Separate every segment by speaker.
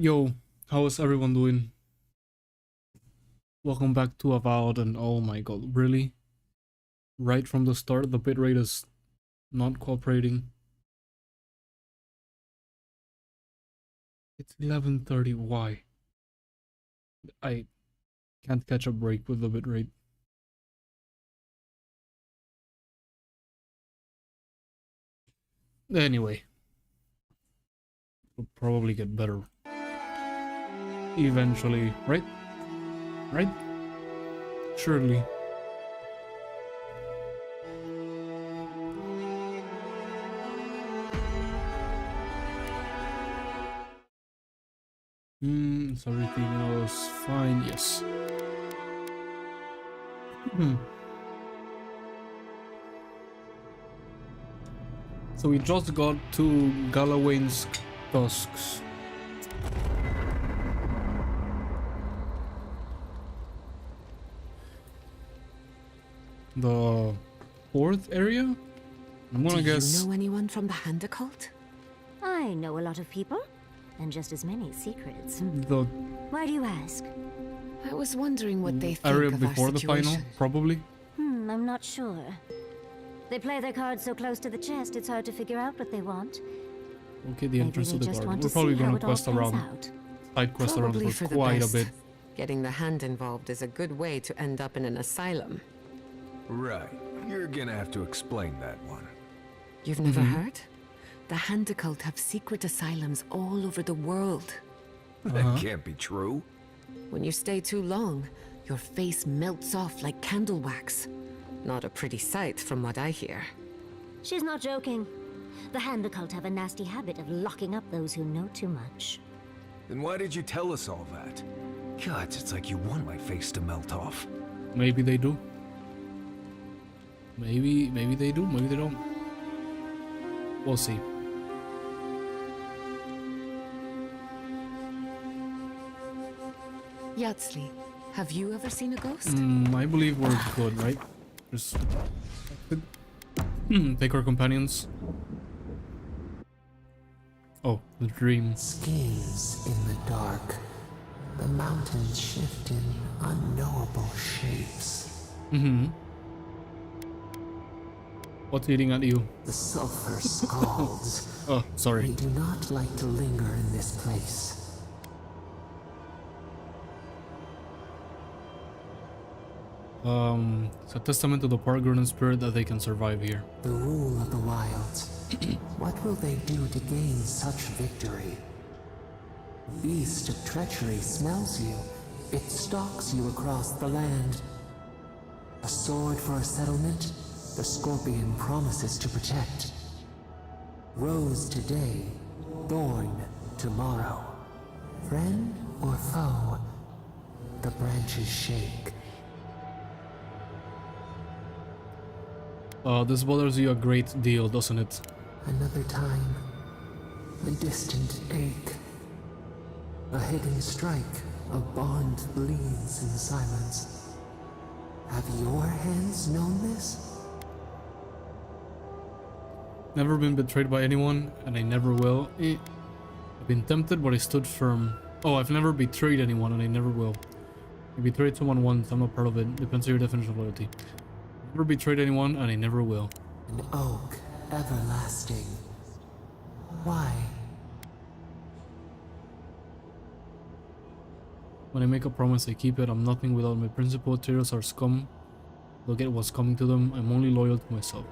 Speaker 1: Yo, how is everyone doing? Welcome back to Avowed, and oh my god, really? Right from the start, the bitrate is not cooperating. It's 11:30, why? I can't catch a break with the bitrate. Anyway, it'll probably get better. Eventually, right? Right? Surely. Is everything else fine? Yes. So we just got to Galawain's Tusks. The fourth area? I'm gonna guess.
Speaker 2: Do you know anyone from the Handa cult?
Speaker 3: I know a lot of people, and just as many secrets.
Speaker 1: The
Speaker 3: Why do you ask?
Speaker 2: I was wondering what they think
Speaker 1: area
Speaker 2: of
Speaker 1: before
Speaker 2: our
Speaker 1: the final,
Speaker 2: situation.
Speaker 1: probably.
Speaker 3: I'm not sure. They play their cards so close to the chest, it's hard to figure out what they want.
Speaker 1: Okay, the entrance to
Speaker 3: Maybe
Speaker 1: the
Speaker 3: they just
Speaker 1: garden.
Speaker 3: want
Speaker 1: We're
Speaker 3: to
Speaker 1: probably
Speaker 3: see how
Speaker 1: gonna
Speaker 3: it all
Speaker 1: quest
Speaker 3: plays
Speaker 1: around,
Speaker 3: out.
Speaker 1: side quest around
Speaker 2: Probably
Speaker 1: for
Speaker 2: for the
Speaker 1: quite a
Speaker 2: best.
Speaker 1: bit.
Speaker 2: Getting the Hand involved is a good way to end up in an asylum.
Speaker 4: Right. You're gonna have to explain that one.
Speaker 2: You've never heard? The Handa cult have secret asylums all over the world.
Speaker 4: That can't be true.
Speaker 2: When you stay too long, your face melts off like candle wax. Not a pretty sight from what I hear.
Speaker 3: She's not joking. The Handa cult have a nasty habit of locking up those who know too much.
Speaker 4: Then why did you tell us all that? God, it's like you want my face to melt off.
Speaker 1: Maybe they do. Maybe they do, maybe they don't. We'll see.
Speaker 2: Yatsli, have you ever seen a ghost?
Speaker 1: I believe we're good, right? Just take our companions. Oh, the dream.
Speaker 5: Schemes in the dark. The mountains shift in unknowable shapes.
Speaker 1: What's eating at you?
Speaker 5: The sulfur scalds.
Speaker 1: Oh,
Speaker 5: We
Speaker 1: sorry.
Speaker 5: do not like to linger in this place.
Speaker 1: It's a testament to the Pargrunan spirit that they can survive here.
Speaker 5: The rule of the wilds. What will they do to gain such victory? Beast of treachery smells you. It stalks you across the land. A sword for a settlement, the scorpion promises to protect. Rose today, thorn tomorrow. Friend or foe, the branches shake.
Speaker 1: This bothers you a great deal, doesn't it?
Speaker 5: Another time, a distant ache. A hidden strike, a bond bleeds in silence. Have your hands known this?
Speaker 1: Never been betrayed by anyone, and I never will. I've been tempted, but I stood firm. Oh, I've never betrayed anyone, and I never will. I betrayed someone once, I'm not part of it. Depends on your definition of loyalty. Never betrayed anyone, and I never will.
Speaker 5: An oak, everlasting. Why?
Speaker 1: When I make a promise, I keep it. I'm nothing without my principle. Tyranns are scum. They'll get what's coming to them. I'm only loyal to myself.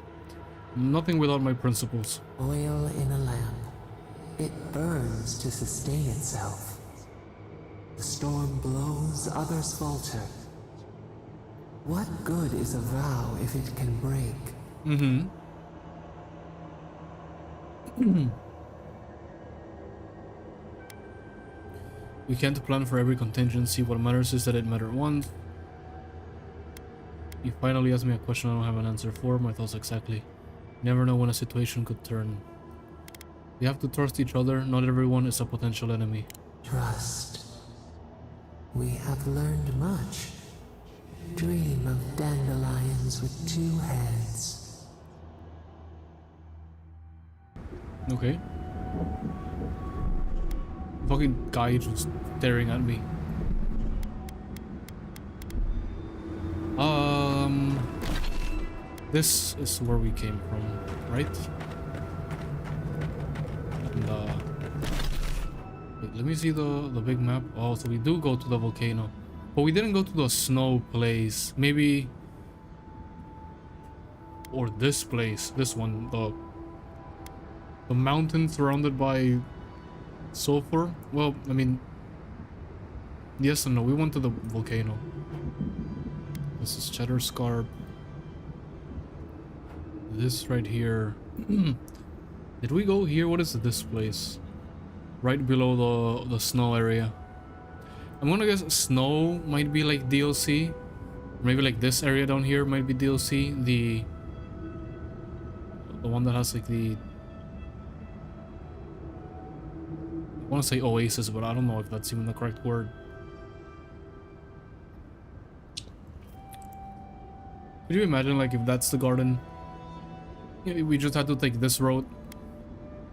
Speaker 1: I'm nothing without my principles.
Speaker 5: Oil in a lamp. It burns to sustain itself. The storm blows, others falter. What good is a vow if it can break?
Speaker 1: You can't plan for every contingency. What matters is that it mattered once. You finally asked me a question I don't have an answer for. My thoughts exactly. You never know when a situation could turn. We have to trust each other. Not everyone is a potential enemy.
Speaker 5: Trust. We have learned much. Dream of dandelions with two heads.
Speaker 1: Okay. fucking guy just staring at me. This is where we came from, right? And wait, let me see the big map. Oh, so we do go to the volcano, but we didn't go to the snow place. Maybe, or this place, this one, the mountain surrounded by sulfur. Well, I mean, yes and no. We went to the volcano. This is Cheddar Scarp. This right here. Did we go here? What is this place? Right below the snow area. I'm gonna guess snow might be like DLC. Maybe like this area down here might be DLC. The one that has like the, I want to say oasis, but I don't know if that's even the correct word. Could you imagine like if that's the garden? Yeah, we just had to take this road,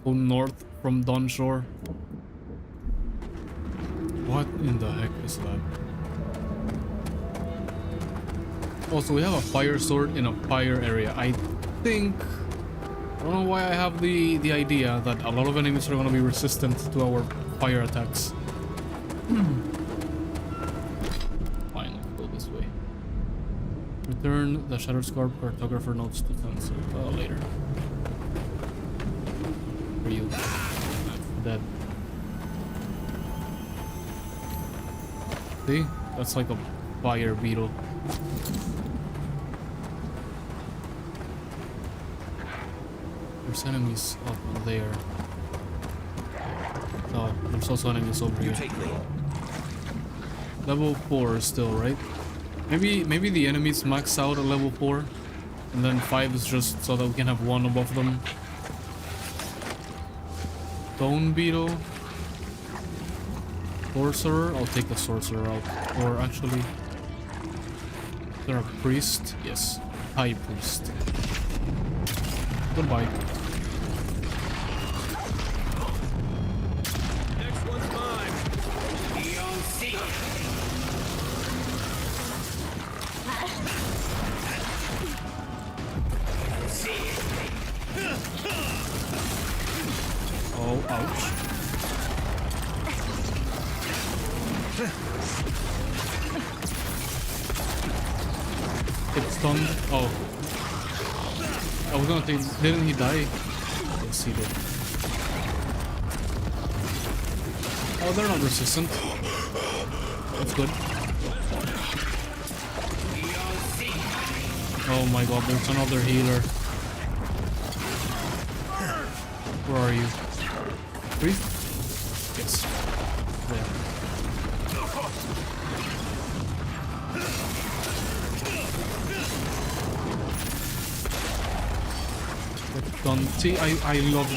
Speaker 1: go north from Dawn Shore. What in the heck is that? Also, we have a fire sword in a fire area. I think, I don't know why I have the idea that a lot of enemies are going to be resistant to our fire attacks. Fine, let's go this way. Return the Shattered Scarp cartographer notes to Fencer. Later. For you. I'm dead. See? That's like a fire beetle. There's enemies up there. Oh, there's also enemies over here. Level 4 still, right? Maybe the enemies max out at level 4, and then 5 is just so that we can have one above them. Stone beetle. Sorcerer. I'll take the sorcerer out. Or actually, is there a priest? Yes, high priest. Goodbye.
Speaker 4: Next one's mine.
Speaker 1: Oh, ouch. It's stunned. Oh. I was gonna think, didn't he die? Yes, he did. Oh, they're not resistant. That's good. Oh my god, there's another healer. Where are you? Priest? Yes. There. Gun. See, I love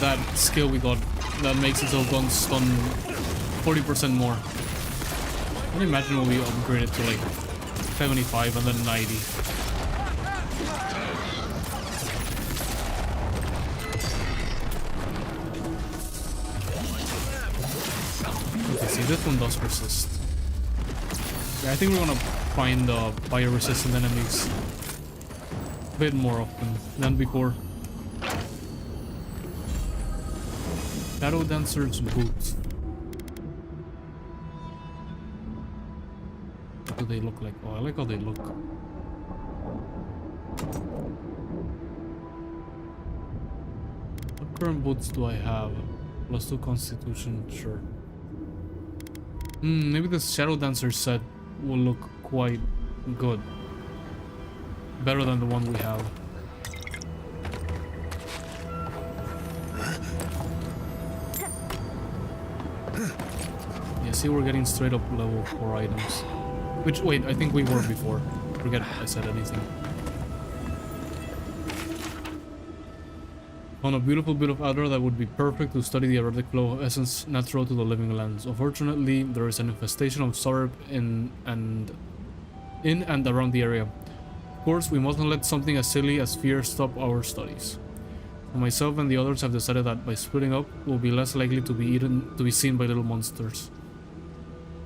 Speaker 1: that skill we got that makes it so guns stun 40% more. Can you imagine when we upgrade it to like 75 and then 90? Okay, see, this one does resist. Yeah, I think we're gonna find fire resistant enemies a bit more often than before. Shadow Dancer's boots. What do they look like? Oh, I like how they look. What current boots do I have? +2 constitution, sure. Maybe the Shadow Dancer set will look quite good. Better than the one we have. Yeah, see, we're getting straight up level 4 items. Which, wait, I think we were before. Forget I said anything. On a beautiful bit of Adra that would be perfect to study the erratic flow of essence natural to the living lands. Unfortunately, there is an infestation of Sarp in and around the area. Of course, we mustn't let something as silly as fear stop our studies. Myself and the others have decided that by splitting up, we'll be less likely to be seen by little monsters.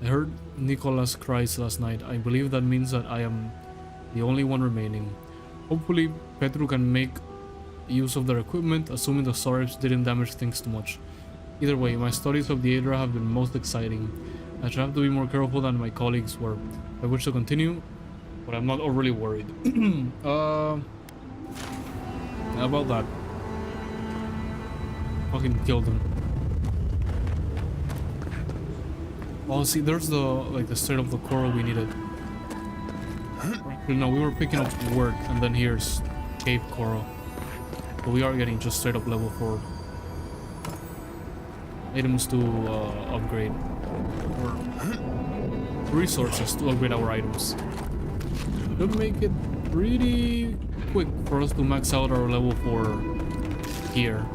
Speaker 1: I heard Nicholas cries last night. I believe that means that I am the only one remaining. Hopefully, Petru can make use of their equipment, assuming the storage didn't damage things too much. Either way, my studies of the Aedra have been most exciting. I should have to be more careful than my colleagues were. I wish to continue, but I'm not overly worried. How about that? Fucking killed him. Oh, see, there's the state of the coral we needed. No, we were picking up wort, and then here's cave coral. But we are getting just straight up level 4 items to upgrade, or resources to upgrade our items. Should make it pretty quick for us to max out our level 4 here,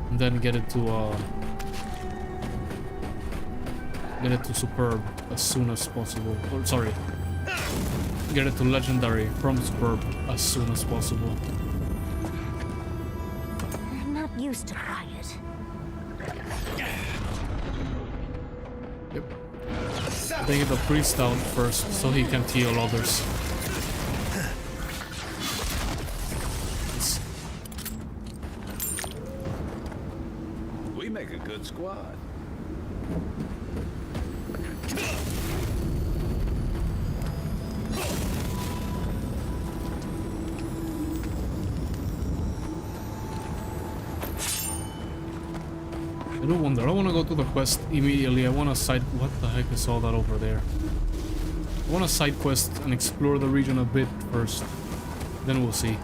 Speaker 1: and then get it to superb as soon as possible. Or sorry, get it to legendary from superb as soon as possible.
Speaker 3: I'm not used to quiet.
Speaker 1: Yep. Take the priest out first so he can heal others.
Speaker 4: We make a good squad.
Speaker 1: I do wonder. I don't want to go to the quest immediately. I want to side... What the heck is all that over there? I want to side quest and explore the region a bit first. Then we'll see.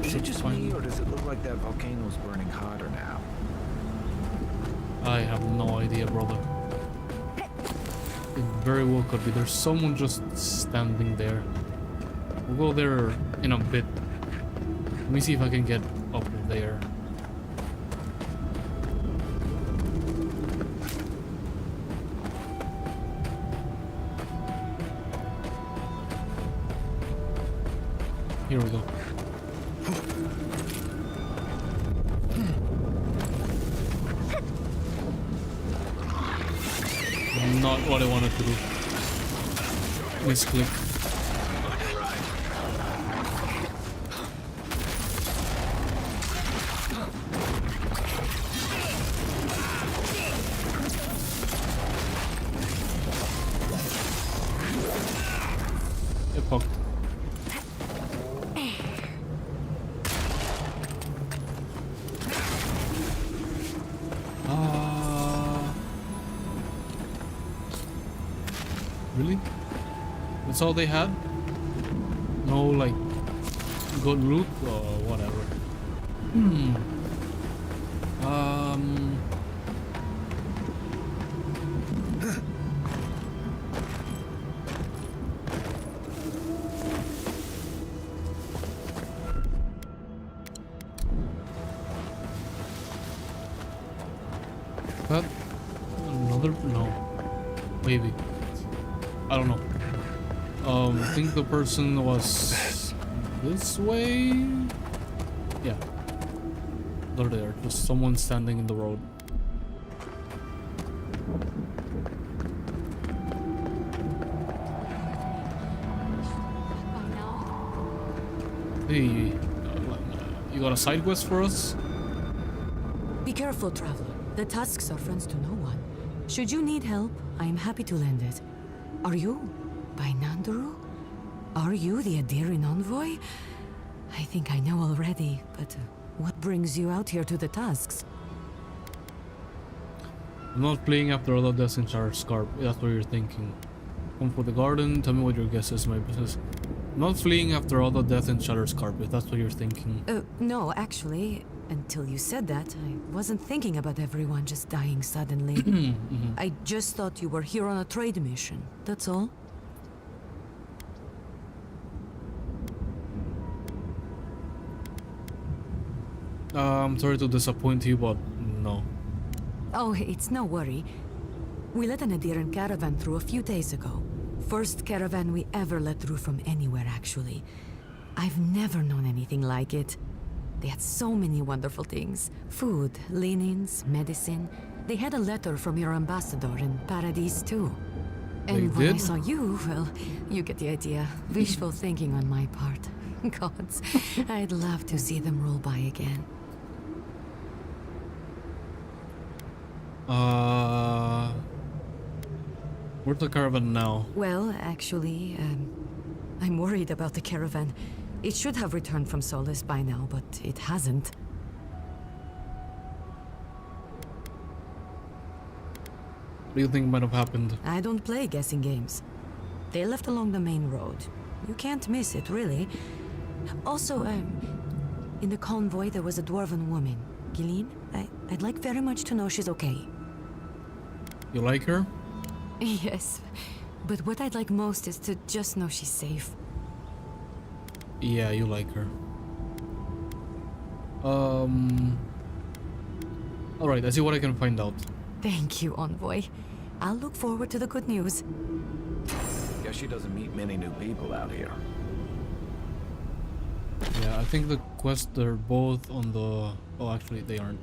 Speaker 4: Is it just me, or does it look like that volcano's burning hotter now?
Speaker 1: I have no idea, brother. It very well could be. There's someone just standing there. We'll go there in a bit. Let me see if I can get up there. Here we go. Not what I wanted to do. Misclick. Really? That's all they had? No, like, good loot or whatever. That another? No, maybe. I don't know. I think the person was this way. Yeah, they're there. Just someone standing in the road. Hey, you got a side quest for us?
Speaker 6: Be careful, traveler. The Tusks are friends to no one. Should you need help, I am happy to lend it. Are you by Nanduru? Are you the Adirian envoy? I think I know already, but what brings you out here to the Tusks?
Speaker 1: I'm not fleeing after other deaths in Scarp. That's what you're thinking. Come for the garden. Tell me what your guess is. My business. I'm not fleeing after all the death in Shattered Carpet. That's what you're thinking.
Speaker 6: No, actually, until you said that, I wasn't thinking about everyone just dying suddenly. I just thought you were here on a trade mission, that's all.
Speaker 1: I'm sorry to disappoint you, but no.
Speaker 6: Oh, it's no worry. We let an Adiran caravan through a few days ago. first caravan we ever let through from anywhere, actually. I've never known anything like it. They had so many wonderful things. Food, linens, medicine. They had a letter from your ambassador in Paradise, too. And
Speaker 1: They
Speaker 6: when I
Speaker 1: did?
Speaker 6: saw you, well, you get the idea. Wishful thinking on my part. Gods, I'd love to see them roll by again.
Speaker 1: Where's the caravan now?
Speaker 6: Well, actually, I'm worried about the caravan. It should have returned from Solace by now, but it hasn't.
Speaker 1: What do you think might have happened?
Speaker 6: I don't play guessing games. They left along the main road. You can't miss it, really. Also, in the convoy there was a dwarven woman. Gilleen, I'd like very much to know she's okay.
Speaker 1: You like her?
Speaker 6: Yes, but what I'd like most is to just know she's safe.
Speaker 1: Yeah, you like her. Alright, I see what I can find out.
Speaker 6: Thank you, Envoy. I'll look forward to the good news.
Speaker 4: Guess she doesn't meet many new people out here.
Speaker 1: Yeah, I think the quests, they're both on the... Oh, actually, they aren't.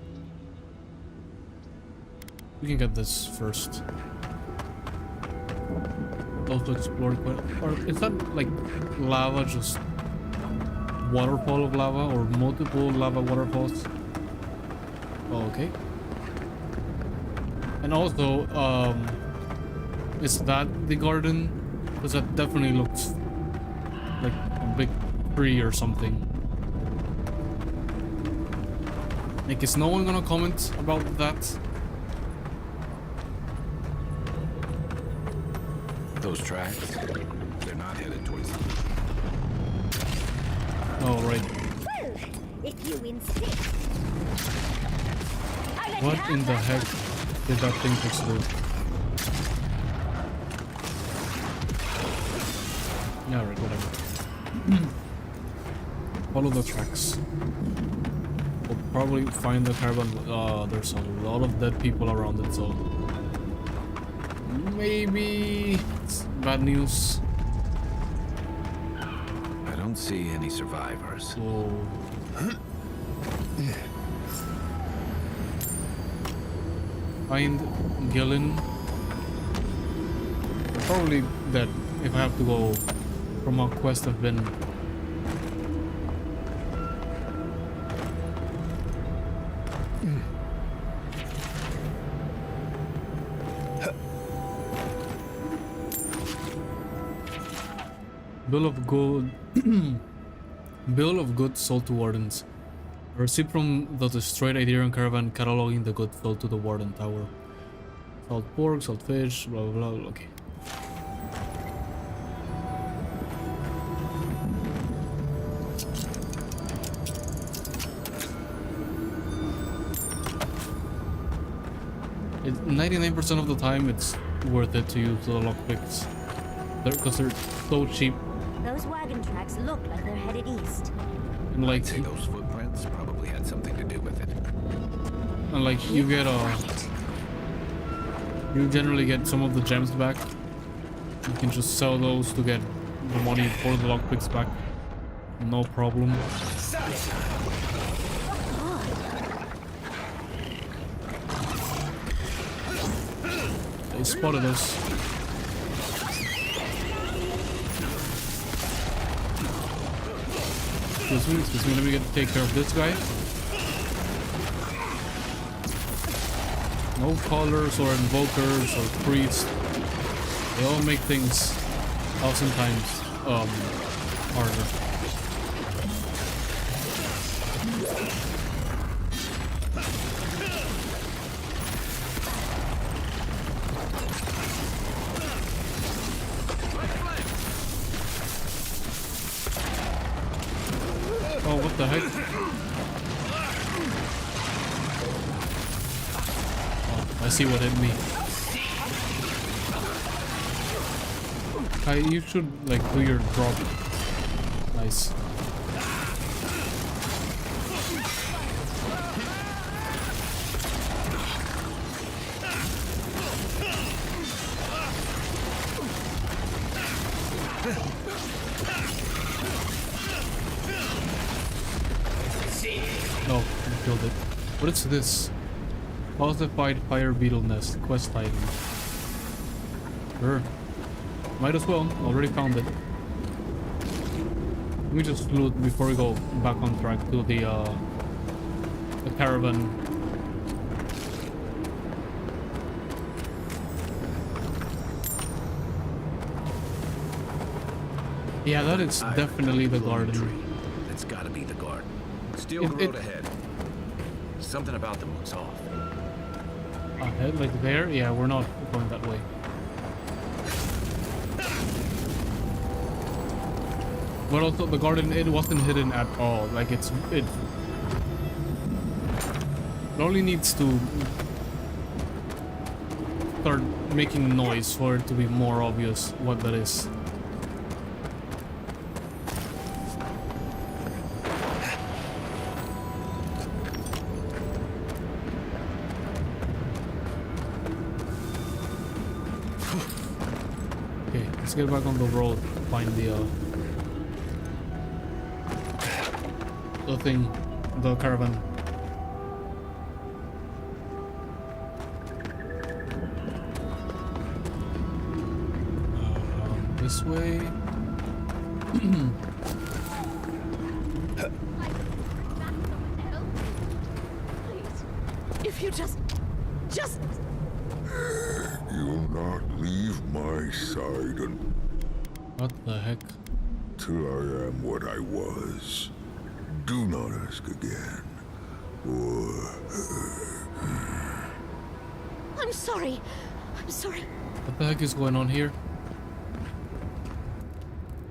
Speaker 1: We can get this first. Also explore quite... Or is that like lava, just waterfall of lava, or multiple lava waterfalls? Oh, okay. And also, is that the garden? Because that definitely looks like a big tree or something. Like, is no one gonna comment about that?
Speaker 4: Those tracks, they're not headed towards the...
Speaker 1: Oh, right.
Speaker 3: Well, if you insist.
Speaker 1: What in the heck did that thing just do? Yeah, right, whatever. Follow the tracks. We'll probably find the caravan. There's a lot of dead people around it, so maybe it's bad news.
Speaker 4: I don't see any survivors.
Speaker 1: So find Gillen. They're probably dead if I have to go from a quest I've been. Bill of Gold. Bill of Goods sold to Wardens. A receipt from the destroyed Iderian caravan cataloging the goods sold to the Warden Tower. Salt pork, salt fish, blah blah blah. Okay. It's 99% of the time it's worth it to use the lockpicks. Because they're so cheap.
Speaker 3: Those wagon tracks look like they're headed east.
Speaker 1: And like,
Speaker 4: I'd say those footprints probably had something to do with it.
Speaker 1: and like you get you generally get some of the gems back. You can just sell those to get the money for the lockpicks back. No problem. They spotted us. Excuse me, let me take care of this guy. No callers or invokers or priests. They all make things 1,000 times harder. Oh, what the heck? Oh, I see what hit me. You should like do your drop. Nice. No, I killed it. What is this? Falsified fire beetle nest quest item. Sure. Might as well. Already found it. Let me just loot before we go back on track to the caravan. Yeah, that is definitely the garden.
Speaker 4: It's gotta be the garden. Steal the road ahead. Something about them looks off.
Speaker 1: Ahead, like there? Yeah, we're not going that way. But also the garden, it wasn't hidden at all. Like it only needs to start making noise for it to be more obvious what that is. Okay, let's get back on the road, find the thing, the caravan. This way.
Speaker 7: If you just...
Speaker 8: You'll not leave my side
Speaker 1: What the heck?
Speaker 8: until I am what I was. Do not ask again.
Speaker 7: I'm sorry. I'm sorry.
Speaker 1: What the heck is going on here?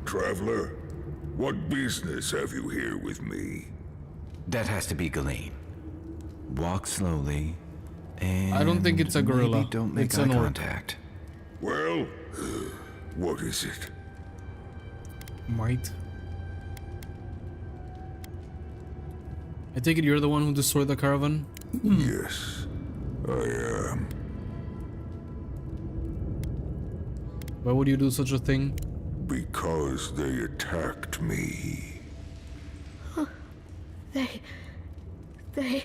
Speaker 8: Traveler, what business have you here with me?
Speaker 4: That has to be Galawain. Walk slowly, and
Speaker 1: I don't think it's a gorilla.
Speaker 4: maybe don't make
Speaker 1: It's
Speaker 4: eye
Speaker 1: an orc.
Speaker 4: contact.
Speaker 8: Well, what is it?
Speaker 1: Might. I take it you're the one who destroyed the caravan?
Speaker 8: Yes, I am.
Speaker 1: Why would you do such a thing?
Speaker 8: Because they attacked me.
Speaker 7: They...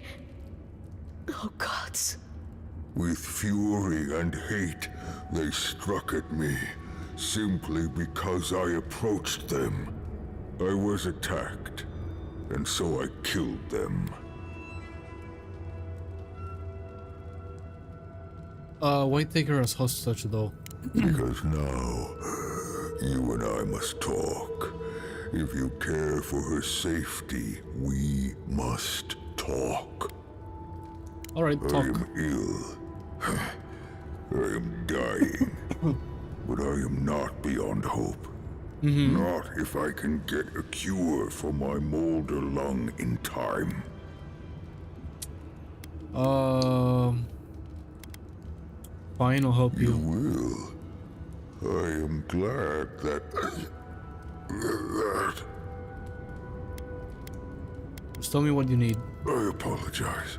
Speaker 7: Oh, gods.
Speaker 8: With fury and hate, they struck at me, simply because I approached them. I was attacked, and so I killed them.
Speaker 1: Why take her as hostage though?
Speaker 8: Because now, you and I must talk. If you care for her safety, we must talk.
Speaker 1: Alright,
Speaker 8: I
Speaker 1: talk.
Speaker 8: am ill. I am dying. But I am not beyond hope. Not if I can get a cure for my molder lung in time.
Speaker 1: Fine, I'll help
Speaker 8: You
Speaker 1: you.
Speaker 8: will. I am glad that...
Speaker 1: Just tell me what you need.
Speaker 8: I apologize.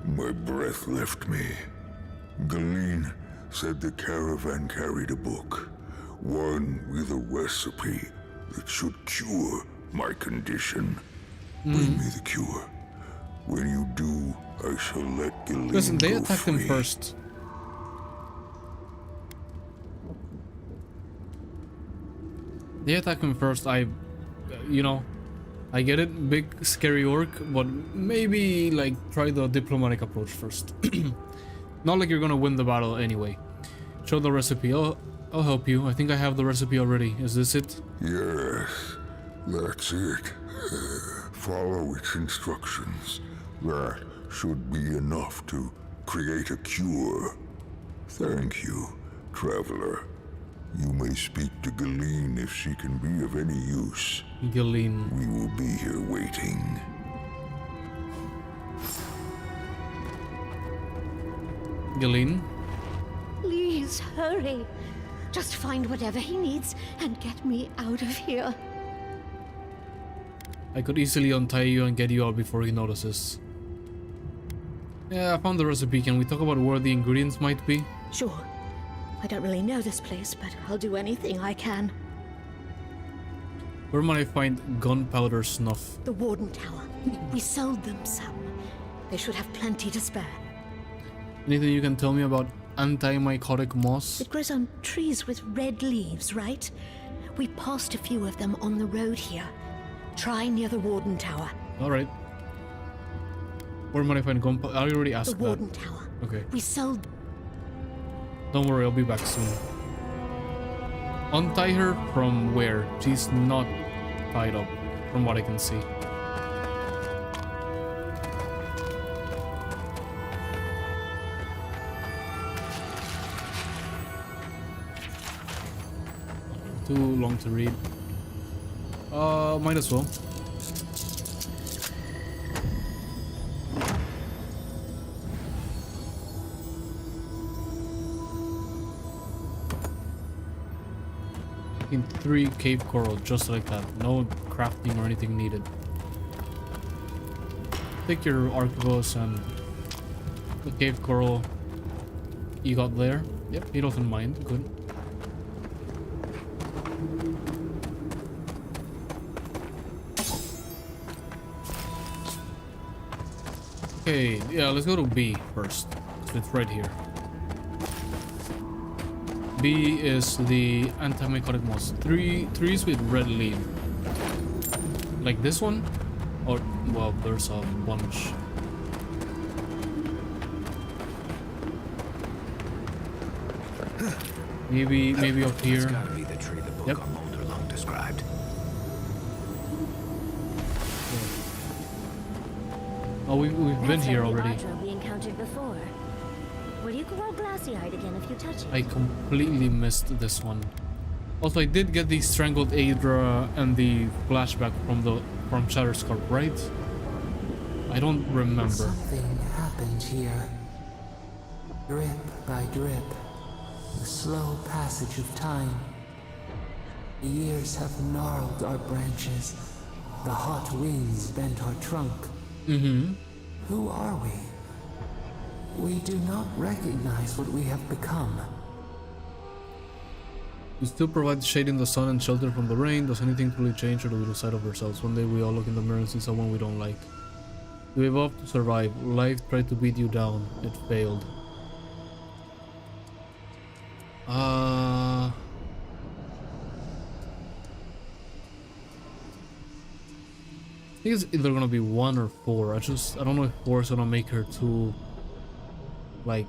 Speaker 8: My breath left me. Galawain said the caravan carried a book. One with a recipe that should cure my condition. Bring me the cure. When you do, I shall let Galawain
Speaker 1: Listen, they
Speaker 8: go
Speaker 1: attacked him
Speaker 8: free.
Speaker 1: first. They attacked him first. You know, I get it, big scary orc, but maybe like try the diplomatic approach first. Not like you're gonna win the battle anyway. Show the recipe. I'll help you. I think I have the recipe already. Is this it?
Speaker 8: Yes, that's it. Follow its instructions. That should be enough to create a cure. Thank you, traveler. You may speak to Galawain if she can be of any use.
Speaker 1: Galawain.
Speaker 8: We will be here waiting.
Speaker 1: Galawain?
Speaker 7: Please, hurry. Just find whatever he needs and get me out of here.
Speaker 1: I could easily untie you and get you out before he notices. Yeah, I found the recipe. Can we talk about where the ingredients might be?
Speaker 7: Sure. I don't really know this place, but I'll do anything I can.
Speaker 1: Where might I find gunpowder snuff?
Speaker 7: The Warden Tower. We sold them some. They should have plenty to spare.
Speaker 1: Anything you can tell me about anti-mycotic moss?
Speaker 7: It grows on trees with red leaves, right? We passed a few of them on the road here. Try near the Warden Tower.
Speaker 1: Alright. Where might I find gunpowder? I already asked
Speaker 7: The
Speaker 1: that.
Speaker 7: Warden Tower.
Speaker 1: Okay.
Speaker 7: We sold...
Speaker 1: Don't worry, I'll be back soon. Untie her from where? She's not tied up, from what I can see. Too long to read. Might as well. In 3 cave coral, just like that. No crafting or anything needed. Take your arquebus and the cave coral you got there. Yep, he doesn't mind. Good. Okay, yeah, let's go to B first. It's right here. B is the anti-mycotic moss. Trees with red leaf. Like this one? Or, well, there's a bunch. Maybe up here.
Speaker 4: That's gotta be the tree the book
Speaker 1: Yep.
Speaker 4: on Mulder long described.
Speaker 1: Oh, we've been
Speaker 3: That's
Speaker 1: here
Speaker 3: only
Speaker 1: already.
Speaker 3: Audra we encountered before. Will you grow glassy-eyed again if you touch it?
Speaker 1: I completely missed this one. Also, I did get the strangled Adra and the flashback from Shatterscarp, right? I don't remember.
Speaker 5: Something happened here. Drip by drip, the slow passage of time. The years have gnarled our branches. The hot winds bent our trunk.
Speaker 1: Mm-hmm.
Speaker 5: Who are we? We do not recognize what we have become.
Speaker 1: We still provide shade in the sun and shelter from the rain. Does anything truly change, or do we lose sight of ourselves? One day we all look in the mirror and see someone we don't like. You evolved to survive. Life tried to beat you down. It failed. I think it's either gonna be 1 or 4. I don't know if 4 is gonna make her too, like,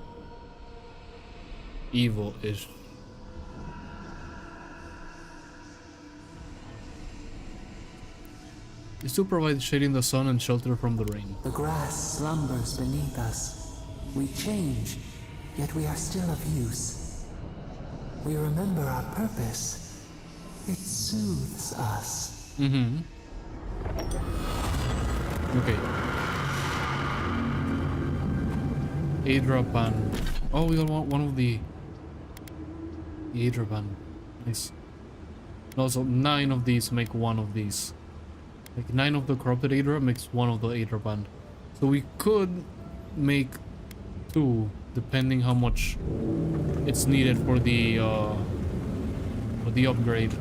Speaker 1: evil-ish. You still provide shade in the sun and shelter from the rain.
Speaker 5: The grass slumbers beneath us. We change, yet we are still of use. We remember our purpose. It soothes us.
Speaker 1: Mm-hmm. Okay. Adra Ban. Oh, we got one of the Adra Ban. Nice. And also, 9 of these make 1 of these. Like 9 of the corrupted Adra makes 1 of the Adra Band. So we could make 2, depending how much it's needed for the upgrade.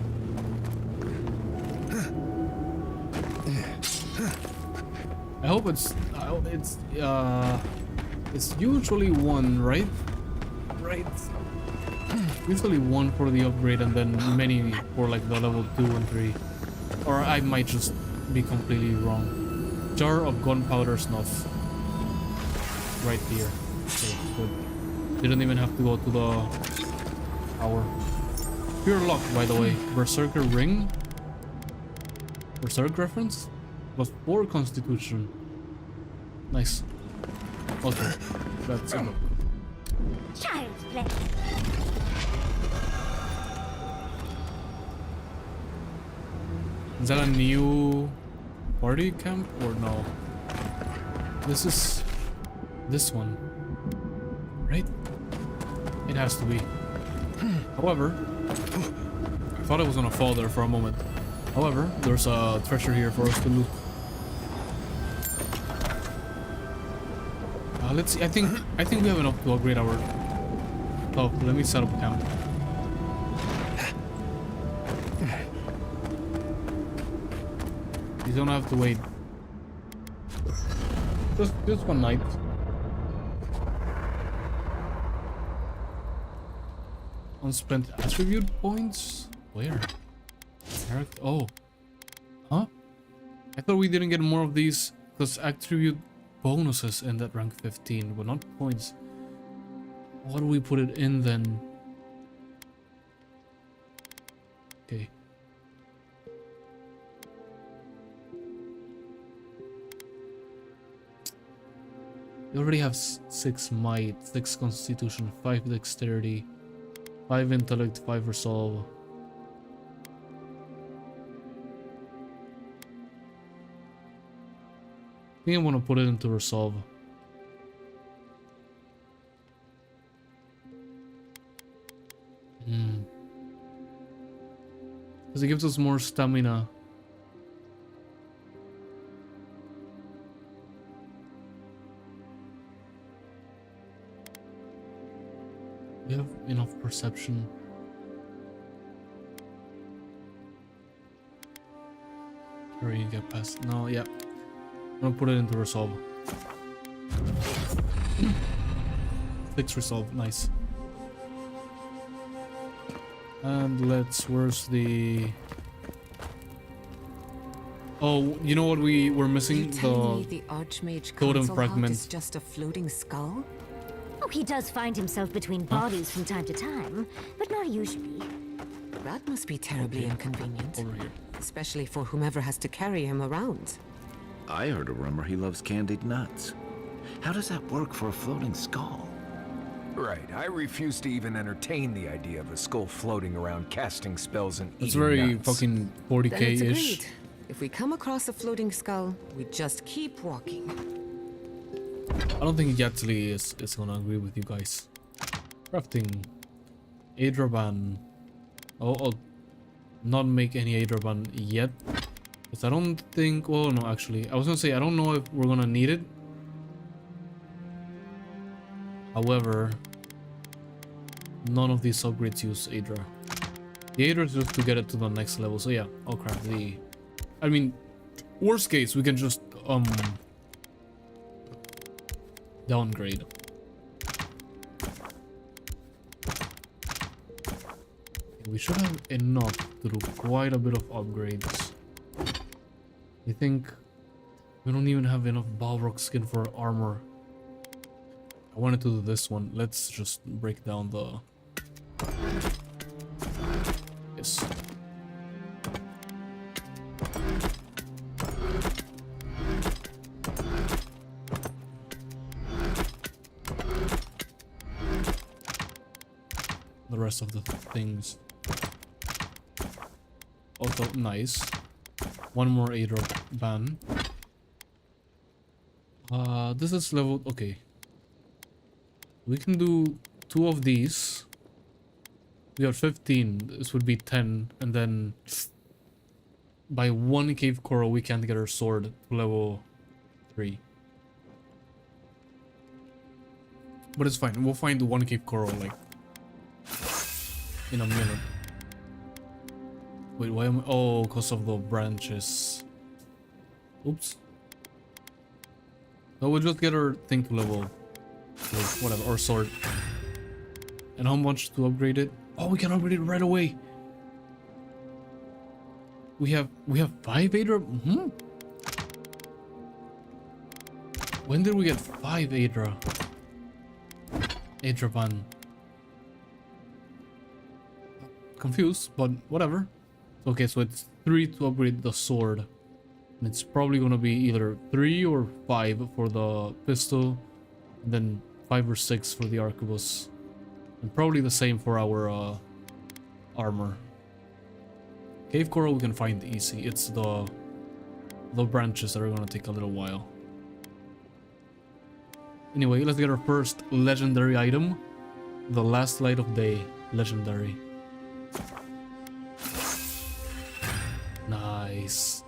Speaker 1: I hope it's usually 1, right? Right. Usually 1 for the upgrade and then many for like the level 2 and 3. Or I might just be completely wrong. Jar of gunpowder snuff. Right here. Okay, good. Didn't even have to go to the tower. Pure luck, by the way. Berserker ring. Berserk reference? Plus 4 constitution. Nice. Okay. That's enough.
Speaker 3: Child's play.
Speaker 1: Is that a new party camp or no? This is this one, right? It has to be. However, I thought I was gonna fall there for a moment. However, there's a treasure here for us to loot. Let's see. I think we have enough to upgrade our stuff. Let me set up camp. don't have to wait. Just one night. Unspent attribute points? Where? Oh. Huh? I thought we didn't get more of these because attribute bonuses end at rank 15, but not points. What do we put it in then? Okay. We already have 6 might, 6 constitution, 5 dexterity, 5 intellect, 5 resolve. I think I want to put it into resolve. Because it gives us more stamina. We have enough perception. Or you get past. No, yeah. I'm gonna put it into resolve. 6 resolve, nice. And where's the... Oh, you know what we were missing?
Speaker 2: The Archmage
Speaker 1: totem
Speaker 2: console
Speaker 1: fragment.
Speaker 2: is just a floating skull?
Speaker 3: Oh, he does find himself between bodies from time to time, but not usually.
Speaker 2: That must be terribly inconvenient.
Speaker 1: Over here.
Speaker 2: Especially for whomever has to carry him around.
Speaker 9: I heard a rumor he loves candied nuts. How does that work for a floating skull?
Speaker 4: Right, I refuse to even entertain the idea of a skull floating around casting spells and
Speaker 1: It's
Speaker 4: eating
Speaker 1: very
Speaker 4: nuts.
Speaker 1: fucking
Speaker 2: Then it's
Speaker 1: 40k-ish.
Speaker 2: agreed. If we come across a floating skull, we just keep walking.
Speaker 1: I don't think Yatzli is gonna agree with you guys. Crafting. Adraban. I'll not make any Adraban yet. Because I don't think... Well, no, actually. I was gonna say, I don't know if we're gonna need it. However, none of these upgrades use Adra. The Adra is just to get it to the next level. So yeah, I'll craft the... I mean, worst case, we can just downgrade. We should have enough to do quite a bit of upgrades. I think we don't even have enough Balrog skin for armor. I wanted to do this one. Let's just break down the... Yes. The rest of the things. Also, nice. One more Adra ban. This is level... Okay. We can do 2 of these. We are 15. This would be 10. And then... By 1 cave coral, we can't get our sword to level 3. But it's fine. We'll find 1 cave coral, like... in a minute. Wait, why am I... Oh, because of the branches. Oops. So we'll just get our thing to level... whatever, our sword. And how much to upgrade it? Oh, we can upgrade it right away. We have 5 Adra? When did we get 5 Adra? Adraban. Confused, but whatever. Okay, so it's 3 to upgrade the sword. And it's probably gonna be either 3 or 5 for the pistol. And then 5 or 6 for the arquebus. And probably the same for our armor. Cave coral we can find easy. It's the branches that are gonna take a little while. Anyway, let's get our first legendary item. The Last Light of Day. Legendary. Nice.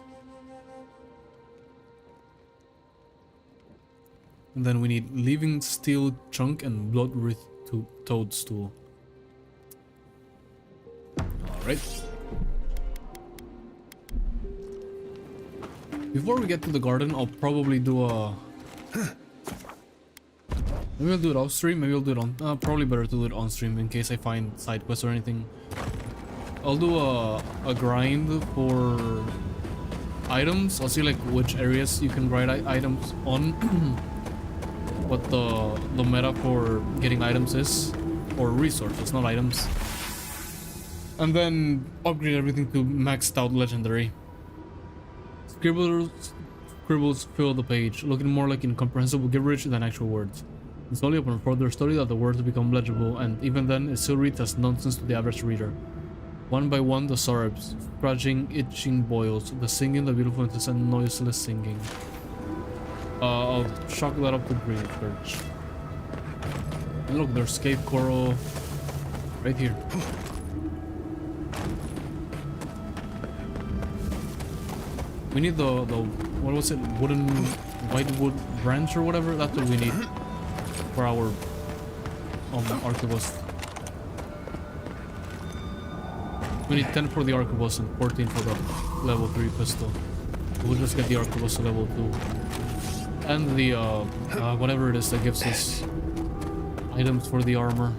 Speaker 1: And then we need Leaving Steel Chunk and Blood Wreath Toadstool. Alright. Before we get to the garden, I'll probably do a... Maybe I'll do it off stream, maybe I'll do it on... probably better to do it on stream in case I find side quests or anything. I'll do a grind for items. I'll see like which areas you can grind items on. What the meta for getting items is. Or resources, not items. And then upgrade everything to maxed out legendary. Scribbles fill the page, looking more like incomprehensible gibberish than actual words. It's only upon further study that the words become legible, and even then it still reads as nonsense to the average reader. One by one the sorbs, scratching, itching boils, the singing, the beautiful incessant noiseless singing. I'll chalk that up to breathe search. And look, there's cave coral right here. We need the what was it, wooden whitewood branch or whatever. That's what we need for our arquebus. We need 10 for the arquebus and 14 for the level 3 pistol. We'll just get the arquebus to level 2 and the whatever it is that gives us items for the armor.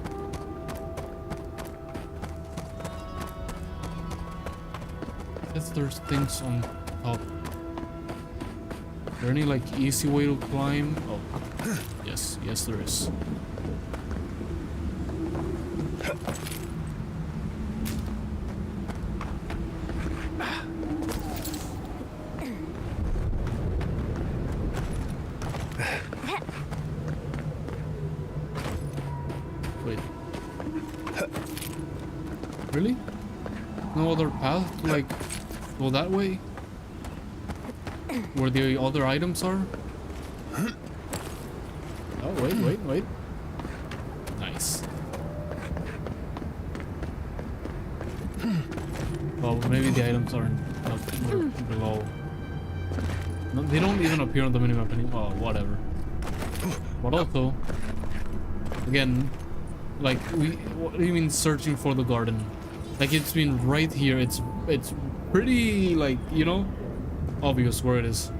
Speaker 1: Guess there's things on top. Is there any like easy way to climb? Oh, yes, there is. Wait. Really? No other path to like go that way? Where the other items are? Oh, wait. Nice. Well, maybe the items aren't up below. No, they don't even appear on the minimap anymore. Oh, whatever. But also, again, like, what do you mean searching for the garden? Like, it's been right here. It's pretty, like, you know, obvious where it is.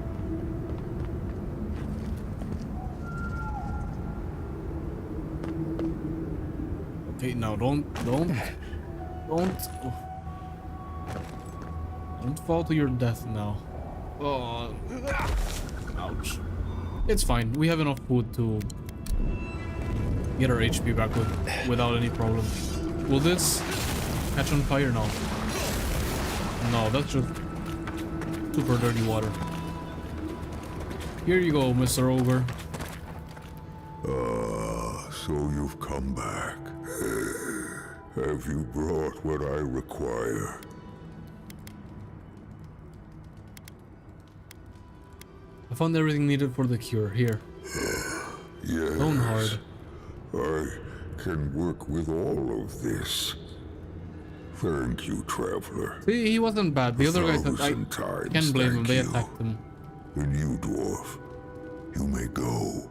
Speaker 1: Okay, now don't fall to your death now. Oh, ouch. It's fine. We have enough food to get our HP back without any problem. Will this catch on fire now? No, that's just super dirty water. Here you go, Mr. Ogre.
Speaker 8: So you've come back. Have you brought what I require?
Speaker 1: I found everything needed for the cure. Here.
Speaker 8: Yes.
Speaker 1: Stone hard.
Speaker 8: I can work with all of this. Thank you, traveler.
Speaker 1: See, he wasn't bad. The other guys, I can't blame him. They attacked him.
Speaker 8: And you, dwarf, you may go.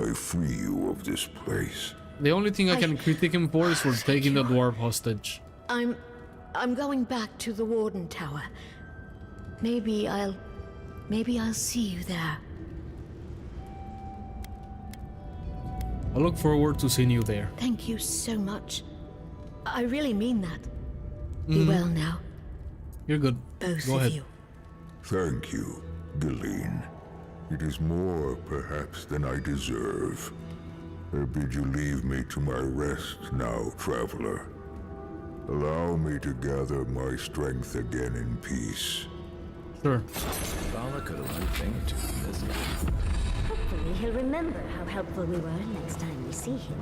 Speaker 8: I free you of this place.
Speaker 1: The only thing I can critique him for is for taking the dwarf hostage.
Speaker 7: I'm going back to the Warden Tower. Maybe I'll see you there.
Speaker 1: I look forward to seeing you there.
Speaker 7: Thank you so much. I really mean that. Be well now.
Speaker 1: You're good.
Speaker 7: Both
Speaker 1: Go
Speaker 7: of
Speaker 1: ahead.
Speaker 7: you.
Speaker 8: Thank you, Galawain. It is more, perhaps, than I deserve. I bid you leave me to my rest now, traveler. Allow me to gather my strength again in peace.
Speaker 1: Sure.
Speaker 9: Balak a light thing to isn't it?
Speaker 3: Hopefully he'll remember how helpful we were next time we see him.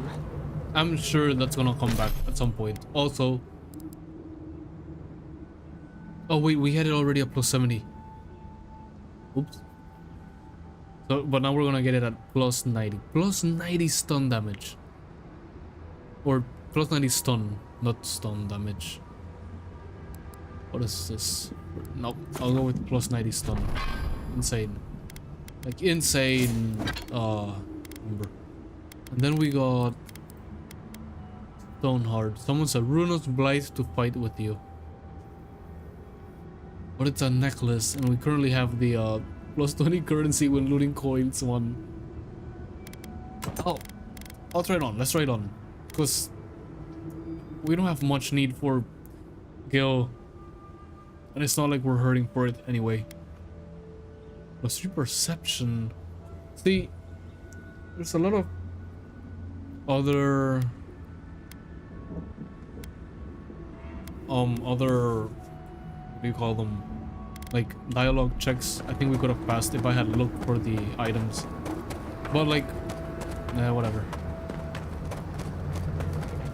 Speaker 1: I'm sure that's gonna come back at some point. Also... Oh wait, we had it already at plus 70. Oops. So, but now we're gonna get it at plus 90. Plus 90 stun damage. Or plus 90 stun, not stun damage. What is this? No, I'll go with plus 90 stun. Insane. Like, insane number. And then we got... Stone Hard. Someone said, Runos Blight to fight with you. But it's a necklace, and we currently have the plus 20 currency when looting coins one. I'll try it on. Let's try it on. Because we don't have much need for Gil. And it's not like we're hurting for it anyway. Plus 3 perception. See, there's a lot of other what do you call them, like dialogue checks I think we could have passed if I had looked for the items, but like whatever.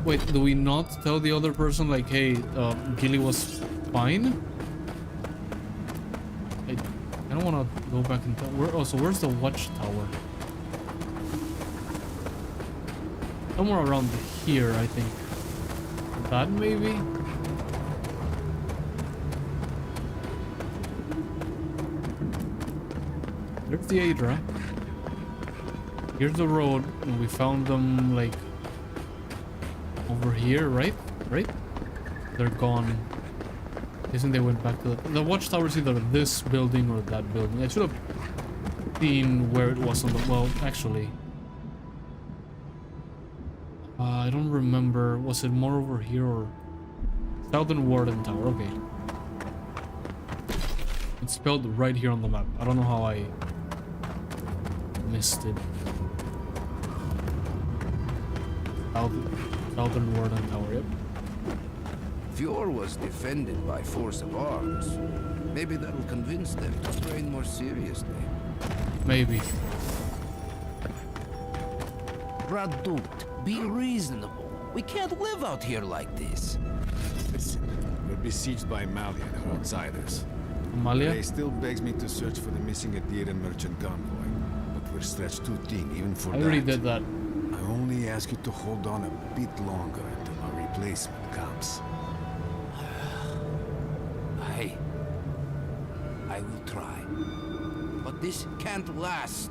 Speaker 1: Wait, do we not tell the other person like, hey, Gilly was fine? I don't want to go back and tell. Where's the watchtower? Somewhere around here, I think. That maybe? There's the Adra. Here's the road, and we found them like over here, right? Right? They're gone. Isn't they went back to the watchtower is either this building or that building. I should have seen where it was on the, well, actually. I don't remember. Was it more over here or Southern Warden Tower? Okay. It's spelled right here on the map. I don't know how I missed it. Southern Warden Tower, yep.
Speaker 10: Fjord was defended by force of arms. Maybe that'll convince them to train more seriously.
Speaker 1: Maybe.
Speaker 10: Radut, be reasonable. We can't live out here like this.
Speaker 11: Listen, we're besieged by Amalia and her outsiders.
Speaker 1: Amalia?
Speaker 11: They still begs me to search for the missing Adira merchant convoy, but we're stretched too thin even for that.
Speaker 1: I already did that.
Speaker 11: I only ask you to hold on a bit longer until our replacement comes.
Speaker 10: I will try. But this can't last.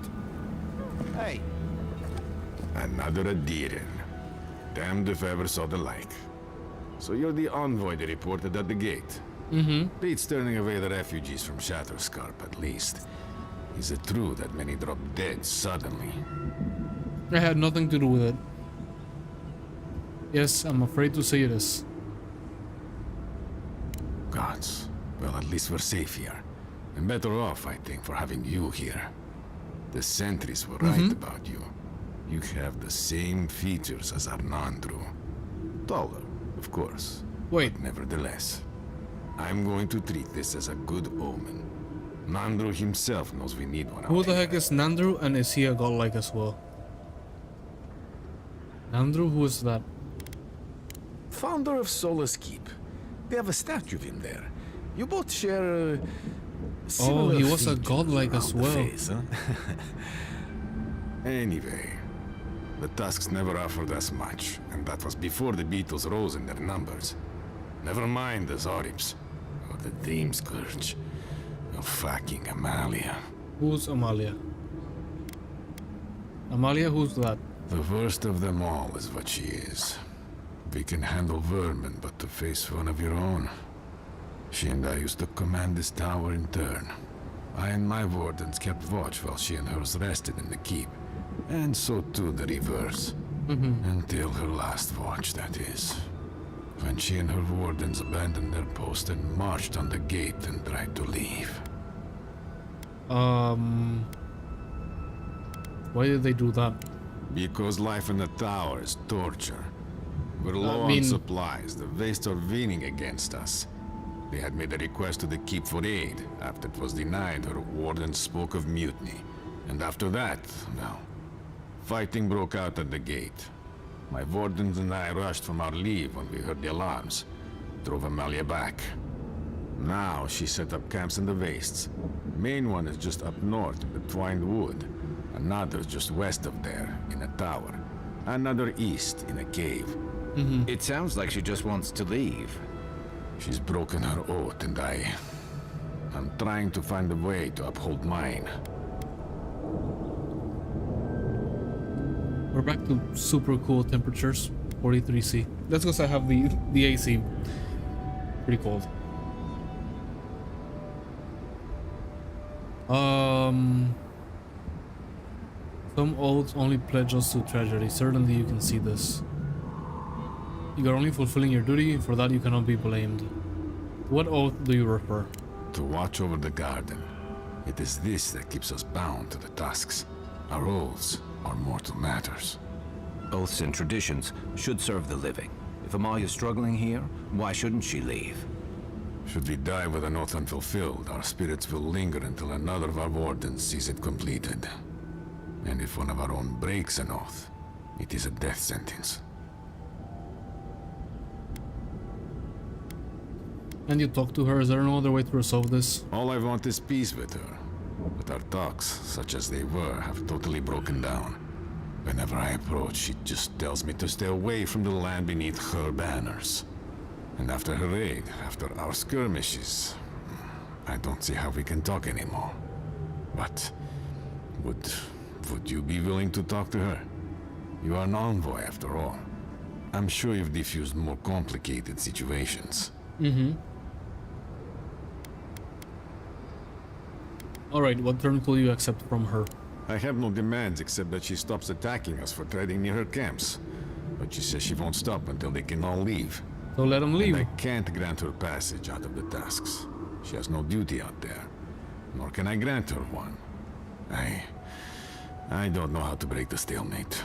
Speaker 10: Hey.
Speaker 11: Another Adiran. Damned if I ever saw the like. So you're the envoy they reported at the gate.
Speaker 1: Mm-hmm.
Speaker 11: Beats turning away the refugees from Shatterscarp, at least. Is it true that many drop dead suddenly?
Speaker 1: I had nothing to do with it. Yes, I'm afraid to say it is.
Speaker 11: Gods. Well, at least we're safe here. And better off, I think, for having you here. The sentries were right about you. You have the same features as Arnandru. Taller, of course.
Speaker 1: Wait.
Speaker 11: But nevertheless. I'm going to treat this as a good omen. Nandru himself knows we need one.
Speaker 1: Who the heck is Nandru, and is he a godlike as well? Nandru, who is that?
Speaker 11: Founder of Solace Keep. They have a statue of him there. You both share
Speaker 1: oh, he was a godlike as well.
Speaker 11: Face, huh? Anyway, the Tusks never offered us much, and that was before the Beatles rose in their numbers. Never mind the Zoribs, or the Dame Scourge, or fucking Amalia.
Speaker 1: Who's Amalia? Amalia, who's that?
Speaker 11: The worst of them all is what she is. We can handle vermin, but to face one of your own. She and I used to command this tower in turn. I and my wardens kept watch while she and hers rested in the keep. And so too the reverse. Until her last watch, that is. When she and her wardens abandoned their post and marched on the gate and tried to leave.
Speaker 1: Why did they do that?
Speaker 11: Because life in the tower is torture. We're low on supplies. The Waste are winning against us. They had made a request to the keep for aid. After it was denied, her warden spoke of mutiny. And after that, well, fighting broke out at the gate. My wardens and I rushed from our leave when we heard the alarms. Drove Amalia back. Now she set up camps in the wastes. Main one is just up north in the Twined Wood. Another just west of there, in a tower. Another east, in a cave.
Speaker 9: It sounds like she just wants to leave.
Speaker 11: She's broken her oath, and I'm trying to find a way to uphold mine.
Speaker 1: We're back to super cool temperatures, 43°C. That's because I have the AC. Pretty cold. Some oaths only pledge us to treasury. Certainly you can see this. You are only fulfilling your duty, for that you cannot be blamed. What oath do you refer?
Speaker 11: To watch over the garden. It is this that keeps us bound to the Tusks. Our oaths are mortal matters.
Speaker 4: Oaths and traditions should serve the living. If Amalia's struggling here, why shouldn't she leave?
Speaker 11: Should we die with an oath unfulfilled, our spirits will linger until another of our wardens sees it completed. And if one of our own breaks an oath, it is a death sentence.
Speaker 1: And you talk to her? Is there no other way to resolve this?
Speaker 11: All I want is peace with her. But our talks, such as they were, have totally broken down. Whenever I approach, she just tells me to stay away from the land beneath her banners. And after her raid, after our skirmishes, I don't see how we can talk anymore. But would you be willing to talk to her? You are an envoy, after all. I'm sure you've diffused more complicated situations.
Speaker 1: Alright, what terms will you accept from her?
Speaker 11: I have no demands except that she stops attacking us for treading near her camps. But she says she won't stop until they can all leave.
Speaker 1: So let them leave.
Speaker 11: And I can't grant her passage out of the Tusks. She has no duty out there. Nor can I grant her one. I don't know how to break the stalemate.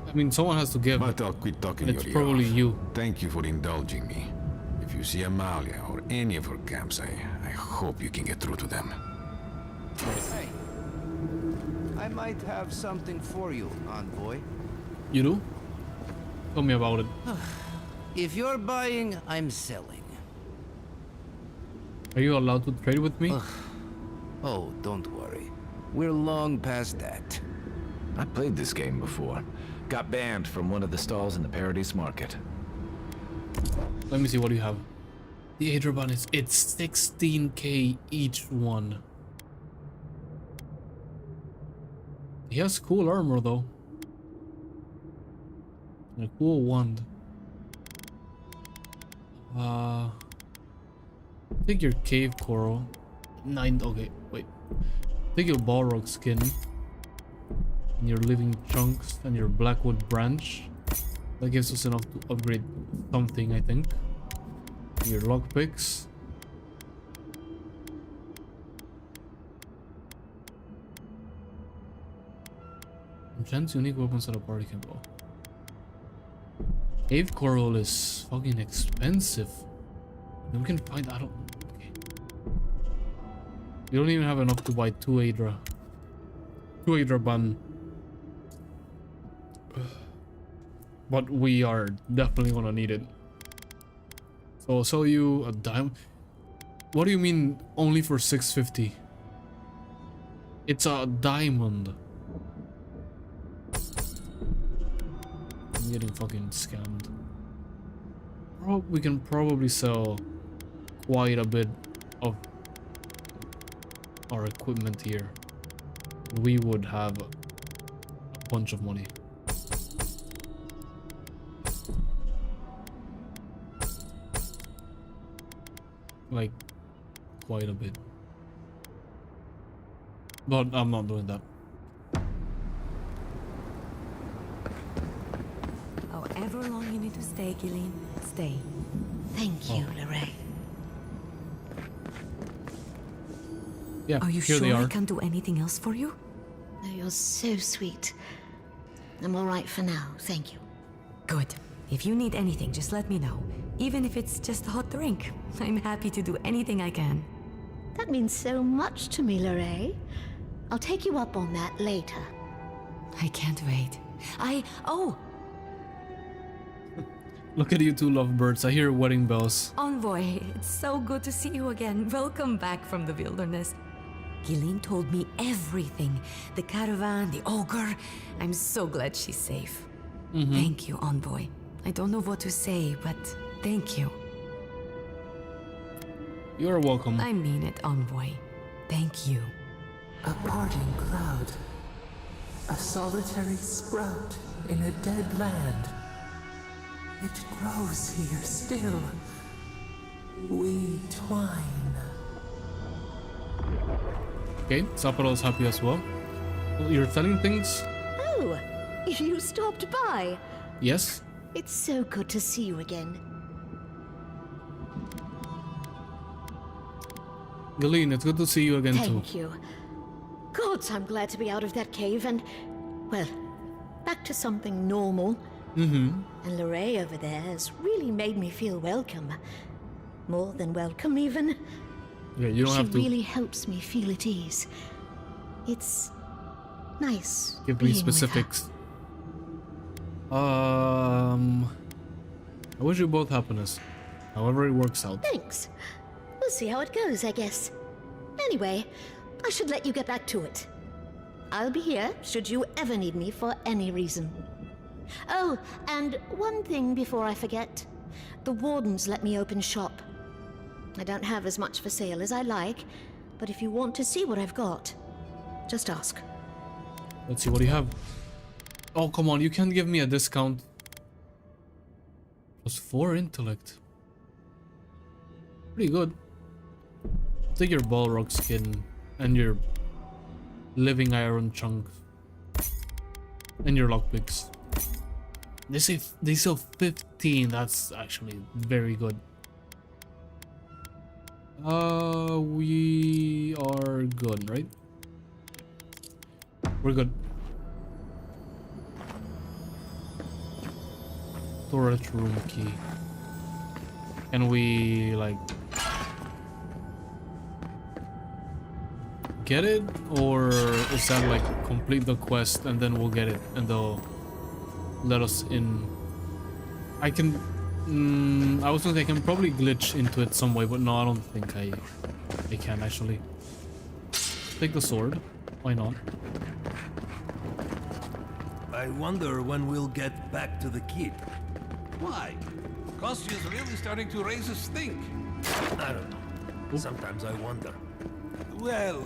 Speaker 1: I mean, someone has to give.
Speaker 11: But I'll quit talking
Speaker 1: It's
Speaker 11: your ear
Speaker 1: probably
Speaker 11: off.
Speaker 1: you.
Speaker 11: Thank you for indulging me. If you see Amalia or any of her camps, I hope you can get through to them.
Speaker 10: Hey, I might have something for you, envoy.
Speaker 1: You do? Tell me about it.
Speaker 10: If you're buying, I'm selling.
Speaker 1: Are you allowed to trade with me?
Speaker 10: Oh, don't worry. We're long past that.
Speaker 9: I played this game before. Got banned from one of the stalls in the Paradise Market.
Speaker 1: Let me see what you have. The Adraban is it's 16k each one. He has cool armor though. And a cool wand. Take your cave coral. 9. Okay, wait. Take your Balrog skin. And your living chunks and your blackwood branch. That gives us enough to upgrade something, I think. Your lockpicks. Enchants unique weapons at a party can go. Cave coral is fucking expensive. We can find. I don't. Okay. We don't even have enough to buy 2 Adra. 2 Adra bun. But we are definitely gonna need it. So I'll sell you a diamond. What do you mean only for 650? It's a diamond. I'm getting fucking scammed. We can probably sell quite a bit of our equipment here. We would have a bunch of money. Like, quite a bit. But I'm not doing that.
Speaker 6: However long you need to stay, Gillian, stay.
Speaker 7: Thank you, Lorraine.
Speaker 1: Yeah,
Speaker 6: are you
Speaker 1: here
Speaker 6: sure
Speaker 1: they are.
Speaker 6: I can't do anything else for you?
Speaker 7: No, you're so sweet. I'm all right for now, thank you.
Speaker 6: Good. If you need anything, just let me know. Even if it's just a hot drink. I'm happy to do anything I can.
Speaker 7: That means so much to me, Lorraine. I'll take you up on that later.
Speaker 6: I can't wait. Oh!
Speaker 1: Look at you two lovebirds. I hear wedding bells.
Speaker 6: Envoy, it's so good to see you again. Welcome back from the wilderness. Gillian told me everything. The caravan, the ogre. I'm so glad she's safe. Thank you, Envoy. I don't know what to say, but thank you.
Speaker 1: You're welcome.
Speaker 6: I mean it, Envoy. Thank you.
Speaker 5: A parting cloud. A solitary sprout in a dead land. It grows here still. We twine.
Speaker 1: Okay, Zaparo's happy as well. You're selling things?
Speaker 7: Oh, you stopped by.
Speaker 1: Yes.
Speaker 7: It's so good to see you again.
Speaker 1: Galawain, it's good to see you again too.
Speaker 7: Thank you. Gods, I'm glad to be out of that cave and, well, back to something normal.
Speaker 1: Mm-hmm.
Speaker 7: And Lorraine over there has really made me feel welcome. More than welcome, even.
Speaker 1: Yeah, you don't have to
Speaker 7: She really helps me feel at ease. It's nice.
Speaker 1: give me specifics. I wish you both happiness. However it works out.
Speaker 7: Thanks. We'll see how it goes, I guess. Anyway, I should let you get back to it. I'll be here should you ever need me for any reason. Oh, and one thing before I forget. The wardens let me open shop. I don't have as much for sale as I like, but if you want to see what I've got, just ask.
Speaker 1: Let's see what you have. Oh, come on, you can't give me a discount. +4 intellect. Pretty good. Take your Balrog skin and your living iron chunk and your lockpicks. They sell 15. That's actually very good. We are good, right? We're good. Storage room key. Can we like get it, or is that like complete the quest and then we'll get it and they'll let us in? I can I was gonna say I can probably glitch into it some way, but no, I don't think I can actually. Take the sword. Why not?
Speaker 10: I wonder when we'll get back to the keep.
Speaker 12: Why? Kostyu's really starting to raise a stink.
Speaker 10: I don't know. Sometimes I wonder.
Speaker 12: Well,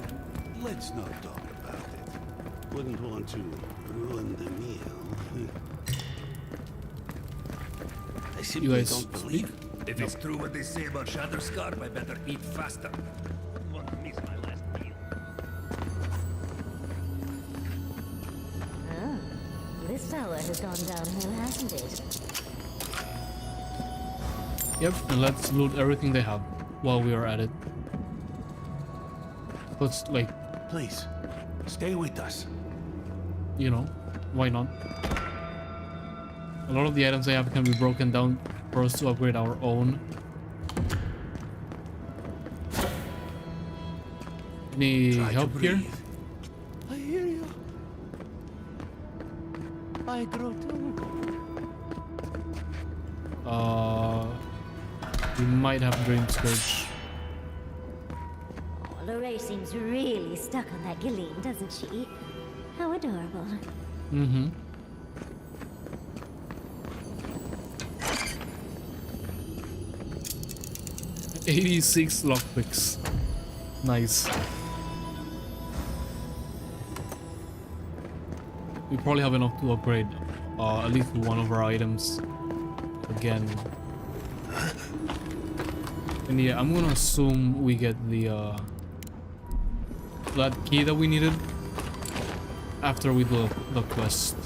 Speaker 12: let's not talk about it. Wouldn't want to ruin the meal. I simply don't believe it.
Speaker 10: If it's true what they say about Shatterscarp, I better eat faster. Wouldn't want to miss my last meal.
Speaker 3: Oh, this tower has gone downhill, hasn't it?
Speaker 1: Yep, and let's loot everything they have while we are at it. Let's like,
Speaker 12: please, stay with us.
Speaker 1: You know, why not? A lot of the items they have can be broken down for us to upgrade our own. Any help here?
Speaker 12: I hear you. I grow too.
Speaker 1: We might have Dream Scourge.
Speaker 3: Oh, Lorraine seems really stuck on that Galawain, doesn't she? How adorable.
Speaker 1: Mm-hmm. $86 lockpicks. Nice. We probably have enough to upgrade at least one of our items again. And yeah, I'm gonna assume we get the that key that we needed after we do the quest.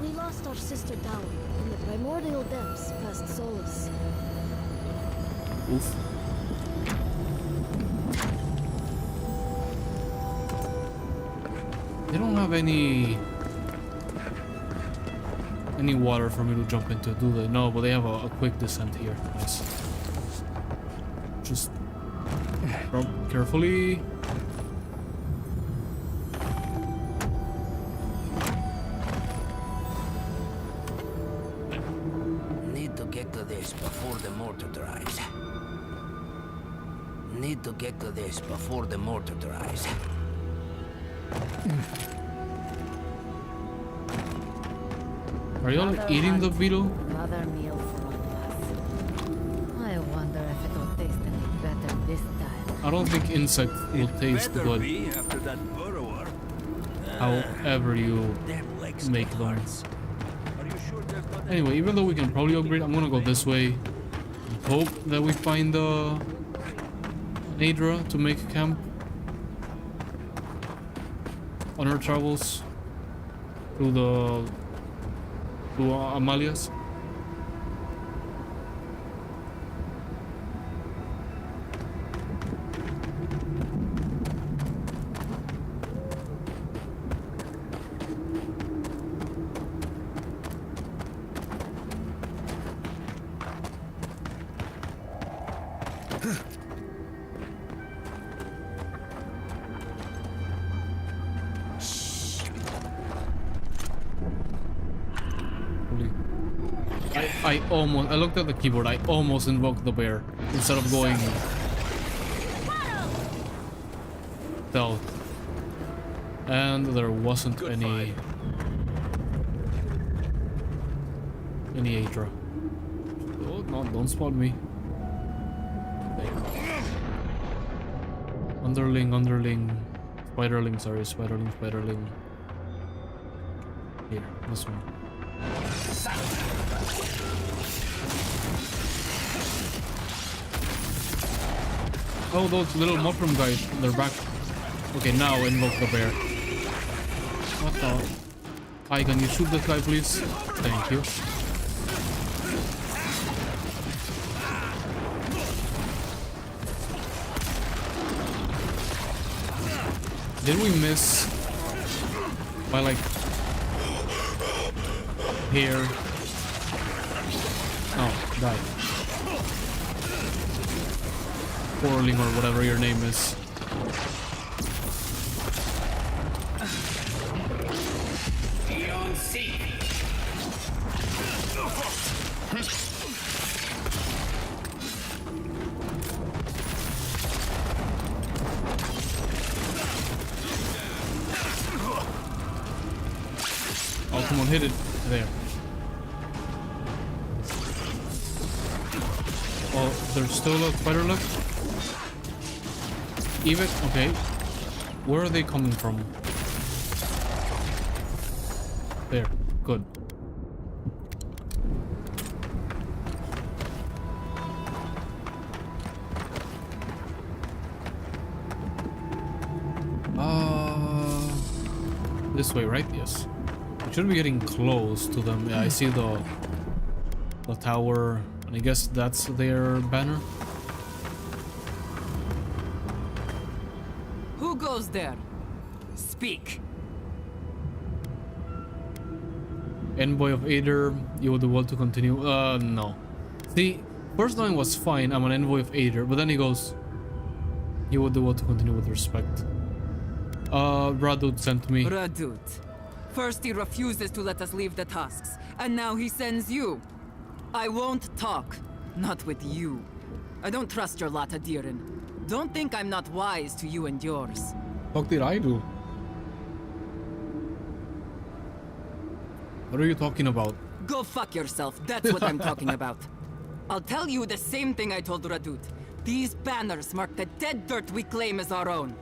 Speaker 13: We lost our sister down in the primordial depths past Solus.
Speaker 1: Oof. They don't have any water for me to jump into, do they? No, but they have a quick descent here. Nice. Just carefully.
Speaker 10: Need to get to this before the mortar dries. Need to get to this before the mortar dries.
Speaker 1: Are y'all eating the beetle?
Speaker 6: Another meal for all of us. I wonder if it'll taste any better this time.
Speaker 1: I don't think insect will taste good.
Speaker 10: After that burrower.
Speaker 1: However you make them. Anyway, even though we can probably upgrade, I'm gonna go this way and hope that we find Nadra to make camp. on her travels to Amalia's. I looked at the keyboard. I almost invoked the bear instead of going stealth, and there wasn't any Adra. Oh no! Don't spawn me. Underling, spiderling. Sorry, spiderling. Here, this one. Oh, those little mushroom guys, they're back. Okay, now invoke the bear. What the? Hi, can you shoot this guy, please? Thank you. Did we miss by like here? Oh, die. Quarreling or whatever your name is. Oh, come on, hit it. There. Oh, there's still a spider left? Even? Okay. Where are they coming from? There. Good. This way, right? Yes. We should be getting close to them. Yeah, I see the tower, and I guess that's their banner.
Speaker 6: Who goes there? Speak.
Speaker 1: Envoy of Aether, you would do well to continue. No. See, first line was fine. I'm an envoy of Aether, but then he goes, you would do well to continue with respect. Radut sent me.
Speaker 6: Radut. First he refuses to let us leave the Tusks, and now he sends you. I won't talk. Not with you. I don't trust your lot, Adirin. Don't think I'm not wise to you and yours.
Speaker 1: What did I do? What are you talking about?
Speaker 6: Go fuck yourself. That's what I'm talking about. I'll tell you the same thing I told Radut. These banners mark the dead dirt we claim as our own.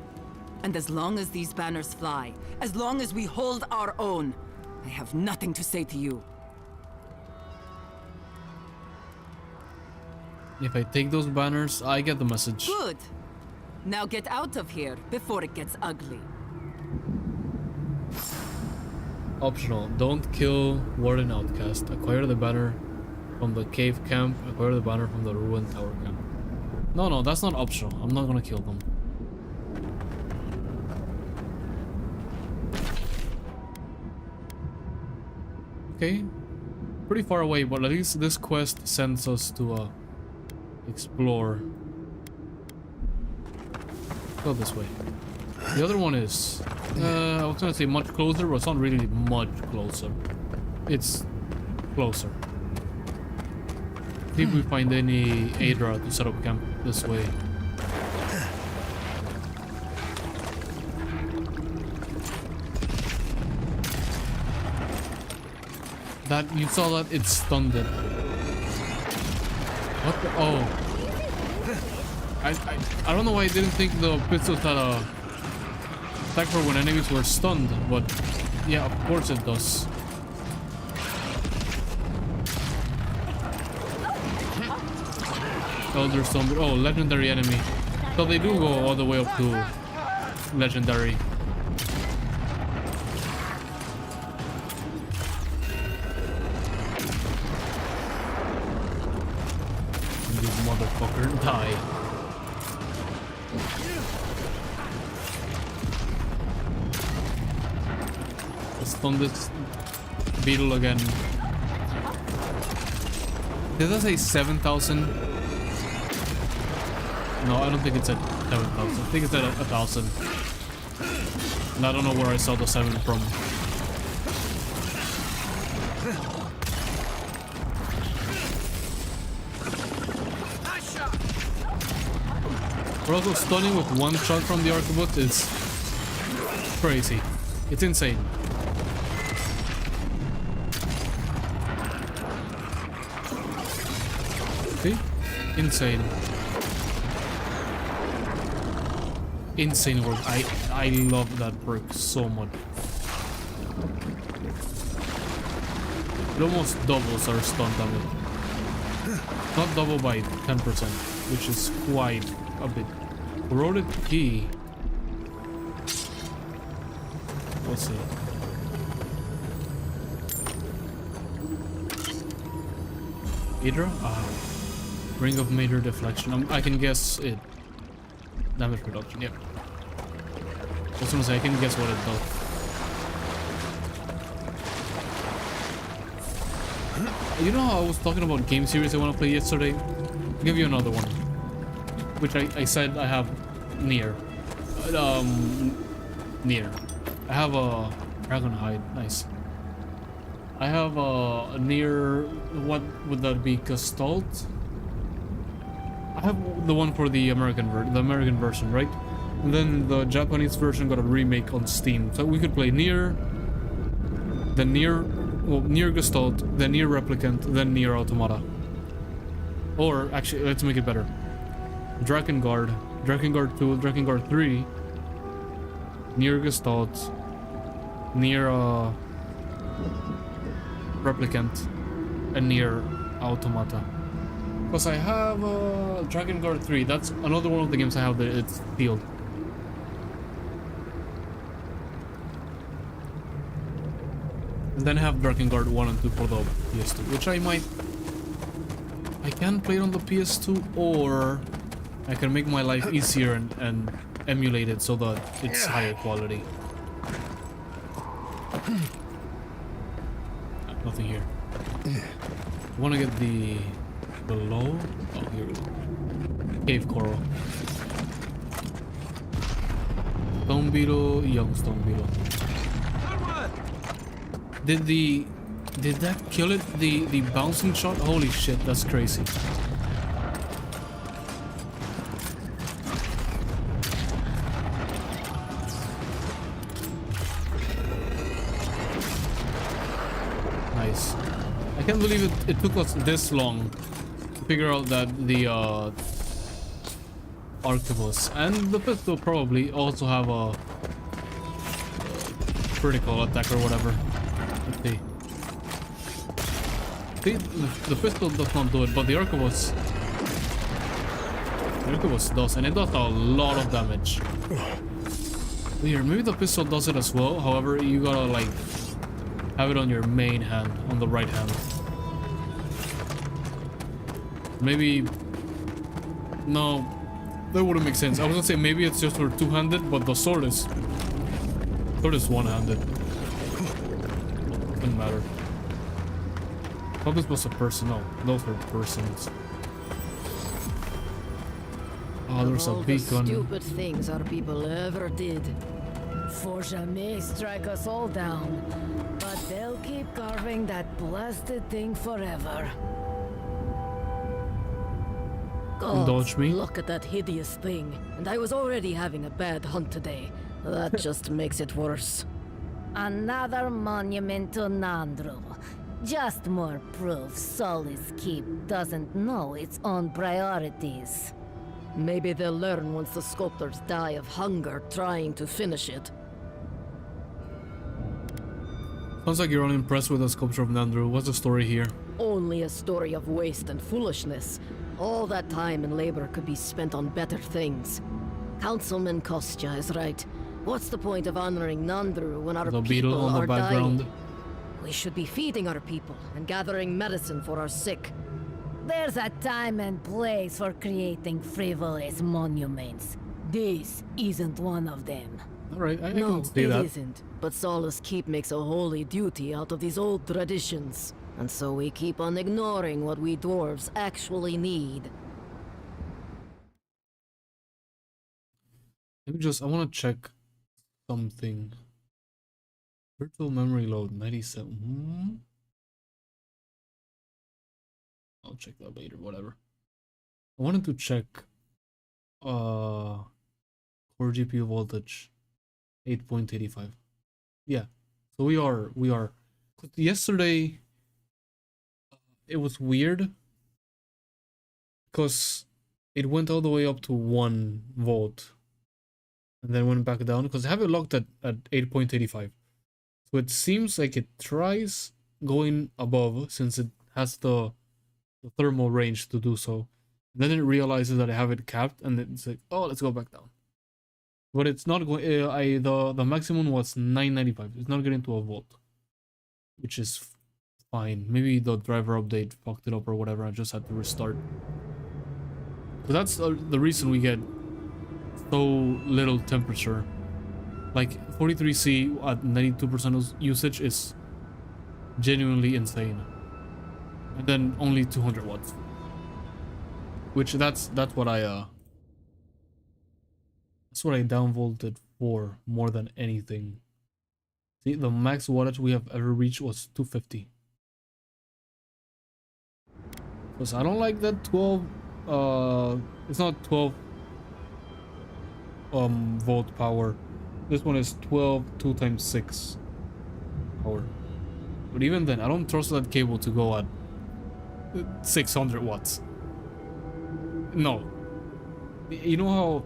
Speaker 6: And as long as these banners fly, as long as we hold our own, I have nothing to say to you.
Speaker 1: If I take those banners, I get the message.
Speaker 6: Good. Now get out of here before it gets ugly.
Speaker 1: Optional. Don't kill Warden Outcast. Acquire the banner from the cave camp. Acquire the banner from the ruined tower camp. No, that's not optional. I'm not gonna kill them. Okay. Pretty far away, but at least this quest sends us to explore. Go this way. The other one is, I was gonna say much closer, but it's not really much closer. It's closer. See if we find any Adra to set up camp this way. That, you saw that? It stunned it. What the? Oh. I don't know why I didn't think the pistols had a attack for when enemies were stunned, but yeah, of course it does. Elder Stone. Oh, legendary enemy. So they do go all the way up to legendary. You motherfucker, die. Let's stun this beetle again. Did I say 7,000? No, I don't think it's at 7,000. I think it's at 1,000. And I don't know where I saw the 7 from. But also stunning with one shot from the arquebus is crazy. It's insane. See? Insane. Insane work. I love that perk so much. It almost doubles our stun damage. Not double by 10%, which is quite a bit. Corroded key. Let's see. Hydra? Ring of major deflection. I can guess it. Damage reduction, yep. I was gonna say, I can guess what it does. You know how I was talking about game series I want to play yesterday? I'll give you another one. Which I said I have near. Near. I have a Dragon Hide, nice. I have a near, what would that be, Gestalt? I have the one for the American version, right? And then the Japanese version got a remake on Steam. So we could play Nier, then Nier Gestalt, then Nier Replicant, then Nier Automata. Or actually, let's make it better. Drakengard 2, Drakengard 3, Nier Gestalt, Nier Replicant, and Nier Automata. Because I have Drakengard 3, that's another one of the games I have that it's sealed. And then I have Drakengard 1 and 2 for the PS2, which I can play it on the PS2, or I can make my life easier and emulate it so that it's higher quality. Nothing here. I want to get the below. Oh, here we go. Cave coral. Stone beetle, young stone beetle. Did that kill it? The bouncing shot? Holy shit, that's crazy. Nice. I can't believe it took us this long to figure out that the arquebus and the pistol probably also have a critical attack or whatever. Let's see. See, the pistol does not do it, but the arquebus does, and it does a lot of damage. Weird, maybe the pistol does it as well, however, you gotta like have it on your main hand, on the right hand. Maybe... No, that wouldn't make sense. I was gonna say maybe it's just for two-handed, but the sword is one-handed. Doesn't matter. Thought this was a person. No, those are persons. Oh, there's a beacon.
Speaker 14: Stupid things our people ever did. Forja may strike us all down, but they'll keep carving that blasted thing forever. God,
Speaker 1: indulge me.
Speaker 14: Look at that hideous thing, and I was already having a bad hunt today. That just makes it worse.
Speaker 3: Another monument to Nandru. Just more proof Solis Keep doesn't know its own priorities.
Speaker 14: Maybe they'll learn once the sculptors die of hunger trying to finish it.
Speaker 1: Sounds like you're unimpressed with the sculpture of Nandru. What's the story here?
Speaker 14: Only a story of waste and foolishness. All that time and labor could be spent on better things. Councilman Kostya is right. What's the point of honoring Nandru when our people are dying? We should be feeding our people and gathering medicine for our sick.
Speaker 3: There's a time and place for creating frivolous monuments. This isn't one of them.
Speaker 1: Alright, I
Speaker 14: No,
Speaker 1: can see
Speaker 14: it
Speaker 1: that.
Speaker 14: isn't. But Solace Keep makes a holy duty out of these old traditions. And so we keep on ignoring what we dwarves actually need.
Speaker 1: Let me just, I want to check something. Virtual memory load 97. I'll check that later, whatever. I wanted to check core GPU voltage 8.85. Yeah. So we are yesterday it was weird because it went all the way up to 1 volt and then went back down because I have it locked at 8.85. So it seems like it tries going above since it has the thermal range to do so. And then it realizes that I have it capped and it's like, oh, let's go back down. But it's not going. The maximum was 995. It's not getting to a volt, which is fine. Maybe the driver update fucked it up or whatever. I just had to restart. So that's the reason we get so little temperature. Like 43C at 92% usage is genuinely insane. And then only 200 watts, which that's what I downvolted for more than anything. See, the max wattage we have ever reached was 250. Because I don't like that 12. It's not 12 volt power. This one is 12 2 times 6 power. But even then, I don't trust that cable to go at 600 watts. No. You know how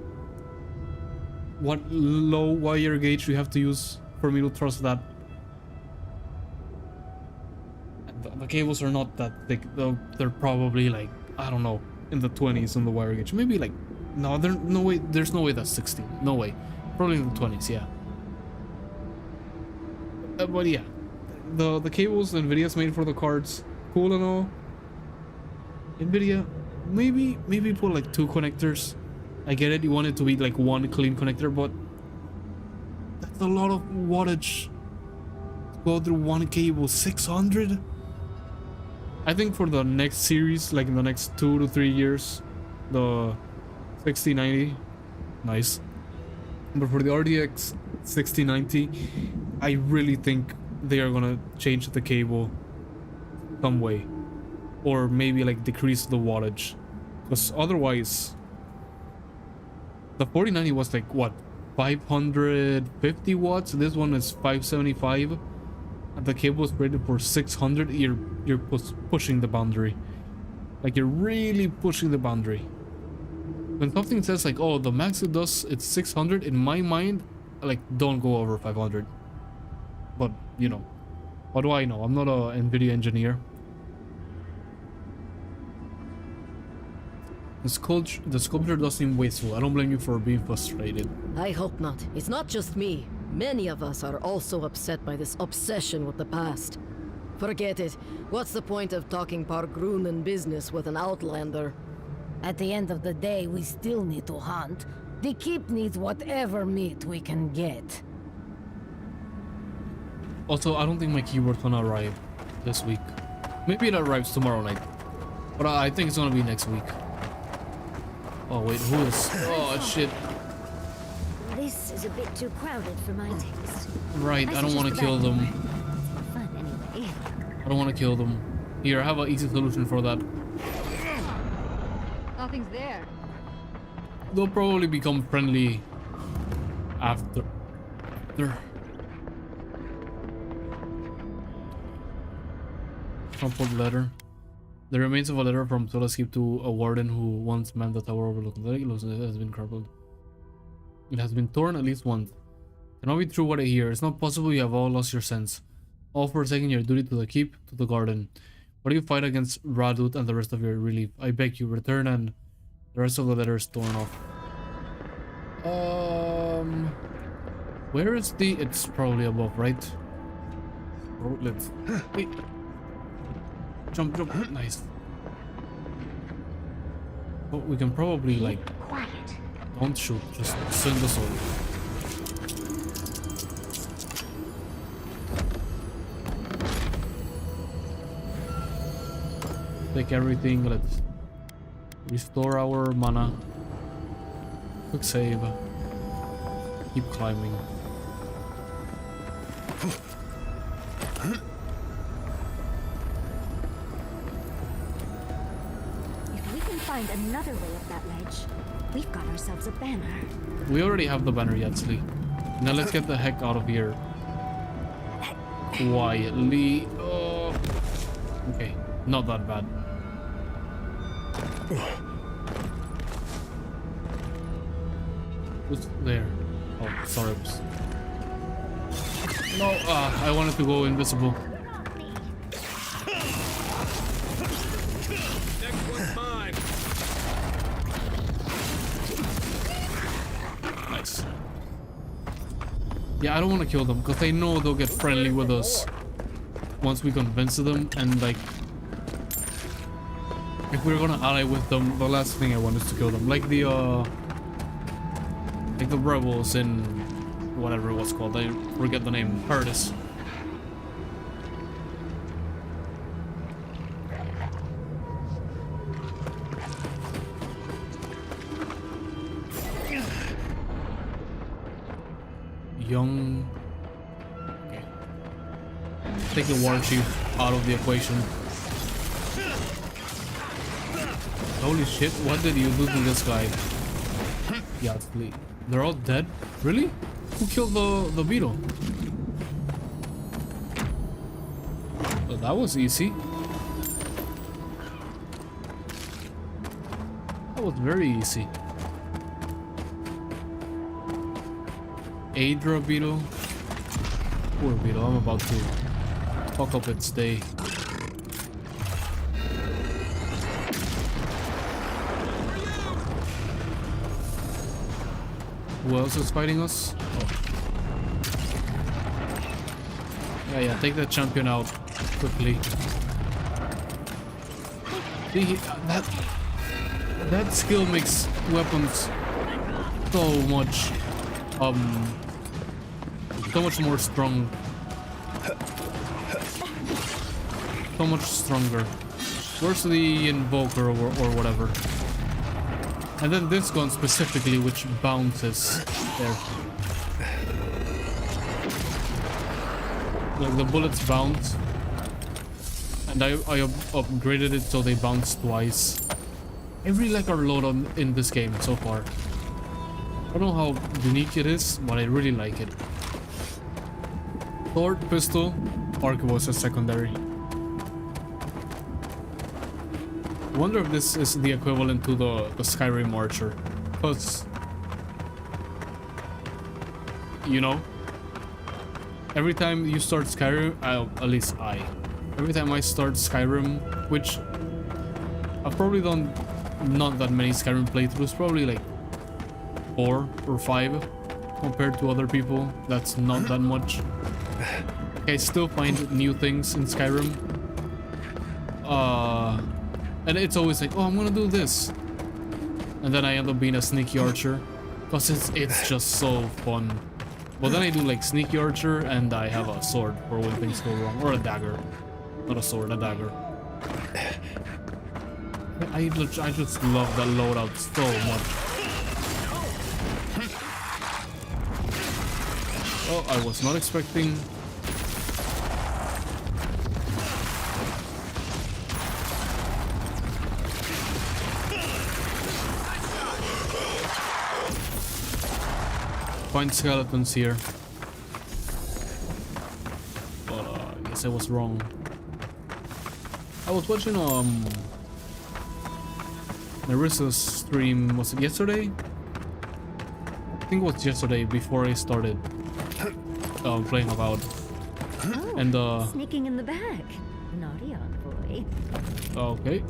Speaker 1: what low wire gauge you have to use for me to trust that? The cables are not that thick. They're probably like, I don't know, in the 20s on the wire gauge. Maybe like, no, there's no way that's 16. No way. Probably in the 20s, yeah. But yeah, the cables Nvidia's made for the cards, cool and all. Nvidia, maybe put like 2 connectors. I get it, you want it to be like 1 clean connector, but that's a lot of wattage to go through 1 cable. 600. I think for the next series, like in the next 2 to 3 years, the 6090, nice. But for the RDX 6090, I really think they are gonna change the cable some way, or maybe like decrease the wattage, because otherwise the 4090 was like what, 550 watts. This one is 575 and the cable is rated for 600. You're pushing the boundary. Like, you're really pushing the boundary. When something says like, oh, the max it does, it's 600, in my mind, like, don't go over 500. But, you know, what do I know? I'm not a NVIDIA engineer. The sculpture does seem wasteful. I don't blame you for being frustrated.
Speaker 14: I hope not. It's not just me. Many of us are also upset by this obsession with the past. Forget it. What's the point of talking Pargrunen business with an outlander?
Speaker 3: At the end of the day, we still need to hunt. The keep needs whatever meat we can get.
Speaker 1: Also, I don't think my keyword's gonna arrive this week. Maybe it arrives tomorrow night. But I think it's gonna be next week. Oh wait, who is? Oh shit.
Speaker 13: This is a bit too crowded for my taste.
Speaker 1: Right, I don't want to kill them.
Speaker 13: Fun anyway.
Speaker 1: I don't want to kill them. Here, I have an easy solution for that.
Speaker 15: Nothing's there.
Speaker 1: They'll probably become friendly after. Crumpled letter. The remains of a letter from Solace to a warden who once manned the tower overlooking the lake. It has been crumpled. It has been torn at least once. Cannot be true what I hear. It's not possible you have all lost your sense. All forsaking your duty to the keep, to the garden. Why do you fight against Radut and the rest of your relief? I beg you, return, and the rest of the letter is torn off. Where is the... It's probably above, right? Oh, let's... Wait. Jump. Nice. we can probably like don't shoot, just send us all. Take everything, let's restore our mana. Quick save. Keep climbing.
Speaker 13: If we can find another way up that ledge, we've got ourselves a banner.
Speaker 1: We already have the banner, Yatsli. Now let's get the heck out of here. Quietly. Okay, not that bad. Who's there? Oh, sorry. No, I wanted to go invisible.
Speaker 12: Next one's mine.
Speaker 1: Nice. Yeah, I don't want to kill them because they know they'll get friendly with us once we convince them, and like if we're gonna ally with them, the last thing I want is to kill them. Like the rebels in whatever it was called. I forget the name. Curtis. Young. Okay. Take the war chief out of the equation. Holy shit, what did you do to this guy? Yeah, please. They're all dead? Really? Who killed the beetle? Well, that was easy. That was very easy. Adra beetle. Poor beetle, I'm about to fuck up its day. Who else is fighting us? Oh. Yeah, take that champion out quickly. See, that skill makes weapons so much more strong. So much stronger. Where's the invoker or whatever? And then this gun specifically, which bounces there. Like the bullets bounce. And I upgraded it so they bounce twice. I really like our loadout in this game so far. I don't know how unique it is, but I really like it. Sword, pistol, arquebus as secondary. I wonder if this is the equivalent to the Skyrim Archer, because, you know, every time you start Skyrim, at least every time I start Skyrim, which I've probably done not that many Skyrim playthroughs, probably like 4 or 5 compared to other people, that's not that much. I still find new things in Skyrim. And it's always like, oh, I'm gonna do this. And then I end up being a sneaky archer. Because it's just so fun. But then I do like sneaky archer and I have a sword for when things go wrong. Or a dagger. Not a sword, a dagger. I just love that loadout so much. Oh, I was not expecting... Find skeletons here. But I guess I was wrong. I was watching Marissa's stream, was it yesterday? I think it was yesterday before I started playing Avowed.
Speaker 13: Oh,
Speaker 1: and
Speaker 13: sneaking in the back. Naughty old boy.
Speaker 1: Okay.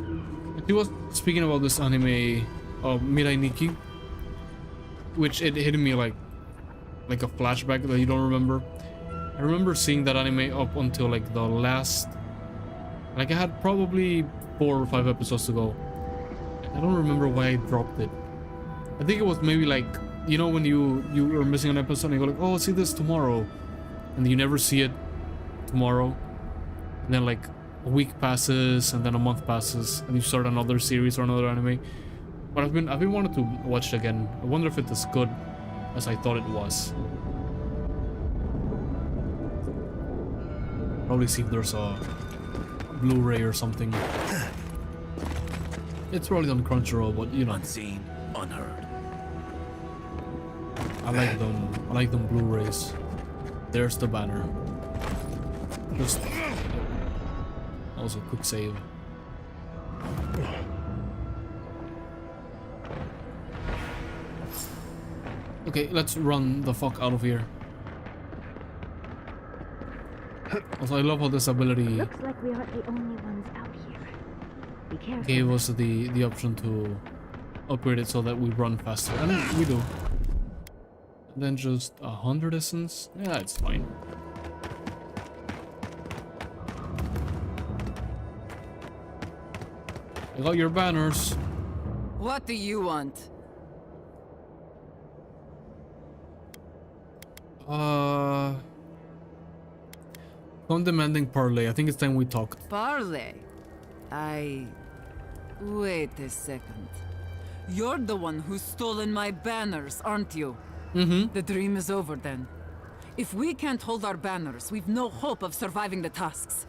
Speaker 1: And she was speaking about this anime Mirai Nikki, which it hit me like a flashback that you don't remember. I remember seeing that anime up until like the last, like I had probably 4 or 5 episodes to go, I don't remember why I dropped it. I think it was maybe like, you know, when you were missing an episode and you go like, oh, I'll see this tomorrow, and you never see it tomorrow, and then like a week passes and then a month passes and you start another series or another anime. But I've been wanting to watch it again. I wonder if it's as good as I thought it was. Probably see if there's a Blu-ray or something. It's probably on Crunchyroll, but you know.
Speaker 9: Unseen, unheard.
Speaker 1: I like them Blu-rays. There's the banner. Just also quick save. Okay, let's run the fuck out of here. Also, I love how this ability
Speaker 13: Looks like we aren't the only ones out here. Be careful.
Speaker 1: gave us the option to upgrade it so that we run faster, and we do. And then just 100 essence. Yeah, it's fine. I got your banners.
Speaker 15: What do you want?
Speaker 1: I'm demanding parley. I think it's time we talked.
Speaker 15: Parley? Wait a second. You're the one who's stolen my banners, aren't you?
Speaker 1: Mm-hmm.
Speaker 15: The dream is over then. If we can't hold our banners, we've no hope of surviving the Tusks.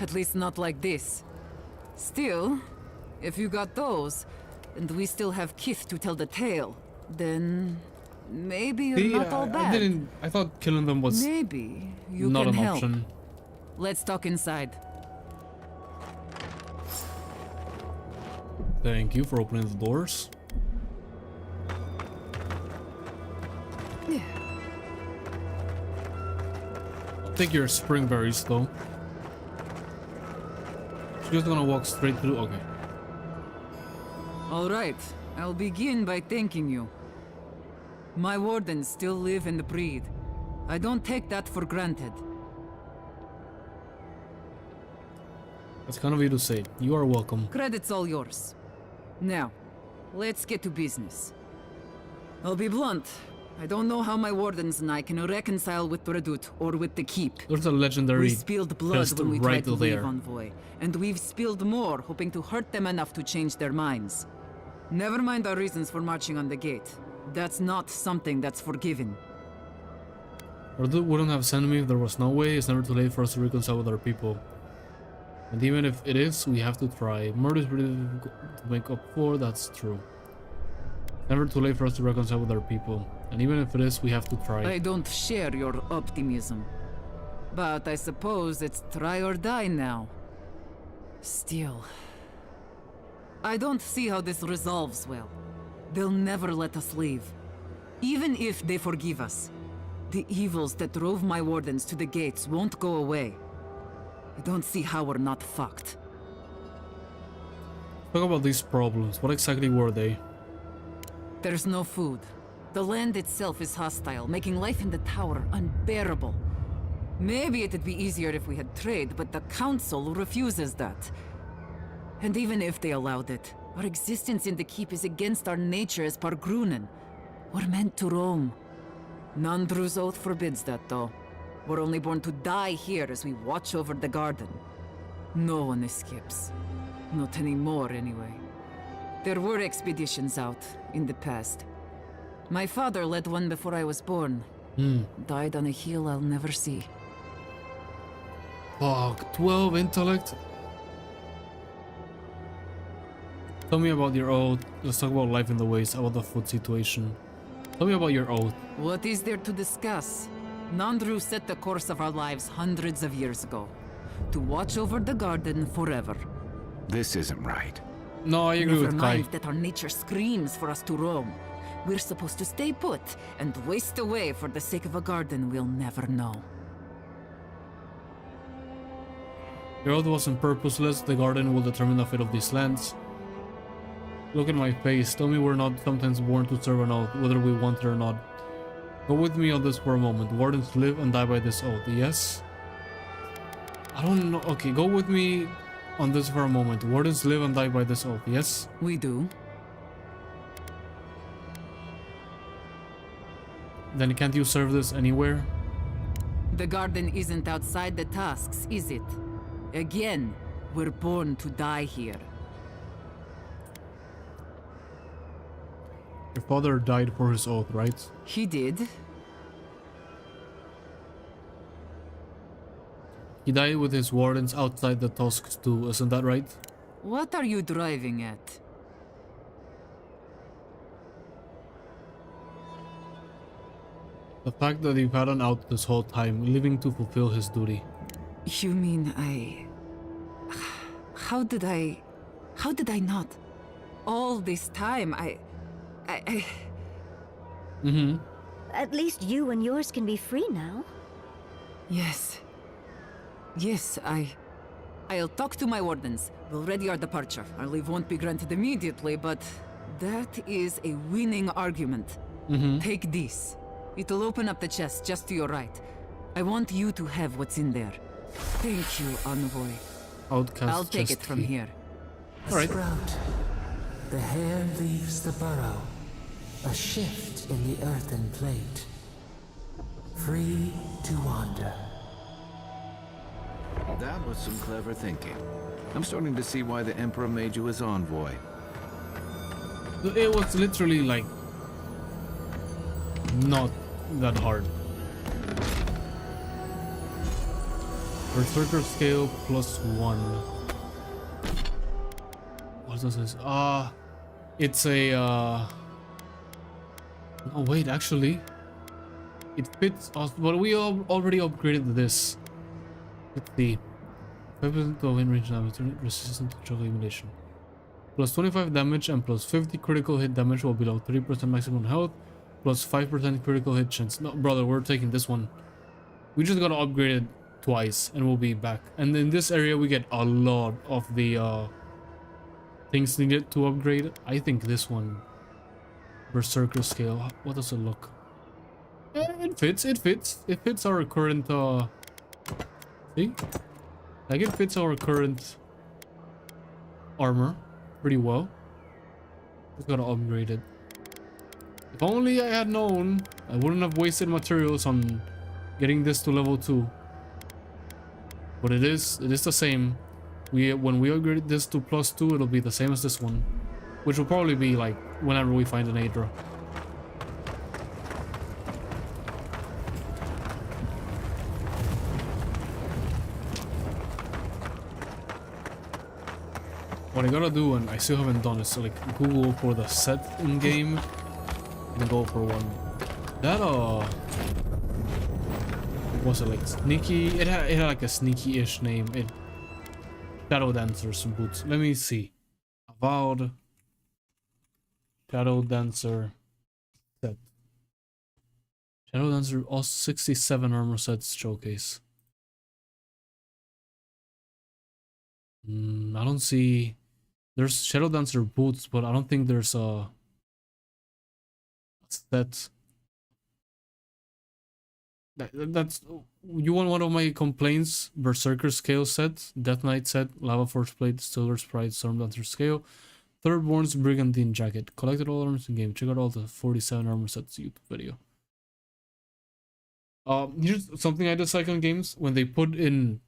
Speaker 15: At least not like this. Still, if you got those, and we still have Kith to tell the tale, then maybe you're not all bad.
Speaker 1: I thought killing them was
Speaker 15: maybe you
Speaker 1: not
Speaker 15: can
Speaker 1: an
Speaker 15: help.
Speaker 1: option.
Speaker 15: Let's talk inside.
Speaker 1: Thank you for opening the doors. I'll take your spring berries though. She's just gonna walk straight through. Okay.
Speaker 15: All right, I'll begin by thanking you. My wardens still live and breathe. I don't take that for granted.
Speaker 1: That's kind of you to say. You are welcome.
Speaker 15: Credit's all yours. Now, let's get to business. I'll be blunt. I don't know how my wardens and I can reconcile with Redoute or with the Keep.
Speaker 1: There's a legendary
Speaker 15: We spilled blood
Speaker 1: chest
Speaker 15: when we
Speaker 1: right
Speaker 15: tried to
Speaker 1: there.
Speaker 15: leave Envoy, and we've spilled more, hoping to hurt them enough to change their minds. Never mind our reasons for marching on the gate. That's not something that's forgiven.
Speaker 1: Redoute wouldn't have sent me if there was no way. It's never too late for us to reconcile with our people. And even if it is, we have to try. Murder is really difficult to make up for, that's true. Never too late for us to reconcile with our people. And even if it is, we have to try.
Speaker 15: I don't share your optimism. But I suppose it's try or die now. Still, I don't see how this resolves well. They'll never let us leave. Even if they forgive us, the evils that drove my wardens to the gates won't go away. I don't see how we're not fucked.
Speaker 1: Talk about these problems. What exactly were they?
Speaker 15: There's no food. The land itself is hostile, making life in the tower unbearable. Maybe it'd be easier if we had trade, but the council refuses that. And even if they allowed it, our existence in the keep is against our nature as Pargrunen. We're meant to roam. Nandru's oath forbids that, though. We're only born to die here as we watch over the garden. No one escapes. Not anymore, anyway. There were expeditions out, in the past. My father led one before I was born. Died on a hill I'll never see.
Speaker 1: Fuck, 12 intellect? Tell me about your oath. Let's talk about life in the waste, about the food situation. Tell me about your oath.
Speaker 15: What is there to discuss? Nandru set the course of our lives hundreds of years ago. To watch over the garden forever.
Speaker 11: This isn't right.
Speaker 1: No, I agree with Kai.
Speaker 15: Never mind that our nature screams for us to roam. We're supposed to stay put and waste away for the sake of a garden we'll never know.
Speaker 1: Your oath wasn't purposeless. The garden will determine the fate of these lands. Look at my face. Tell me we're not sometimes born to serve an oath, whether we want it or not. Go with me on this for a moment. Wardens live and die by this oath, yes? I don't know. Okay, go with me on this for a moment. Wardens live and die by this oath, yes?
Speaker 15: We do.
Speaker 1: Then can't you serve this anywhere?
Speaker 15: The garden isn't outside the Tusks, is it? Again, we're born to die here.
Speaker 1: Your father died for his oath, right?
Speaker 15: He did.
Speaker 1: He died with his wardens outside the Tusks too, isn't that right?
Speaker 15: What are you driving at?
Speaker 1: The fact that you've had an out this whole time, living to fulfill his duty.
Speaker 15: You mean How did I not? All this time,
Speaker 1: Mm-hmm.
Speaker 13: At least you and yours can be free now.
Speaker 15: Yes. Yes, I'll talk to my wardens. We'll ready our departure. Our leave won't be granted immediately, but that is a winning argument.
Speaker 1: Mm-hmm.
Speaker 15: Take this. It'll open up the chest just to your right. I want you to have what's in there. Thank you, Envoy.
Speaker 1: Outcast
Speaker 15: I'll take it
Speaker 1: chest
Speaker 15: from
Speaker 1: key.
Speaker 15: here.
Speaker 5: A sprout. The hair leaves the burrow. A shift in the earthen plate. Free to wander.
Speaker 9: That was some clever thinking. I'm starting to see why the Emperor made you his envoy.
Speaker 1: It was literally like not that hard. Berserker scale +1. What does this? It's a oh wait, actually it fits us, but we already upgraded this. Let's see. 5% of in-range damage, resistant to shock elimination. Plus 25 damage and plus 50 critical hit damage while below 3% maximum health. Plus 5% critical hit chance. No, brother, we're taking this one. We just gotta upgrade it twice and we'll be back. And in this area we get a lot of the things needed to upgrade. I think this one, Berserker scale, what does it look? It fits our current see? Like it fits our current armor pretty well. Just gotta upgrade it. If only I had known, I wouldn't have wasted materials on getting this to level 2. But it is the same. When we upgrade this to +2, it'll be the same as this one, which will probably be like whenever we find an Aedra. What I gotta do, and I still haven't done, is like Google for the set in game and go for one. That was it like sneaky? It had like a sneaky-ish name. Shadow Dancer's boots. Let me see. Avowed Shadow Dancer set. Shadow Dancer, all 67 armor sets showcase. I don't see. There's Shadow Dancer boots, but I don't think there's a set. That's you want one of my complaints? Berserker scale set, Death Knight set, Lava Force plate, Silver Sprite, Storm Dancer scale, Thirdborn's Brigandine jacket. Collected all armors in game. Check out all the 47 armor sets YouTube video. Here's something I dislike on games when they put in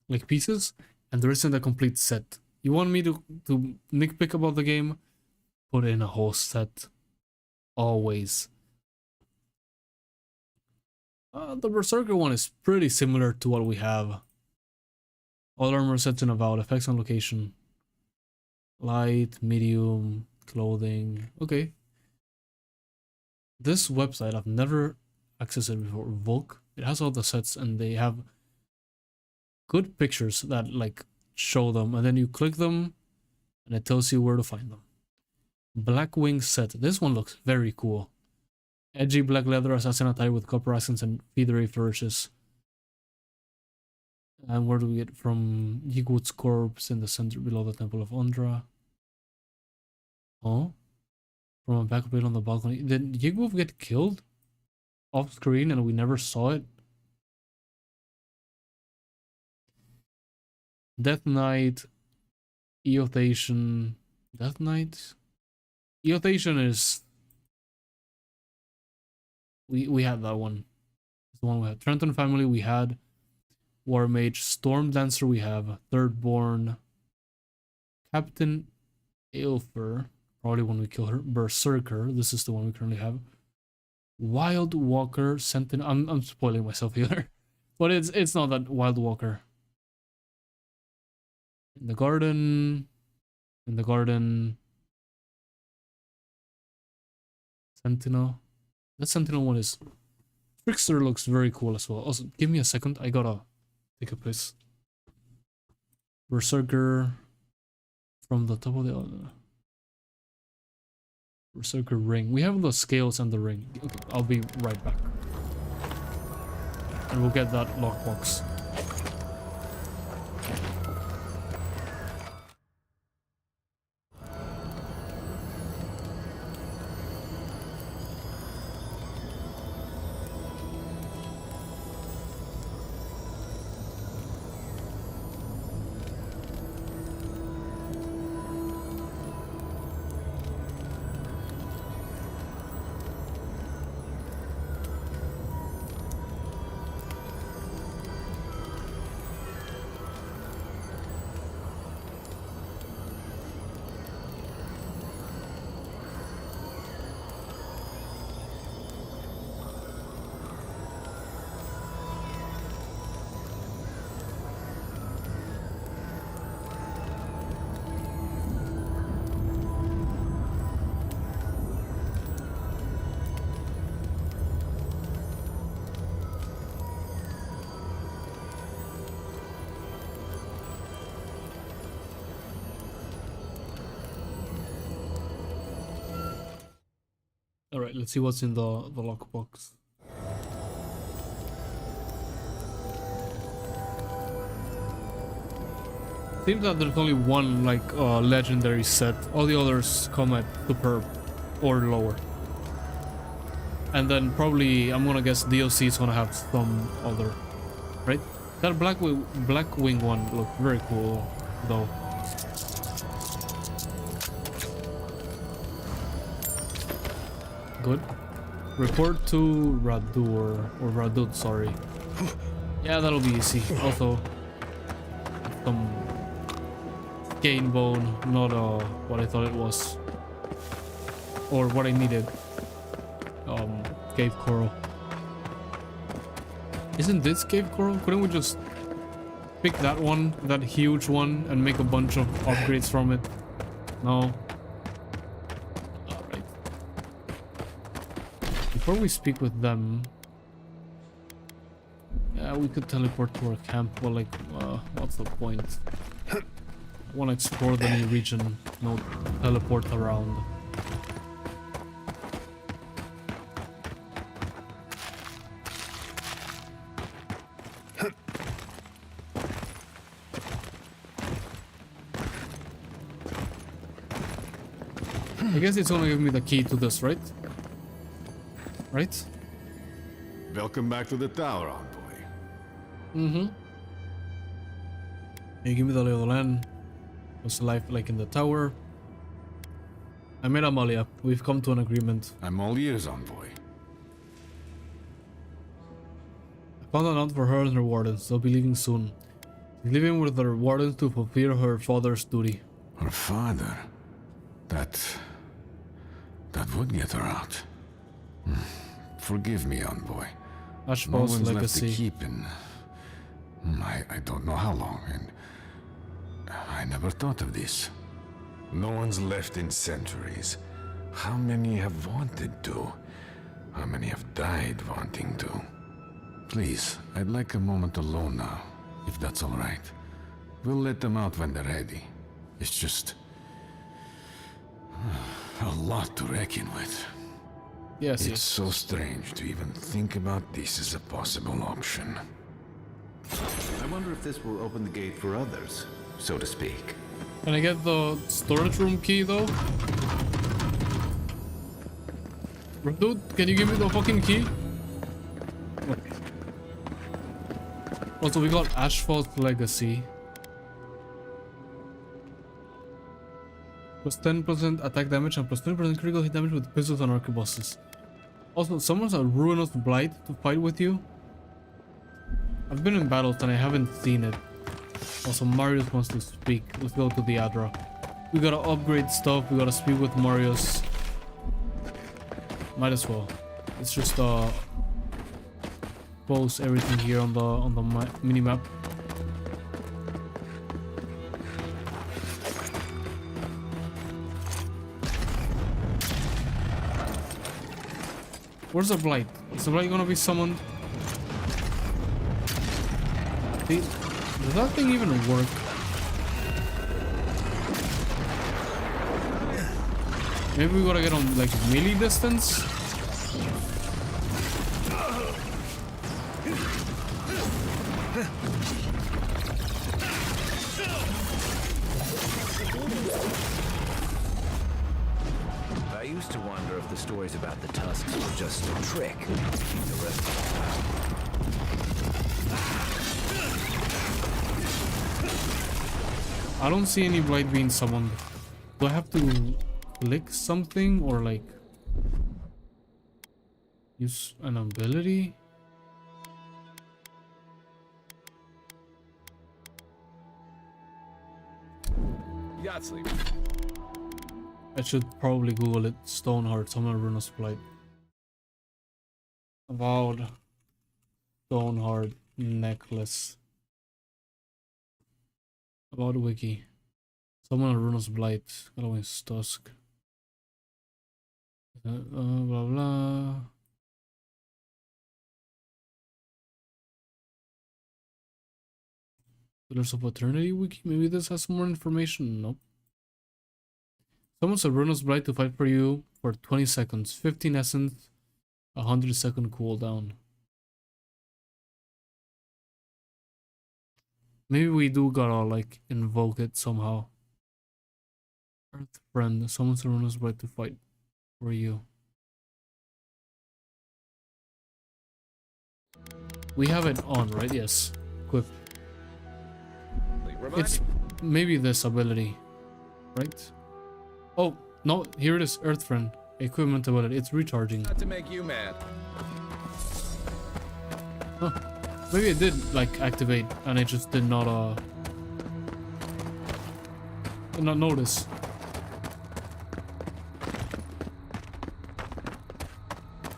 Speaker 1: like pieces and there isn't a complete set. You want me to nitpick about the game? Put in a whole set. Always. The Berserker one is pretty similar to what we have. All armor sets in Avowed. Effects on location. Light, medium, clothing. Okay. This website, I've never accessed it before. Volk. It has all the sets and they have good pictures that like show them, and then you click them and it tells you where to find them. Blackwing set. This one looks very cool. Edgy black leather assassin attire with copper accents and feathery flourishes. And where do we get from? Ygwood's corpse in the center below the Temple of Undra. Oh? From a back plate on the balcony. Did Ygwood get killed off screen and we never saw it? Death Knight, Eothation, Death Knight. Eothation is we had that one. It's the one we had. Trenton family we had. War Mage, Storm Dancer we have. Thirdborn, Captain Aelfer, probably when we kill her. Berserker, this is the one we currently have. Wild Walker, Sentinel. I'm spoiling myself here, but it's not that Wild Walker. In the garden, Sentinel. That Sentinel one is Trickster looks very cool as well. Also, give me a second. I gotta take a piss. Berserker from the top of the other. Berserker ring. We have the scales and the ring. Okay, I'll be right back. And we'll get that lockbox. Alright, let's see what's in the lockbox. Seems that there's only one like legendary set. All the others come at superb or lower. And then probably I'm gonna guess DLC is gonna have some other, right? That black wing one looked very cool though. Good. Report to Radur, or Radud, sorry. Yeah, that'll be easy. Also, some cane bone, not what I thought it was. Or what I needed. Cave coral. Isn't this cave coral? Couldn't we just pick that one, that huge one, and make a bunch of upgrades from it? No. Before we speak with them, yeah, we could teleport to our camp, but like, what's the point? I want to explore the new region, no teleport around. I guess it's gonna give me the key to this, right? Right?
Speaker 11: Welcome back to the tower, envoy.
Speaker 1: Mm-hmm. You give me the lay of the land. What's life like in the tower? I met Amalia. We've come to an agreement.
Speaker 11: I'm all ears, envoy.
Speaker 1: I found an aunt for her and her wardens. They'll be leaving soon. She's leaving with her wardens to fulfill her father's duty.
Speaker 11: Her father? That would get her out. Forgive me, envoy. No one's
Speaker 1: legacy.
Speaker 11: Left to keep in... I don't know how long, and I never thought of this. No one's left in centuries. How many have wanted to? How many have died wanting to? Please, I'd like a moment alone now, if that's all right. We'll let them out when they're ready. It's just... a lot to reckon with.
Speaker 1: Yes,
Speaker 11: it's so strange to even think about this as a possible option.
Speaker 16: I wonder if this will open the gate for others, so to speak.
Speaker 1: Can I get the storage room key though? Dude, can you give me the fucking key? Okay. Also, we got Asphalt Legacy. Plus 10% attack damage and plus 20% critical hit damage with pistols and arquebuses. Also, summons a Ruinous Blight to fight with you. I've been in battles and I haven't seen it. Also, Marius wants to speak. Let's go to the Adra. We gotta upgrade stuff. We gotta speak with Marius. Might as well. Let's just post everything here on the mini map. Where's the Blight? Is the Blight gonna be summoned? Does that thing even work? Maybe we gotta get on like melee distance?
Speaker 4: I used to wonder if the stories about the Tusks were just a trick. The rest
Speaker 1: I don't see any Blight being summoned. Do I have to click something or like use an ability?
Speaker 4: Yahtzee.
Speaker 1: I should probably Google it. Stoneheart, summon Ruinous Blight. Avowed Stoneheart necklace. About wiki. Summon a Ruinous Blight. Galawain's Tusk. Blah blah. Pillars of Eternity wiki. Maybe this has more information. Nope. Summons a Ruinous Blight to fight for you for 20 seconds. 15 essence. 100-second cooldown. Maybe we do gotta like invoke it somehow. Earth Friend, summons a Ruinous Blight to fight for you. We have it on, right? Yes. Equip. It's maybe this ability, right? Oh, no, here it is. Earth Friend. Equipment ability. It's recharging.
Speaker 4: Not to make you mad.
Speaker 1: Huh. Maybe it did like activate and I just did not notice.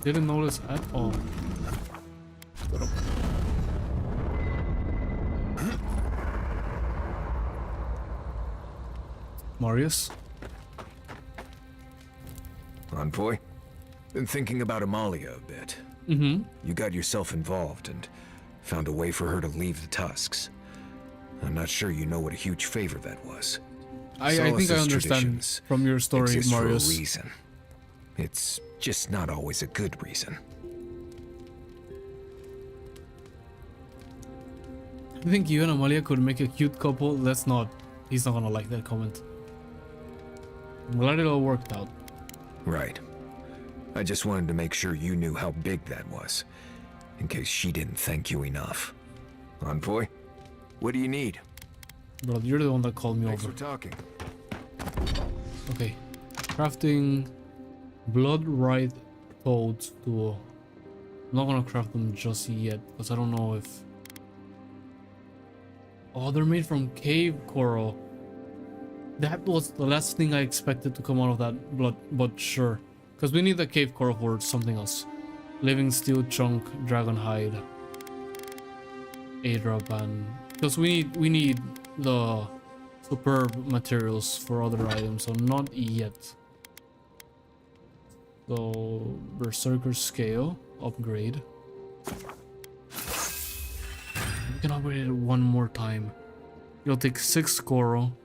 Speaker 1: Didn't notice at all. Marius?
Speaker 4: Envoy? Been thinking about Amalia a bit.
Speaker 1: Mm-hmm.
Speaker 4: You got yourself involved and found a way for her to leave the Tusks. I'm not sure you know what a huge favor that was.
Speaker 1: I think I understand from your story,
Speaker 4: exist
Speaker 1: Marius.
Speaker 4: For a reason. It's just not always a good reason.
Speaker 1: I think you and Amalia could make a cute couple. Let's not. He's not gonna like that comment. I'm glad it all worked out.
Speaker 4: Right. I just wanted to make sure you knew how big that was, in case she didn't thank you enough. Envoy, what do you need?
Speaker 1: Bro, you're the one that called me
Speaker 4: Thanks
Speaker 1: over.
Speaker 4: for talking.
Speaker 1: Okay. Crafting Blood Rite Toads tool. I'm not gonna craft them just yet, because I don't know if... Oh, they're made from cave coral. That was the last thing I expected to come out of that blood, but sure. Because we need the cave coral for something else. Living steel chunk, dragon hide, Adra band. Because we need the superb materials for other items, so not yet. So Berserker scale upgrade. We can upgrade it one more time. It'll take 6 coral,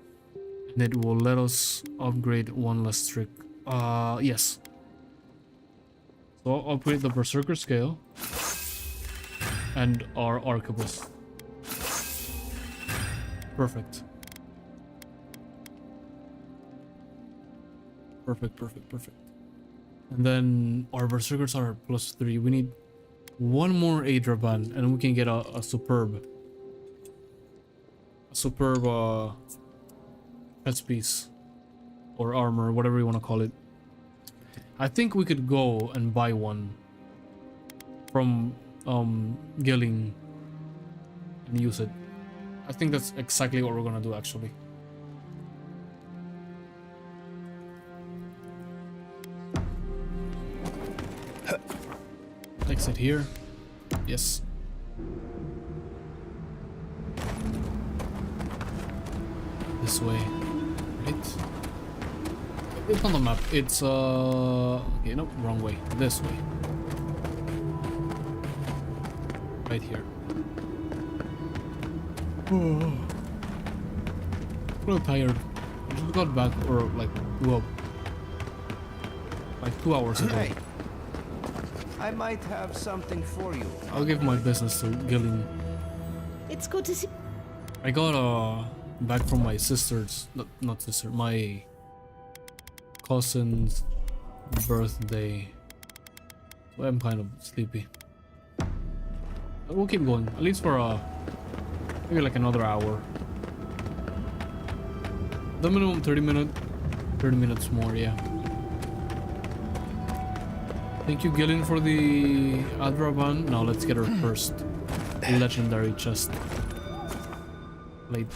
Speaker 1: and it will let us upgrade one less trick. Yes. So I'll upgrade the Berserker scale and our arquebus. Perfect. Perfect. And then our Berserkers are +3. We need one more Adra band and we can get a superb chess piece. or armor, whatever you want to call it. I think we could go and buy one from Gilling and use it. I think that's exactly what we're gonna do, actually. Exit here. Yes. This way. Right? It's on the map. It's okay, no, wrong way. This way. Right here. Oh. I'm real tired. I just got back, or like like 2 hours ago.
Speaker 10: Hey, I might have something for you.
Speaker 1: I'll give my business to Gilling.
Speaker 7: It's good to see.
Speaker 1: I got back from my sister's, not sister, my cousin's birthday. So I'm kind of sleepy. But we'll keep going, at least for maybe like another hour. The minimum 30 minutes more, yeah. Thank you, Gillian, for the Adraban. Now let's get our first legendary chest. Late.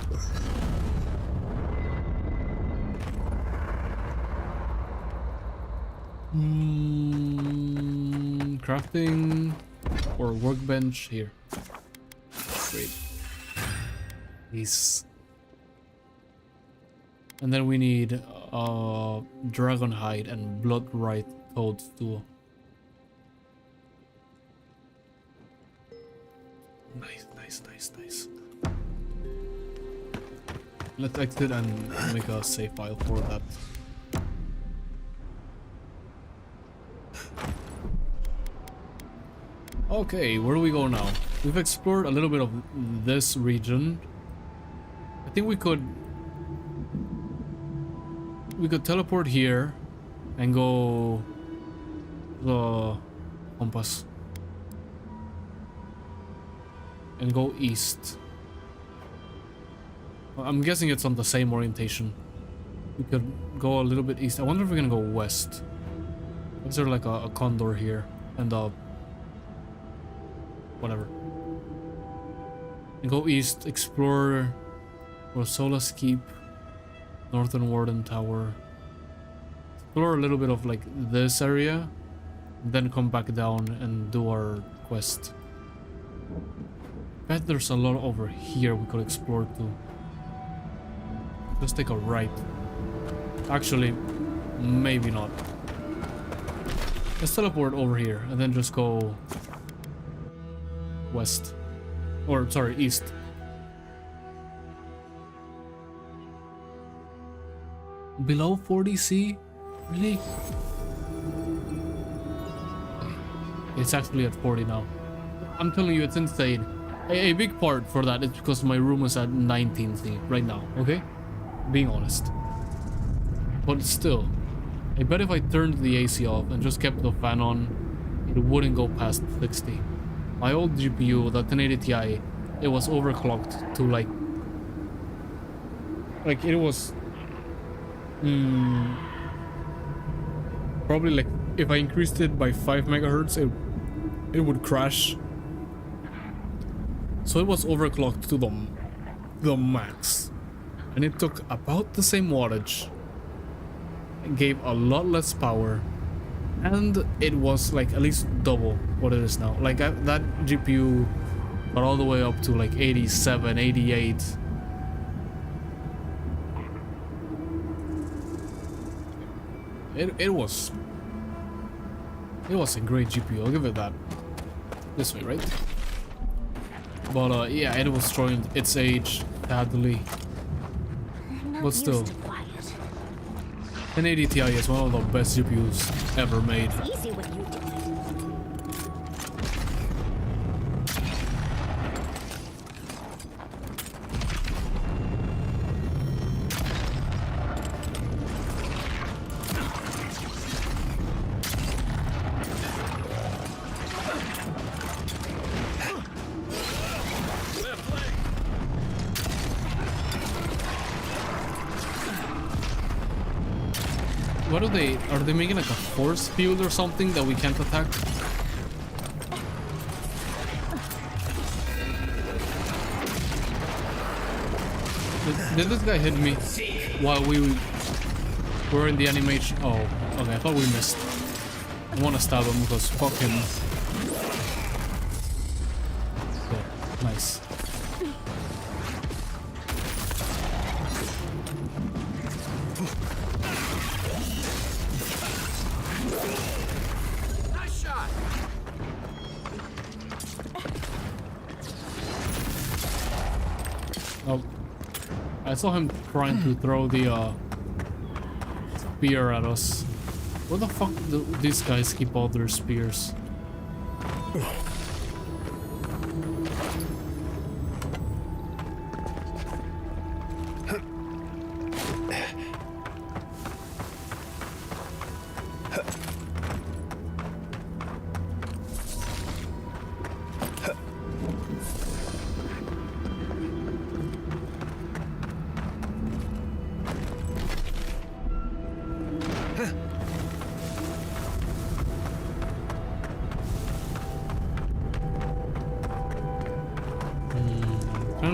Speaker 1: Crafting or workbench here. Great. Peace. And then we need dragon hide and blood-right toadstool. Nice. Let's exit and make a save file for that. Okay, where do we go now? We've explored a little bit of this region. I think we could teleport here and go the compass and go east. I'm guessing it's on the same orientation. We could go a little bit east. I wonder if we're gonna go west. Is there like a condor here and whatever. And go east, explore Rosola's Keep, Northern Warden Tower. Explore a little bit of like this area, then come back down and do our quest. Bet there's a lot over here we could explore too. Let's take a right. Actually, maybe not. Let's teleport over here and then just go west. Or, sorry, east. Below 40C? Really? It's actually at 40 now. I'm telling you, it's insane. A big part for that is because my room is at 19C right now, okay? Being honest. But still, I bet if I turned the AC off and just kept the fan on, it wouldn't go past 60. My old GPU, the 1080 Ti, it was overclocked to like it was probably like if I increased it by 5 megahertz, it would crash. So it was overclocked to the max. And it took about the same wattage. It gave a lot less power. And it was like at least double what it is now. Like that GPU got all the way up to like 87, 88. It was a great GPU, I'll give it that. This way, right? But yeah, it was showing its age sadly. But still, 1080 Ti is one of the best GPUs ever made.
Speaker 7: Easy when you do it.
Speaker 1: What are they making like a force field or something that we can't attack? Did this guy hit me while we were in the animation? Oh, okay, I thought we missed. I want to stab him because fuck him. Okay, nice.
Speaker 10: Nice shot.
Speaker 1: Oh, I saw him trying to throw the spear at us. Where the fuck do these guys keep all their spears?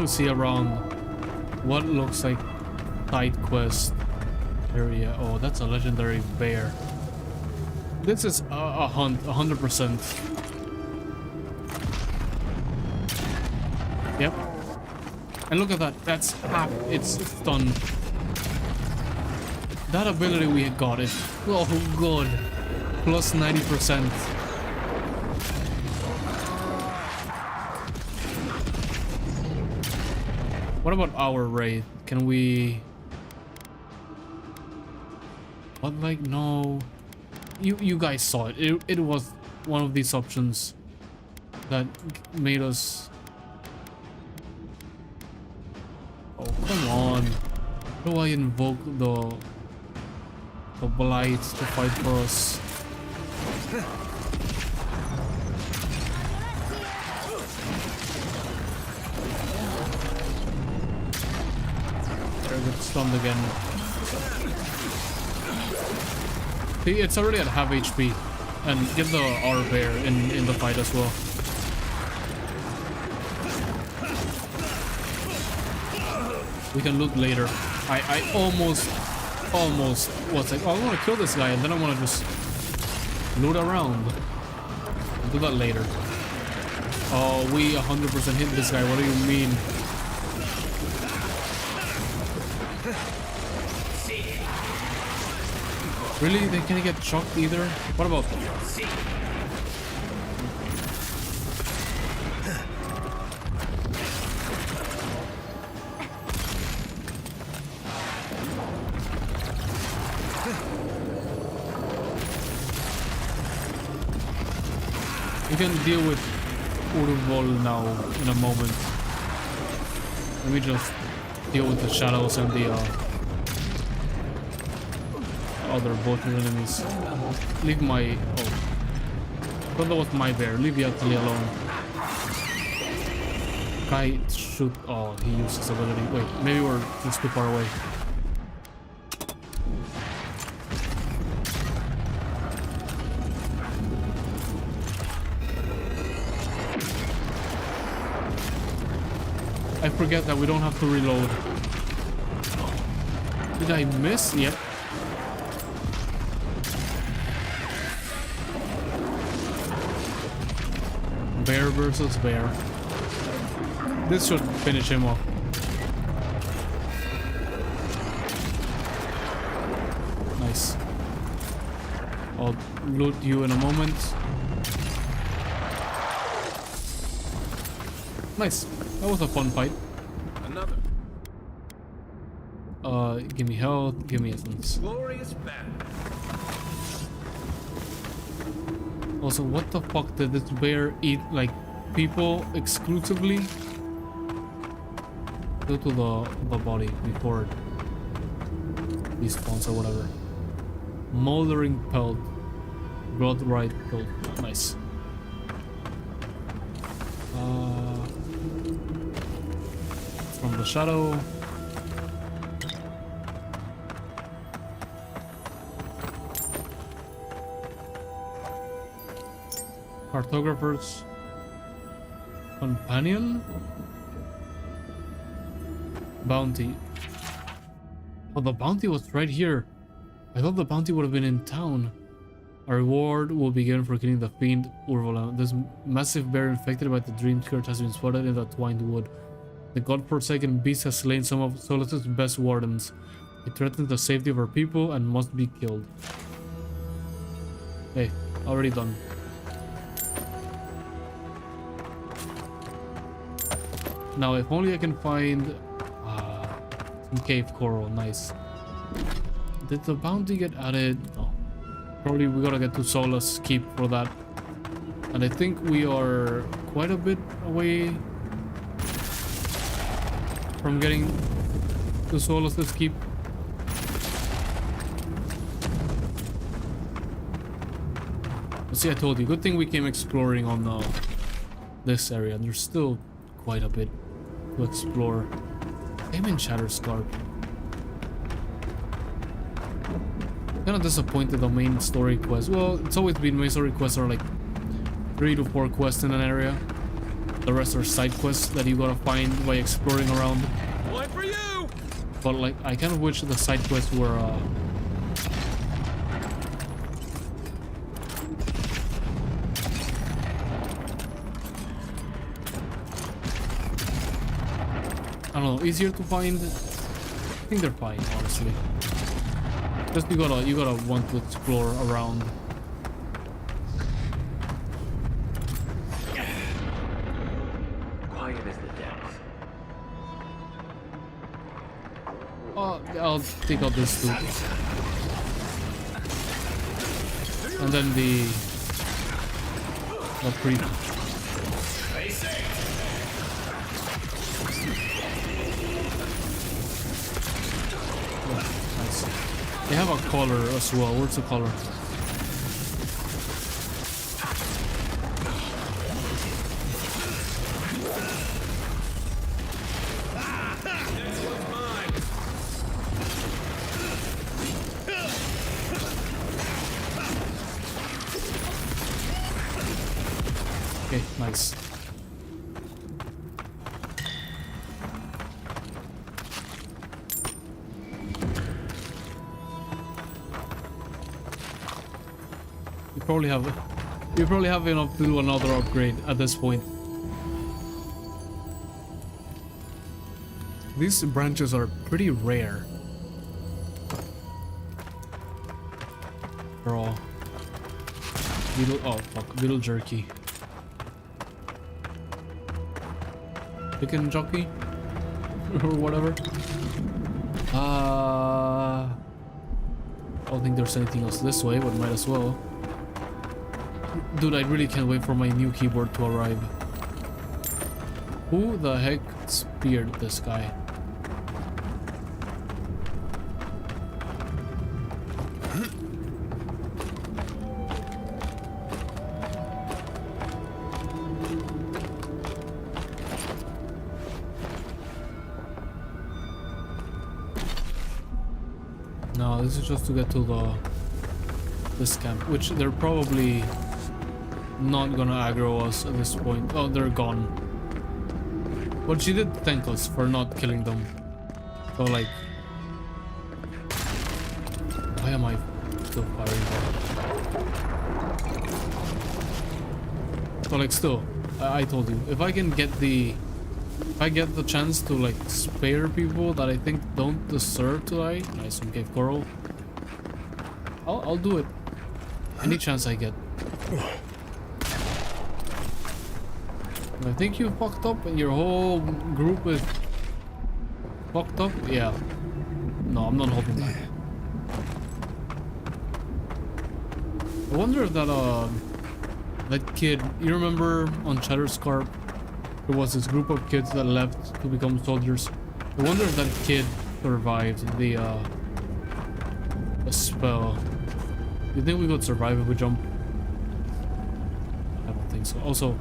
Speaker 1: See around what looks like side quest area. Oh, that's a legendary bear. This is a hunt, 100%. Yep. And look at that. That's half. It's stunned. That ability we got is oh good. Plus 90%. What about our raid? Can we... What, like, no... You guys saw it. It was one of these options that made us... Oh, come on. How do I invoke the blights to fight for us? Get stunned again. See, it's already at half HP. And get the R bear in the fight as well. We can loot later. I almost was like, oh, I want to kill this guy, and then I want to just loot around. I'll do that later. Oh, we 100% hit this guy. What do you mean? Really? They can't get shocked either? What about... We can deal with Urvol now in a moment. Let me just deal with the shadows and the other both enemies. Leave my... oh. I thought that was my bear. Leave Yatali alone. Guy shoot... oh, he used his ability. Wait, maybe we're just too far away. I forget that we don't have to reload. Did I miss? Yep. Bear versus bear. This should finish him off. Nice. I'll loot you in a moment. Nice. That was a fun fight.
Speaker 10: Another.
Speaker 1: Give me health, give me essence.
Speaker 10: Glorious battle.
Speaker 1: Also, what the fuck did this bear eat? Like, people exclusively? Go to the body before it respawns or whatever. Moldering pelt. Blood right pelt. Nice. From the shadow. Cartographer's companion? Bounty. Oh, the bounty was right here. I thought the bounty would have been in town. A reward will be given for killing the fiend Urvola. This massive bear infected by the dream skirt has been spotted in the twined wood. The godforsaken beast has slain some of Solus's best wardens. It threatens the safety of our people and must be killed. Hey, already done. Now, if only I can find some cave coral. Nice. Did the bounty get added? No. Probably we gotta get to Solus Keep for that. And I think we are quite a bit away from getting to Solus Keep. But see, I told you, good thing we came exploring on this area. There's still quite a bit to explore. I'm in Shatterscarp. Kind of disappointed the main story quest. Well, it's always been main story quests are like 3 to 4 quests in an area. The rest are side quests that you gotta find by exploring around.
Speaker 17: One for you!
Speaker 1: But like, I kind of wish the side quests were I don't know, easier to find. I think they're fine, honestly. Just you gotta want to explore around.
Speaker 17: Quiet as the depths.
Speaker 1: I'll take out this too. And then the pre. They have a collar as well. Where's the collar? Okay, nice. You probably have enough to do another upgrade at this point. These branches are pretty rare. They're all beetle. Oh fuck, beetle jerky. Chicken jockey or whatever. I don't think there's anything else this way, but might as well. Dude, I really can't wait for my new keyboard to arrive. Who the heck speared this guy? No, this is just to get to this camp, which they're probably not gonna aggro us at this point. Oh, they're gone. But she did thank us for not killing them. So like, why am I still firing her? So like, still, I told you, if I can get the chance to like spare people that I think don't deserve to die, nice some cave coral, I'll do it. Any chance I get. I think you fucked up and your whole group is fucked up. Yeah. No, I'm not holding that. I wonder if that kid, you remember on Shatterscarp, there was this group of kids that left to become soldiers. I wonder if that kid survived the spell. You think we could survive if we jump? I don't think so. Also,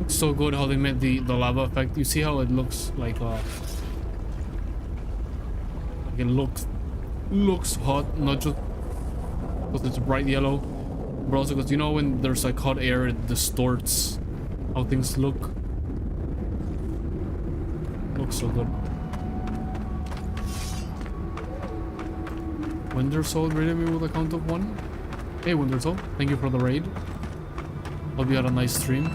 Speaker 1: so good how they made the lava effect. You see how it looks like it looks hot, not just because it's bright yellow. But also because, you know, when there's like hot air, it distorts how things look. Looks so good. Winter Soul raided me with a count of 1. Hey Winter Soul, thank you for the raid. Hope you had a nice stream.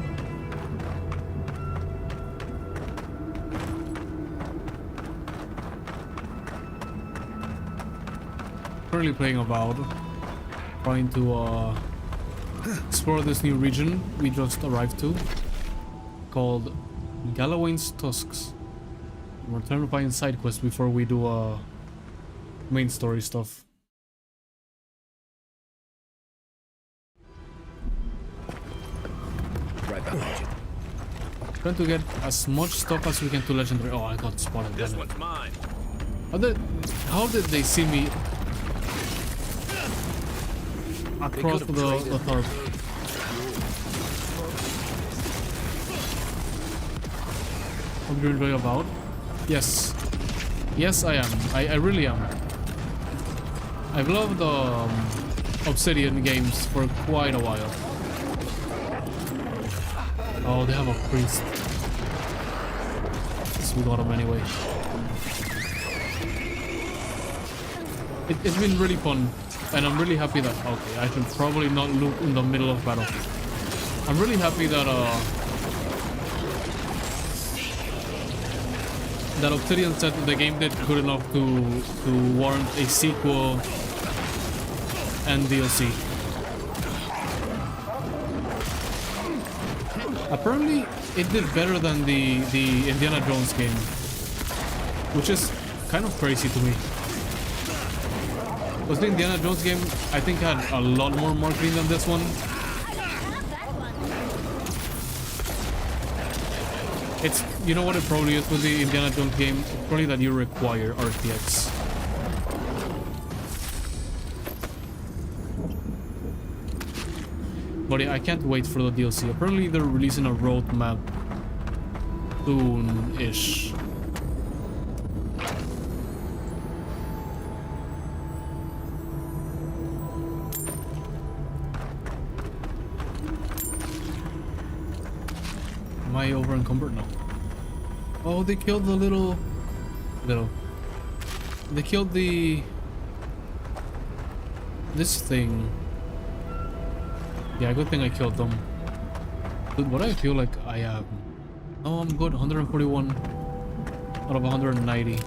Speaker 1: Currently playing Avowed. Trying to explore this new region we just arrived to. Called Galawain's Tusks. We're trying to find side quests before we do main story stuff.
Speaker 10: Right behind you.
Speaker 1: Trying to get as much stuff as we can to legendary. Oh, I got spotted.
Speaker 17: This one's mine.
Speaker 1: How did they see me across the tarp? Hope you enjoy Avowed. Yes. Yes, I am. I really am. I've loved Obsidian games for quite a while. Oh, they have a priest. So we got him anyway. It's been really fun, and I'm really happy that... Okay, I should probably not loot in the middle of battle. I'm really happy that that Obsidian said that the game did good enough to warrant a sequel and DLC. Apparently, it did better than the Indiana Jones game, which is kind of crazy to me. Because the Indiana Jones game, I think, had a lot more marketing than this one. It's, you know what it probably is with the Indiana Jones game? It's probably that you require RTX. But yeah, I can't wait for the DLC. Apparently they're releasing a roadmap soon-ish. Am I over encumbered? No. Oh, they killed the little. They killed this thing. Yeah, good thing I killed them. Dude, what I feel like I am. Oh, I'm good. 141 out of 190.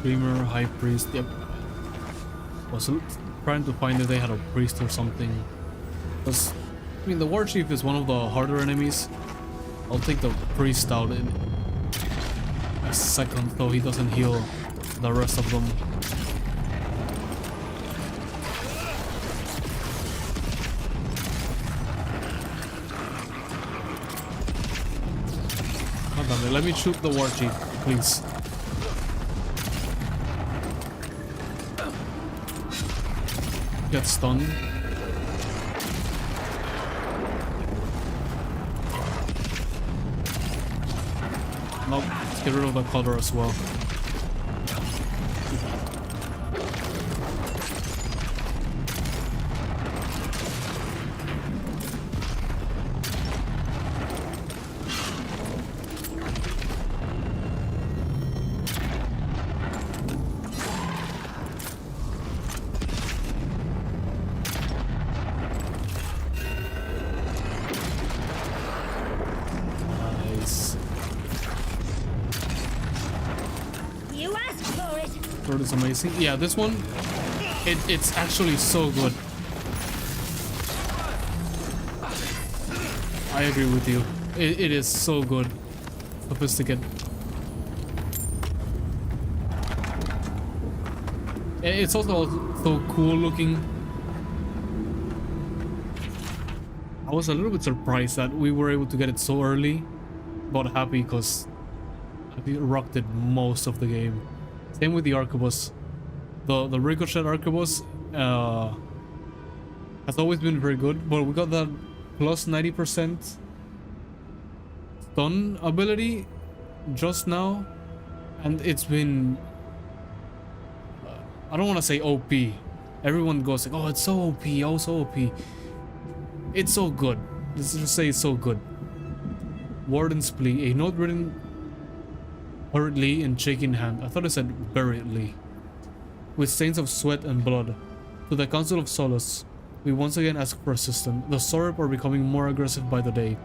Speaker 1: Dreamer, High Priest, yep. Was trying to find if they had a priest or something. Because, I mean, the War Chief is one of the harder enemies. I'll take the priest out in a second, though he doesn't heal the rest of them. God damn it, let me shoot the War Chief, please. Get stunned. Nope, let's get rid of the color as well. Is amazing. Yeah, this one, it's actually so good. I agree with you. It is so good. Sophisticated. It's also so cool looking. I was a little bit surprised that we were able to get it so early, but happy because I've rocked it most of the game. Same with the arquebus. The ricochet arquebus has always been very good, but we got that plus 90% stun ability just now, and it's been I don't want to say OP. Everyone goes like, oh, it's so OP, oh, so OP. It's so good. Let's just say it's so good. Warden's Plea, a note written hurriedly in shaking hand. I thought I said buriedly. With stains of sweat and blood. To the Council of Solace, we once again ask for assistance. The Sorep are becoming more aggressive by the day.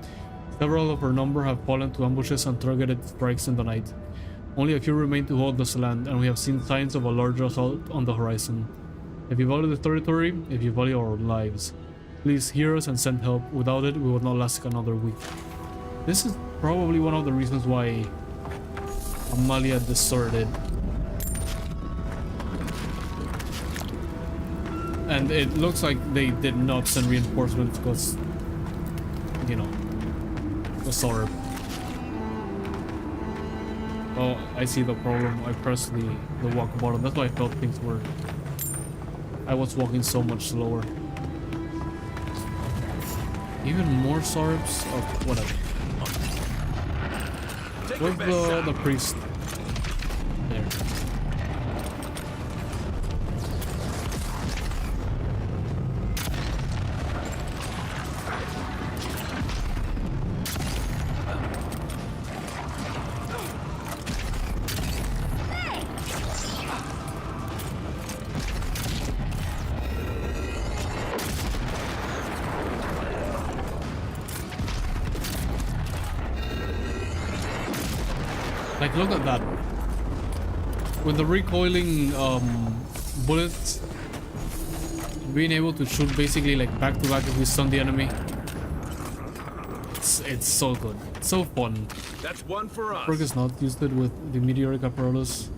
Speaker 1: Several of our number have fallen to ambushes and targeted strikes in the night. Only a few remain to hold this land, and we have seen signs of a larger assault on the horizon. If you value the territory, if you value our lives, please hear us and send help. Without it, we will not last another week. This is probably one of the reasons why Amalia deserted. And it looks like they did not send reinforcements because, you know, the Sorep. Oh, I see the problem. I pressed the walk button. That's why I felt things were... I was walking so much slower. Even more Soreps? Oh, whatever. Where's the priest? There. Like, look at that. With the recoiling bullets, being able to shoot basically like back to back if we stun the enemy. It's so good. It's so fun.
Speaker 17: That's one for us.
Speaker 1: Perk is not used it with the meteoric apparatus.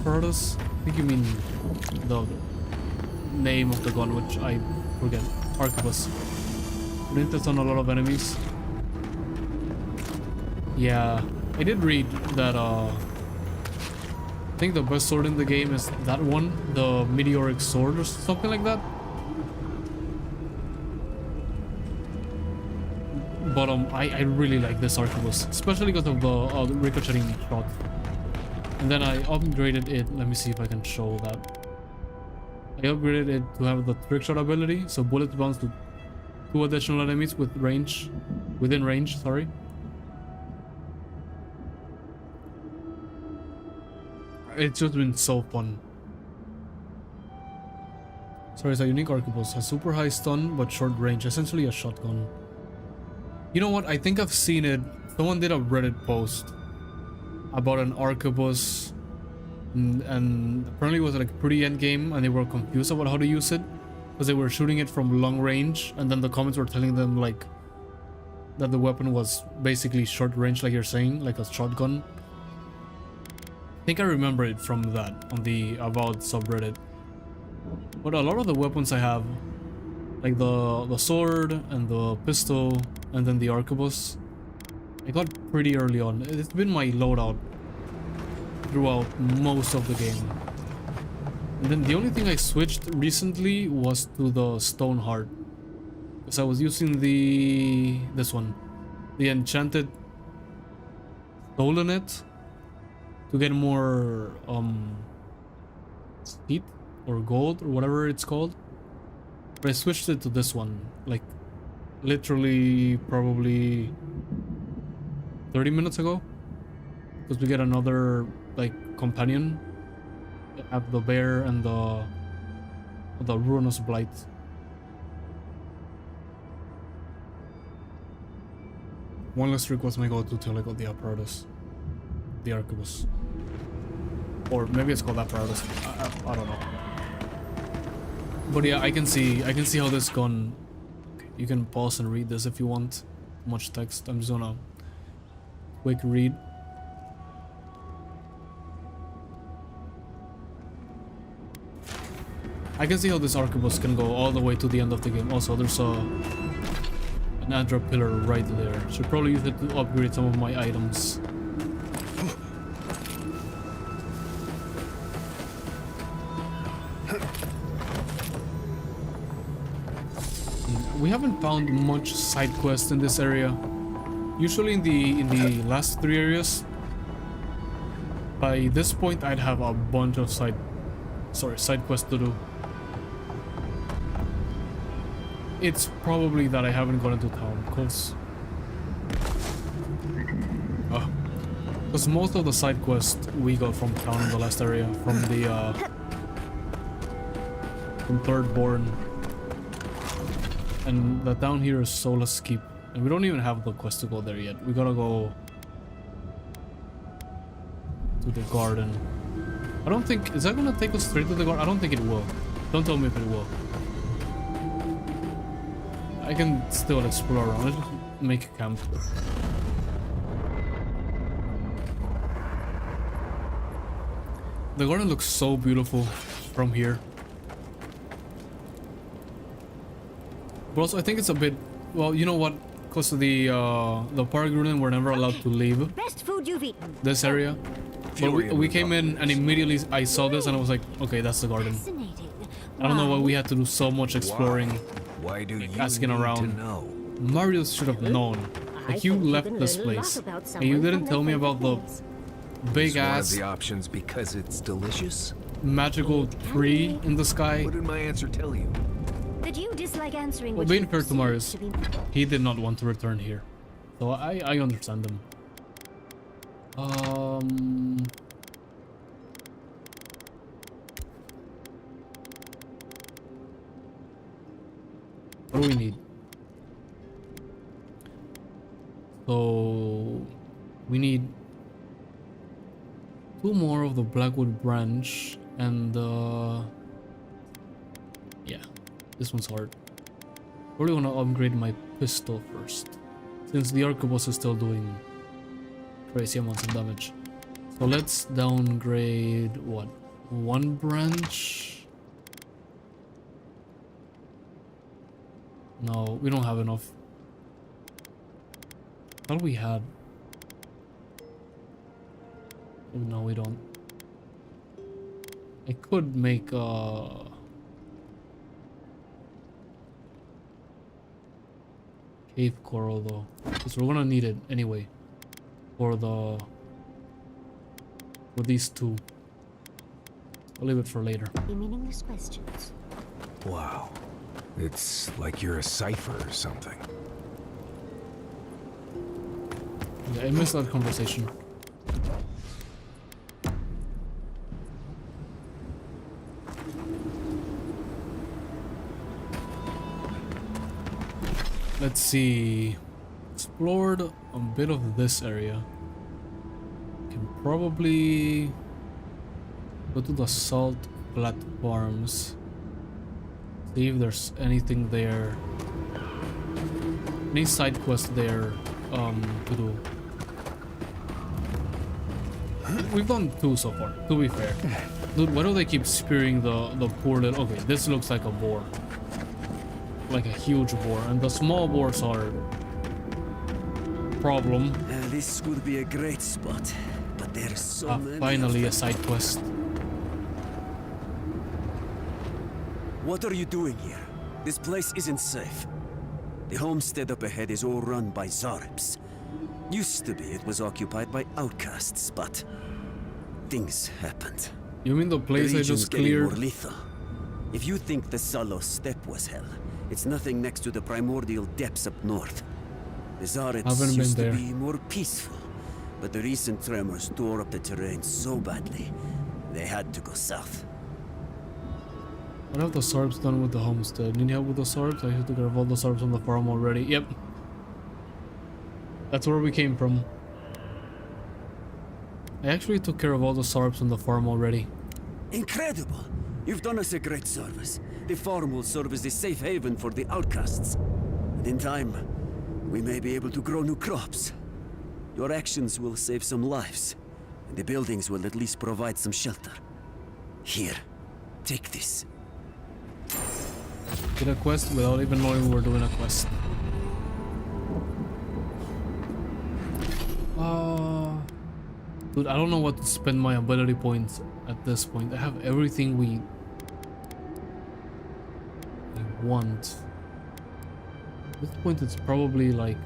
Speaker 1: Apparatus? I think you mean the name of the gun, which I forget. Arquebus. Printed on a lot of enemies. Yeah, I did read that I think the best sword in the game is that one, the meteoric sword or something like that. But I really like this arquebus, especially because of the ricocheting shot. And then I upgraded it. Let me see if I can show that. I upgraded it to have the trick shot ability, so bullets bounce to 2 additional enemies with range, within range. Sorry. It's just been so fun. Sorry, it's a unique arquebus. Has super high stun but short range, essentially a shotgun. You know what? I think I've seen it. Someone did a Reddit post about an arquebus, and apparently it was like pretty end game, and they were confused about how to use it because they were shooting it from long range, and then the comments were telling them like that the weapon was basically short range, like you're saying, like a shotgun. I think I remember it from that on the Avowed subreddit. But a lot of the weapons I have, like the sword and the pistol and then the arquebus, I got pretty early on. It's been my loadout throughout most of the game. And then the only thing I switched recently was to the stone heart, because I was using this one, the enchanted Stolonet, to get more heat or gold or whatever it's called. But I switched it to this one, like literally probably 30 minutes ago, because we get another like companion at the bear and the ruinous blight. One less trick was my go-to till I got the apparatus, the arquebus. Or maybe it's called apparatus. I don't know. But yeah, I can see how this gun. Okay, you can pause and read this if you want. Much text. I'm just gonna quick read. I can see how this arquebus can go all the way to the end of the game. Also, there's a an Adra pillar right there. Should probably use it to upgrade some of my items. We haven't found much side quests in this area. Usually in the last 3 areas, by this point I'd have a bunch of side quests to do. It's probably that I haven't gone into town, because most of the side quests we got from town in the last area, from Thirdborn. And the town here is Solace Keep, and we don't even have the quest to go there yet. We gotta go to the garden. I don't think, is that gonna take us straight to the garden? I don't think it will. Don't tell me if it will. I can still explore around. Let's just make a camp. The garden looks so beautiful from here. But also, I think it's a bit, well, you know what? Because of the park garden, we're never allowed to leave
Speaker 13: Best food you've eaten.
Speaker 1: this area. But we came in and immediately I saw this and I was like, okay, that's the garden. I don't know why we had to do so much exploring,
Speaker 4: Why do you
Speaker 1: asking
Speaker 4: need
Speaker 1: around.
Speaker 4: to know?
Speaker 1: Mario should have known. Like, you left this place and you didn't tell me about the big
Speaker 4: It's one of
Speaker 1: ass
Speaker 4: the options because it's delicious.
Speaker 1: magical tree in the sky.
Speaker 4: What did my answer tell you?
Speaker 13: Did you dislike answering?
Speaker 1: Well,
Speaker 13: what
Speaker 1: being
Speaker 13: you
Speaker 1: fair to Marius,
Speaker 13: perceived to be-
Speaker 1: he did not want to return here. So I understand him. What do we need? So we need 2 more of the Blackwood branch and yeah, this one's hard. Probably want to upgrade my pistol first, since the arquebus is still doing crazy amounts of damage. So let's downgrade what? 1 branch? No, we don't have enough. I thought we had. Oh, no, we don't. I could make cave coral though, because we're gonna need it anyway for these 2. I'll leave it for later.
Speaker 13: Be meaningless questions.
Speaker 4: Wow. It's like you're a cipher or something.
Speaker 1: Yeah, I missed that conversation. Let's see. Explored a bit of this area. Can probably go to the salt platforms. See if there's anything there. Any side quest there to do. We've done 2 so far, to be fair. Dude, why do they keep spearing the poor little... Okay, this looks like a boar. Like a huge boar, and the small boars are problem.
Speaker 18: This would be a great spot, but there's so many.
Speaker 1: Finally a side quest.
Speaker 18: What are you doing here? This place isn't safe. The homestead up ahead is all run by Zarps. Used to be it was occupied by outcasts, but things happened.
Speaker 1: You mean the place I just cleared?
Speaker 18: More lethal. If you think the Salos steppe was hell, it's nothing next to the primordial depths up north. The Zarets used to be more peaceful, but the recent tremors tore up the terrain so badly, they had to go south.
Speaker 1: What have the Sarps done with the homestead? Need help with the Sarps? I have to get all the Sarps on the farm already. Yep. That's where we came from. I actually took care of all the Sarps on the farm already.
Speaker 18: Incredible! You've done us a great service. The farm will serve as a safe haven for the outcasts. And in time, we may be able to grow new crops. Your actions will save some lives, and the buildings will at least provide some shelter. Here, take this.
Speaker 1: Did a quest without even knowing we were doing a quest. Dude, I don't know what to spend my ability points at this point. I have everything we want. At this point, it's probably like...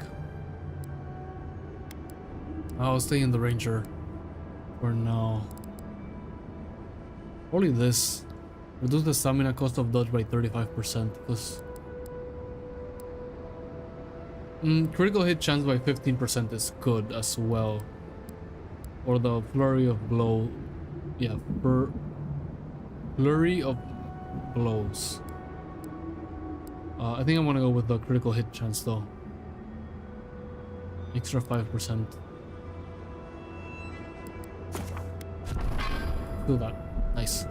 Speaker 1: I'll stay in the Ranger for now. Probably this. Reduce the stamina cost of dodge by 35%, because... critical hit chance by 15% is good as well. Or the flurry of blow. Yeah, flurry of blows. I think I'm gonna go with the critical hit chance though. Extra 5%. Do that. Nice.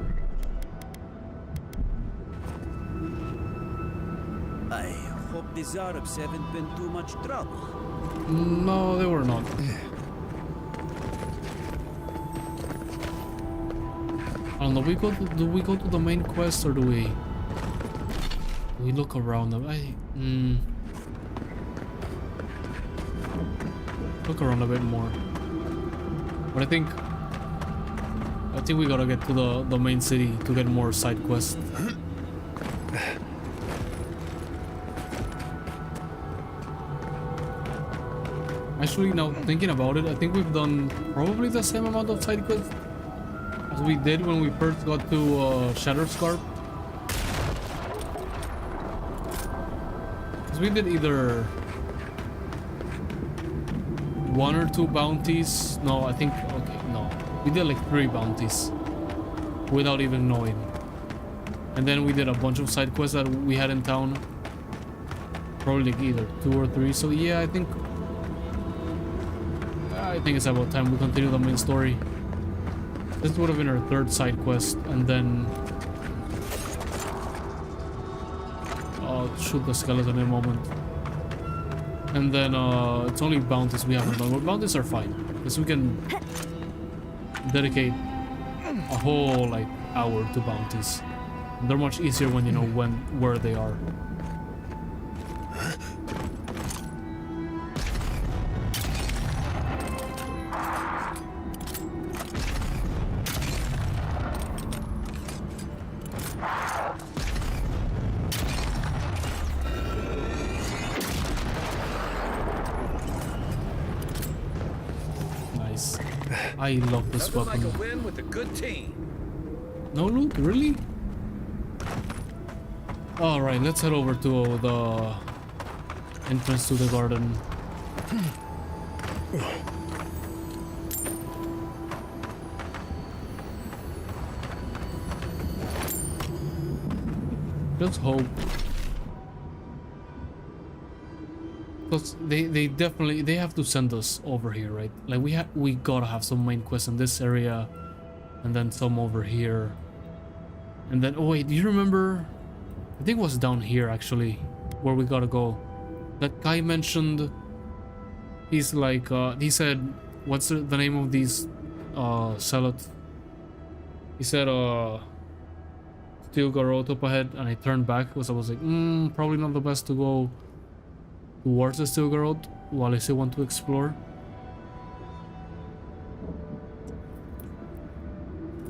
Speaker 18: I hope the Zarabs haven't been too much trouble.
Speaker 1: No, they were not. I don't know, do we go to the main quest or do we look around? Look around a bit more. But I think we gotta get to the main city to get more side quests. Actually, now thinking about it, I think we've done probably the same amount of side quests as we did when we first got to Shatterscarp. Because we did either 1 or 2 bounties. No, I think, okay, no. We did like 3 bounties without even knowing. And then we did a bunch of side quests that we had in town. Probably like either 2 or 3. So yeah, I think it's about time we continue the main story. This would have been our 3rd side quest, and then I'll shoot the skeleton in a moment. And then it's only bounties we haven't done. But bounties are fine, because we can dedicate a whole like hour to bounties. And they're much easier when you know where they are. I love this weapon.
Speaker 17: Like a win with a good team.
Speaker 1: No loot, really? All right, let's head over to the entrance to the garden. Just hope. Because they have to send us over here, right? Like we gotta have some main quests in this area, and then some over here, and then oh wait, do you remember? I think it was down here actually, where we gotta go. That guy mentioned. He's like he said, what's the name of these zealots? He said Stilgarrote up ahead, and I turned back because I was like, probably not the best to go towards the Stilgarrote while I still want to explore.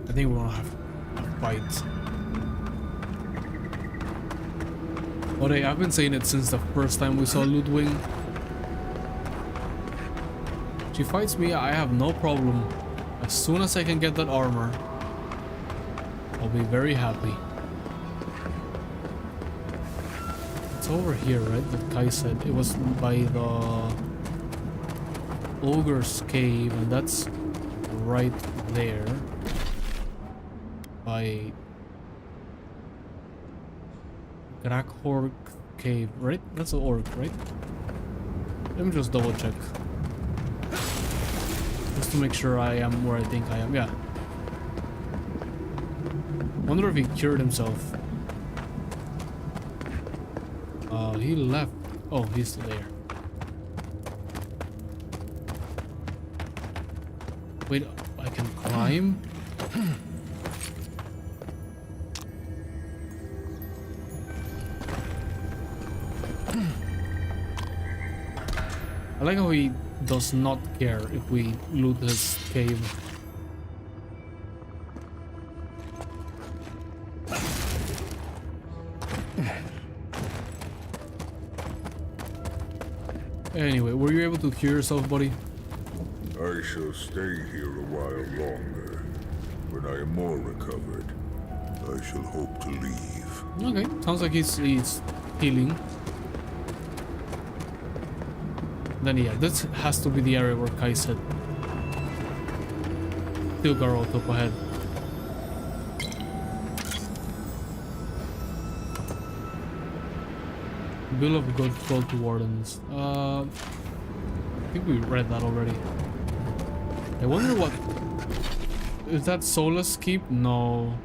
Speaker 1: I think we're gonna have a fight. But hey, I've been saying it since the first time we saw Ludwig. She fights me, I have no problem. As soon as I can get that armor, I'll be very happy. It's over here, right? That Kai said it was by the Ogre's Cave, and that's right there. By Grakhork Cave, right? That's an orc, right? Let me just double check. Just to make sure I am where I think I am. Yeah. Wonder if he cured himself. He left. Oh, he's still there. Wait, I can climb? I like how he does not care if we loot his cave. Anyway, were you able to cure yourself, buddy?
Speaker 8: I shall stay here a while longer. When I am more recovered, I shall hope to leave.
Speaker 1: Okay, sounds like he's healing. Then yeah, this has to be the area where Kai said. Still got rolled up ahead. Bill of Good Cult Wardens. I think we read that already. I wonder what... Is that Solus Keep? No.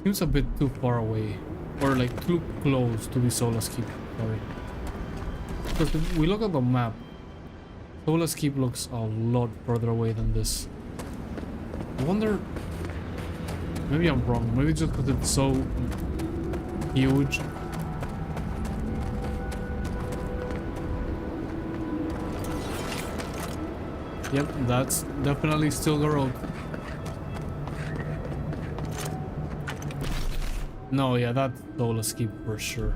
Speaker 1: Seems a bit too far away. Or like too close to be Solus Keep. Sorry. Because if we look at the map, Solus Keep looks a lot further away than this. I wonder... Maybe I'm wrong. Maybe just because it's so... huge. Yep, that's definitely still the road. No, yeah, that's Solus Keep for sure.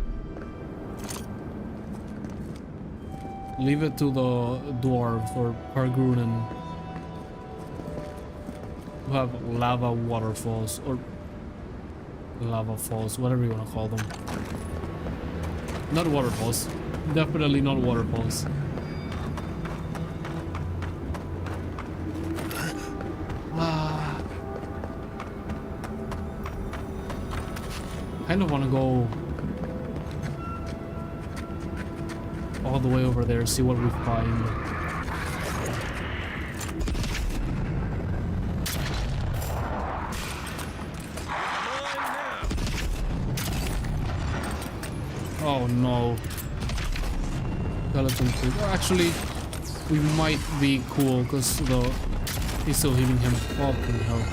Speaker 1: Leave it to the dwarves or Pargrunen who have lava waterfalls or lava falls, whatever you want to call them. Not waterfalls. Definitely not waterfalls. Kind of want to go all the way over there, see what we find. Oh no. Skeleton food. Actually, we might be cool because he's still healing him. Fucking hell.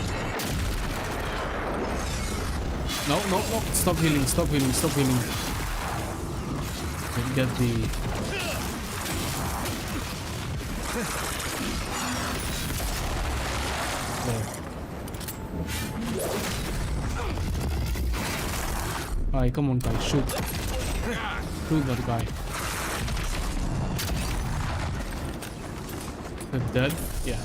Speaker 1: No, no, no. Stop healing, stop healing, stop healing. Get the... There. Alright, come on, guys, shoot. Shoot that guy. They're dead? Yeah.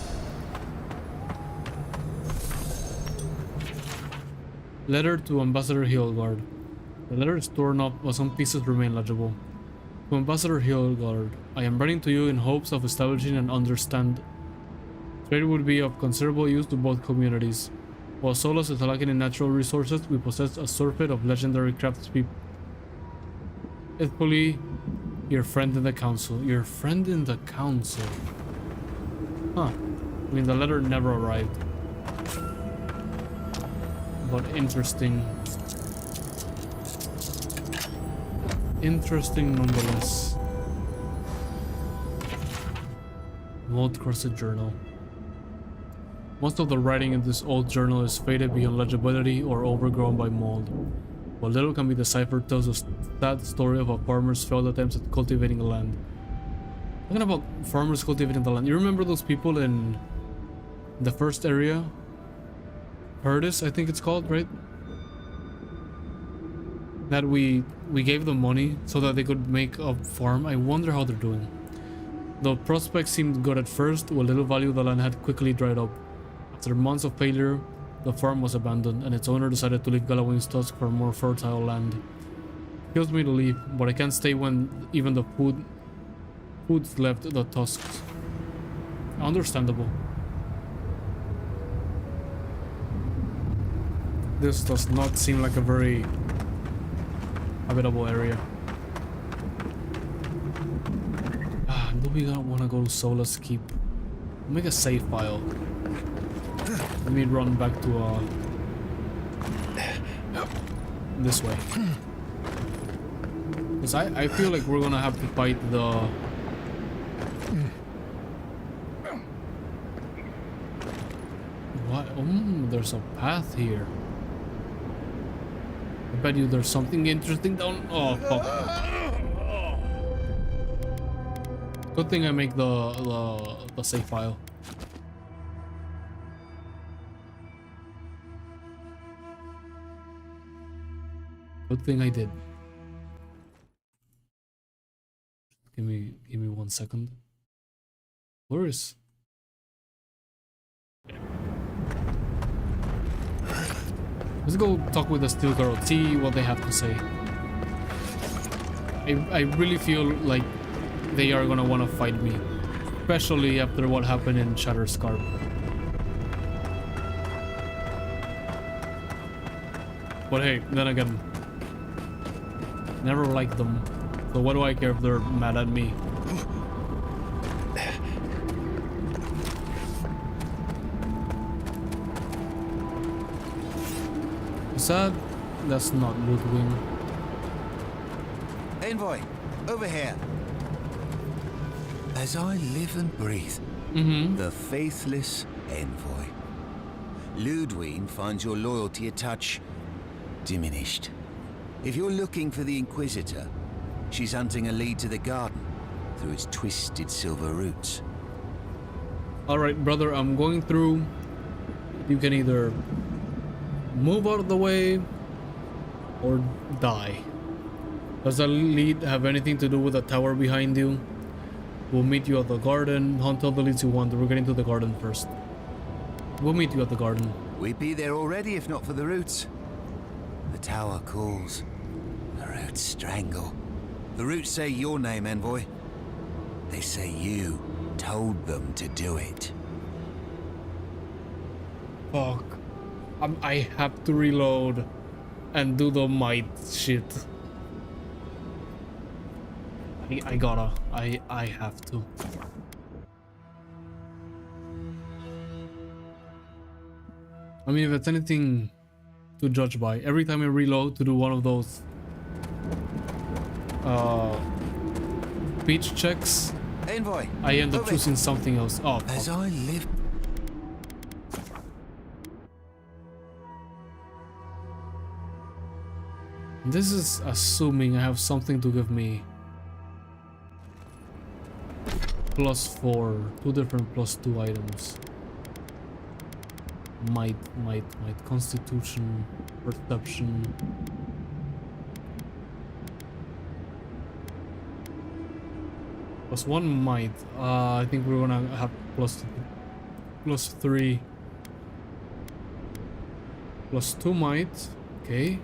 Speaker 1: Letter to Ambassador Hilgard. The letter is torn up, but some pieces remain legible. To Ambassador Hilgard, I am writing to you in hopes of establishing an understand. Trade would be of considerable use to both communities. While Solus is lacking in natural resources, we possess a surfeit of legendary craftspeople. Faithfully, your friend in the council. Your friend in the council. Huh. I mean, the letter never arrived. But interesting. Interesting nonetheless. Mold Crusted Journal. Most of the writing in this old journal is faded beyond legibility or overgrown by mold. What little can be deciphered tells a sad story of a farmer's failed attempts at cultivating the land. Talking about farmers cultivating the land, you remember those people in the first area? Curtis, I think it's called, right? That we gave them money so that they could make a farm. I wonder how they're doing. The prospects seemed good at first, what little value the land had quickly dried up. After months of failure, the farm was abandoned, and its owner decided to leave Galawain's Tusks for more fertile land. It kills me to leave, but I can't stay when even the foods left the Tusks. Understandable. This does not seem like a very habitable area. Do we want to go to Solus Keep? Make a save file. Let me run back to this way. Because I feel like we're gonna have to fight the... What? There's a path here. I bet you there's something interesting down... Oh, fuck. Good thing I make the save file. Good thing I did. Give me 1 second. Where is? Let's go talk with the Steel Girl, see what they have to say. I really feel like they are gonna wanna fight me, especially after what happened in Shatterscarp. But hey, then again, never liked them, so what do I care if they're mad at me? Sad, that's not Ludwig.
Speaker 10: Envoy, over here. As I live and breathe, the faithless Envoy. Ludwig finds your loyalty a touch diminished. If you're looking for the Inquisitor, she's hunting a lead to the garden through its twisted silver roots.
Speaker 1: Alright, brother, I'm going through. You can either move out of the way or die. Does the lead have anything to do with the tower behind you? We'll meet you at the garden. Hunt all the leads you want. We're getting to the garden first. We'll meet you at the garden.
Speaker 10: We'd be there already if not for the roots. The tower calls. The roots strangle. The roots say your name, Envoy. They say you told them to do it.
Speaker 1: Fuck. I have to reload and do the might shit. I have to. I mean, if it's anything to judge by, every time I reload to do one of those beach checks,
Speaker 10: Envoy,
Speaker 1: I end up choosing something else. Oh, fuck.
Speaker 10: As I live.
Speaker 1: This is assuming I have something to give me +4, 2 different +2 items. Might, Constitution, Perception. +1 might. I think we're gonna have +3. +2 might. Okay.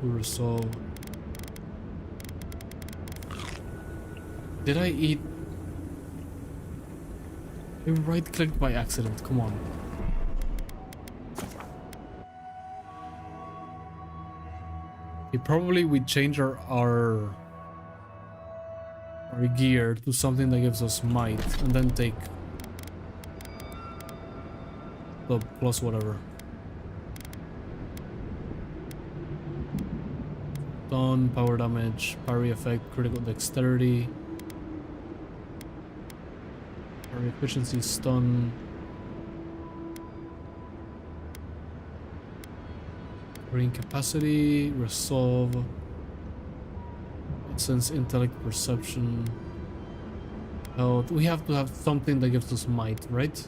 Speaker 1: To resolve. Did I eat? I right-clicked by accident. Come on. Probably we change our gear to something that gives us might, and then take the plus whatever. Stun, power damage, parry effect, critical dexterity, parry efficiency, stun, brain capacity, resolve, sense, intellect, perception, health. We have to have something that gives us might, right?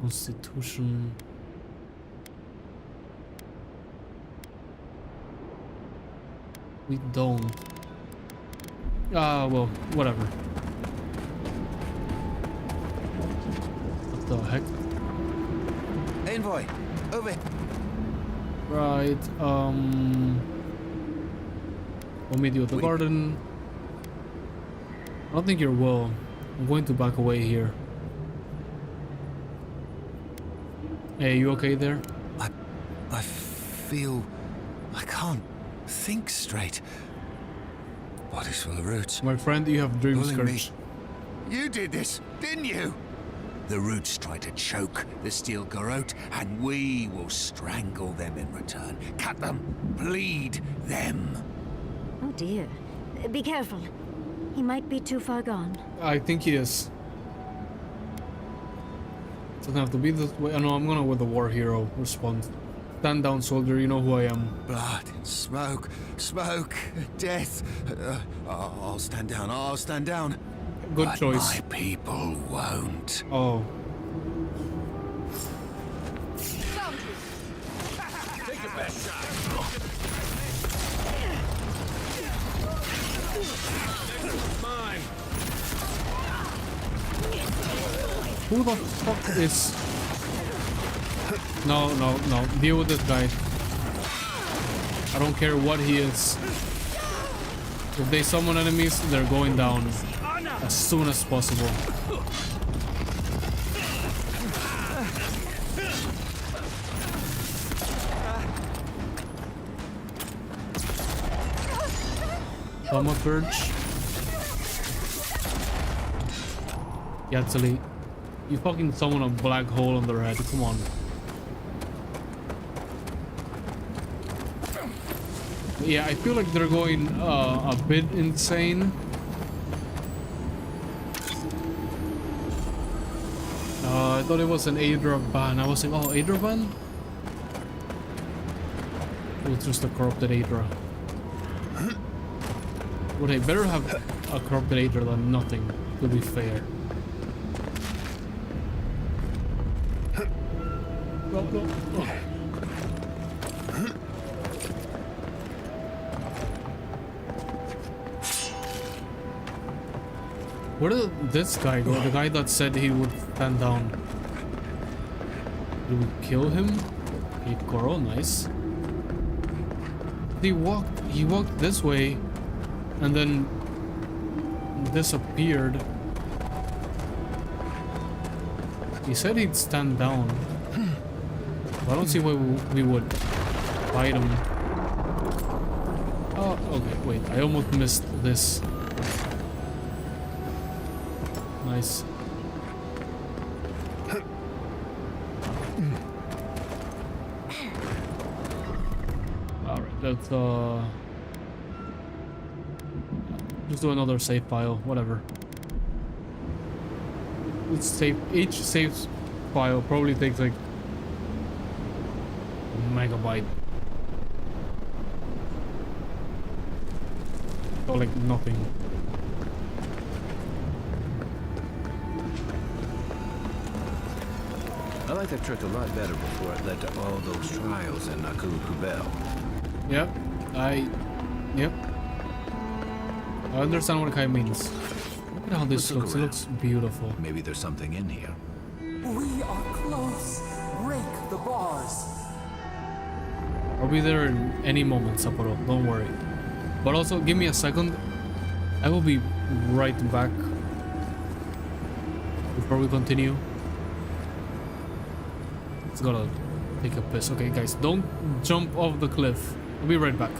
Speaker 1: Constitution. We don't. Well, whatever. What the heck?
Speaker 10: Envoy, over.
Speaker 1: Right, we'll meet you at the garden. I don't think you're well. I'm going to back away here. Hey, you okay there?
Speaker 10: I feel I can't think straight. Body's full of roots.
Speaker 1: My friend, you have dream scourge.
Speaker 10: You did this, didn't you? The roots try to choke the steel garrote, and we will strangle them in return. Cut them, bleed them.
Speaker 13: Oh dear. Be careful. He might be too far gone.
Speaker 1: I think he is. Doesn't have to be this way. Oh, no, I'm gonna with the war hero response. Stand down, soldier. You know who I am.
Speaker 10: Blood, smoke, smoke, death. I'll stand down. I'll stand down.
Speaker 1: Good
Speaker 10: But
Speaker 1: choice.
Speaker 10: my people won't.
Speaker 1: Oh.
Speaker 17: Take your best shot. Mine.
Speaker 1: Who the fuck is... No, no, no. Deal with this guy. I don't care what he is. If they summon enemies, they're going down as soon as possible. Thaumaturge. Yatsuli. You fucking summon a black hole on their head. Come on. Yeah, I feel like they're going a bit insane. I thought it was an Aedra ban. I was like, oh, Aedra ban? It was just a corrupted Aedra. Well, they better have a corrupted Aedra than nothing, to be fair. Go, go, go. Where did this guy go? The guy that said he would stand down. Did we kill him? Hey, Koro, nice. He walked this way and then disappeared. He said he'd stand down. I don't see why we would fight him. Oh, okay, wait. I almost missed this. Nice. Alright, let's just do another save file, whatever. Let's save. Each save file probably takes like a megabyte. Or like nothing.
Speaker 16: I like that trick a lot better before it led to all those trials in Nakul Kubel.
Speaker 1: Yep. Yep. I understand what Kai means. Look at how this looks. It looks beautiful.
Speaker 16: Maybe there's something in here.
Speaker 5: We are close. Break the bars.
Speaker 1: I'll be there in any moment, Sapporo. Don't worry. But also, give me a second. I will be right back. Before we continue. It's gotta take a piss. Okay, guys, don't jump off the cliff. I'll be right back.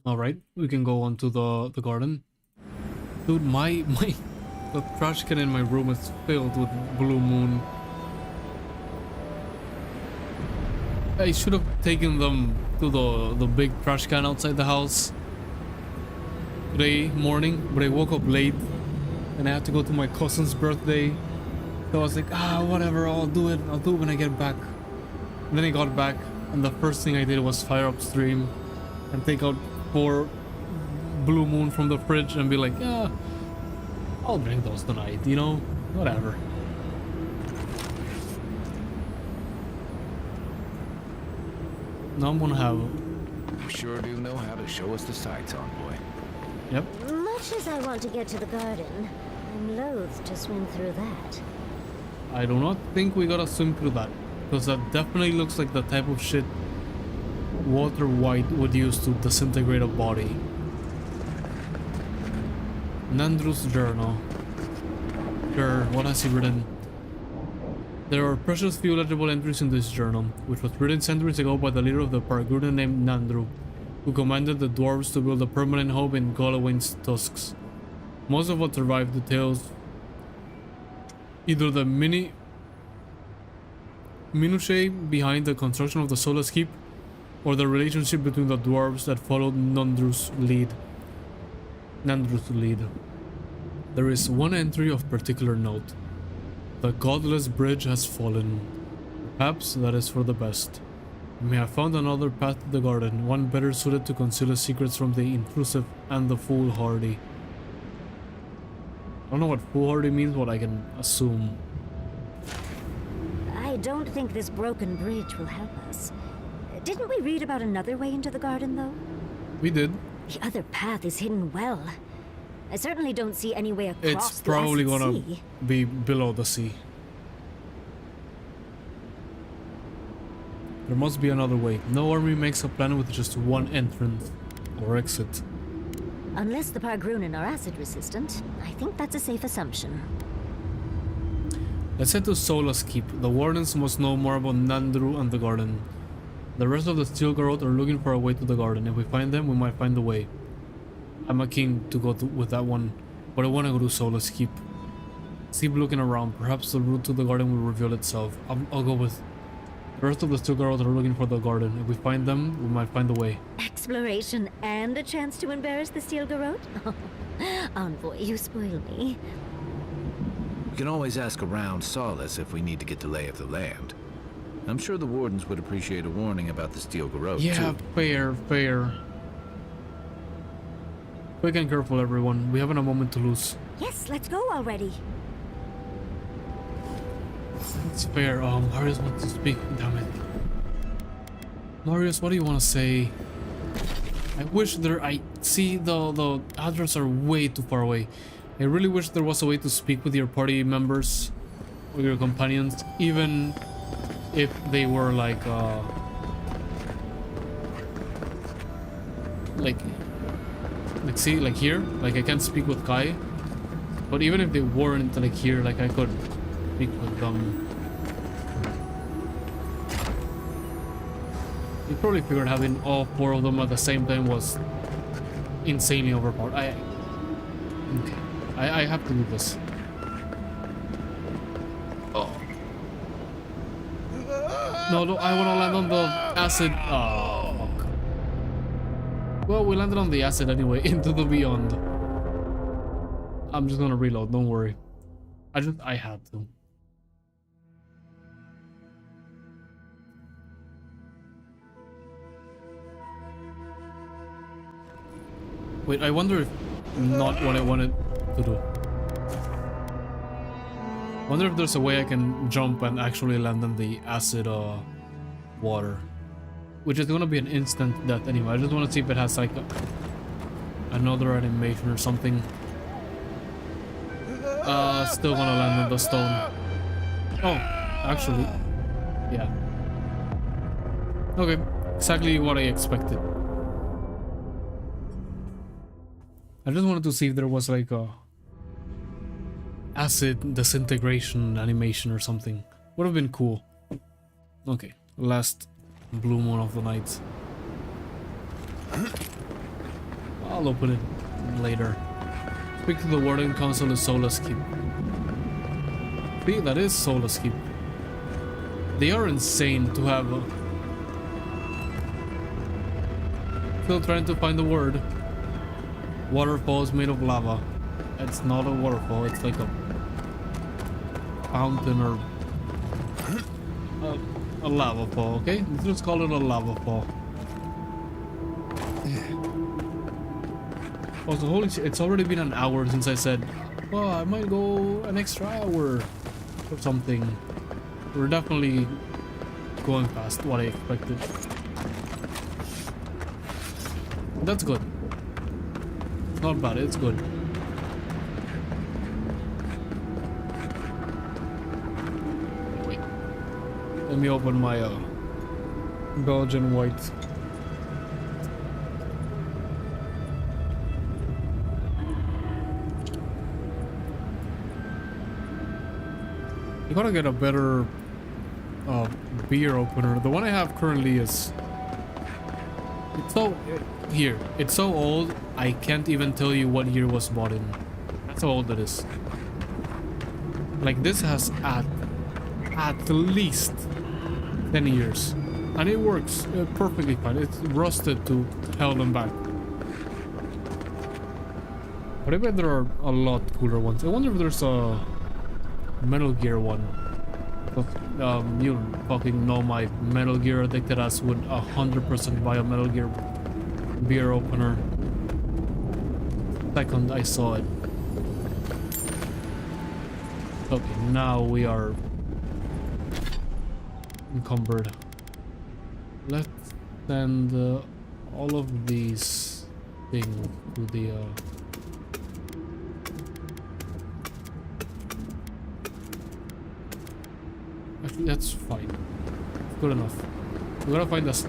Speaker 1: All right, we can go on to the garden. Dude, the trash can in my room is filled with Blue Moon. I should have taken them to the big trash can outside the house today morning, but I woke up late and I had to go to my cousin's birthday. So I was like, whatever, I'll do it when I get back. And then I got back, and the first thing I did was fire up stream and take out 4 Blue Moon from the fridge and be like, yeah, I'll drink those tonight, you know, whatever. Now I'm gonna have...
Speaker 9: You sure do know how to show us the sights, Envoy.
Speaker 1: Yep.
Speaker 13: Much as I want to get to the garden, I'm loath to swim through that.
Speaker 1: I do not think we gotta swim through that, because that definitely looks like the type of shit Walter White would use to disintegrate a body. Nandru's journal. Sure, what has he written? There are precious few legible entries in this journal, which was written centuries ago by the leader of the Pargrunan named Nandru, who commanded the dwarves to build a permanent home in Galawain's Tusks. Most of what survived details either the minutiae behind the construction of the Solace Keep, or the relationship between the dwarves that followed Nandru's lead. There is one entry of particular note. The godless bridge has fallen. Perhaps that is for the best. We may have found another path to the garden, one better suited to conceal the secrets from the intrusive and the foolhardy. I don't know what foolhardy means, but I can assume.
Speaker 19: I don't think this broken bridge will help us. Didn't we read about another way into the garden, though?
Speaker 1: We did.
Speaker 19: The other path is hidden well. I certainly don't see any way across
Speaker 1: It's probably
Speaker 19: the
Speaker 1: gonna
Speaker 19: sea.
Speaker 1: be below the sea. There must be another way. No army makes a plan with just one entrance or exit.
Speaker 19: Unless the Pargrunan are acid resistant, I think that's a safe assumption.
Speaker 1: Let's head to Solace Keep. The wardens must know more about Nandru and the garden. The rest of the Steel Garrote are looking for a way to the garden. If we find them, we might find the way. I'm a king to go with that one, but I want to go to Solace Keep. Keep looking around. Perhaps the route to the garden will reveal itself. I'll go with. The rest of the Steel Garrote are looking for the garden. If we find them, we might find the way.
Speaker 19: Exploration and a chance to embarrass the Steel Garrote? Envoy, you spoil me.
Speaker 9: We can always ask around Solace if we need to get the lay of the land. I'm sure the wardens would appreciate a warning about the Steel Garrote,
Speaker 1: yeah,
Speaker 9: too.
Speaker 1: fair. Quick and careful, everyone. We haven't a moment to lose.
Speaker 19: Yes, let's go already.
Speaker 1: It's fair. Marius wants to speak. Damn it. Marius, what do you want to say? I wish I see the address are way too far away. I really wish there was a way to speak with your party members or your companions, even if they were like see, like here, like I can't speak with Kai, but even if they weren't like here, like I could speak with them. You probably figured having all 4 of them at the same time was insanely overpowered. I have to do this. Oh. No, I want to land on the acid. Oh, fuck. Well, we landed on the acid anyway, into the beyond. I'm just gonna reload, don't worry. I had to. Wait, I wonder if not what I wanted to do. I wonder if there's a way I can jump and actually land in the acid water. Which is gonna be an instant death anyway. I just want to see if it has like another animation or something. Still gonna land on the stone. Oh, actually. Yeah. Okay, exactly what I expected. I just wanted to see if there was like a acid disintegration animation or something. Would have been cool. Okay, last blue moon of the night. I'll open it later. Speak to the Warden Council in Solace Keep. See, that is Solace Keep. They are insane to have still trying to find the word. Waterfalls made of lava. It's not a waterfall, it's like a fountain or a lava fall, okay? Let's just call it a lava fall. Also, holy shit, it's already been an hour since I said, well, I might go an extra hour or something. We're definitely going past what I expected. That's good. It's not bad, it's good. Wait. Let me open my Belgian white. You gotta get a better beer opener. The one I have currently is... It's so... Here. It's so old, I can't even tell you what year it was bought in. That's how old it is. Like, this has at least 10 years. And it works perfectly fine. It's rusted to hell and back. But I bet there are a lot cooler ones. I wonder if there's a Metal Gear one. You fucking know my Metal Gear addicted ass would 100% buy a Metal Gear beer opener. Second I saw it. Okay, now we are encumbered. Let's send all of these things to the actually, that's fine. Good enough. We gotta find us.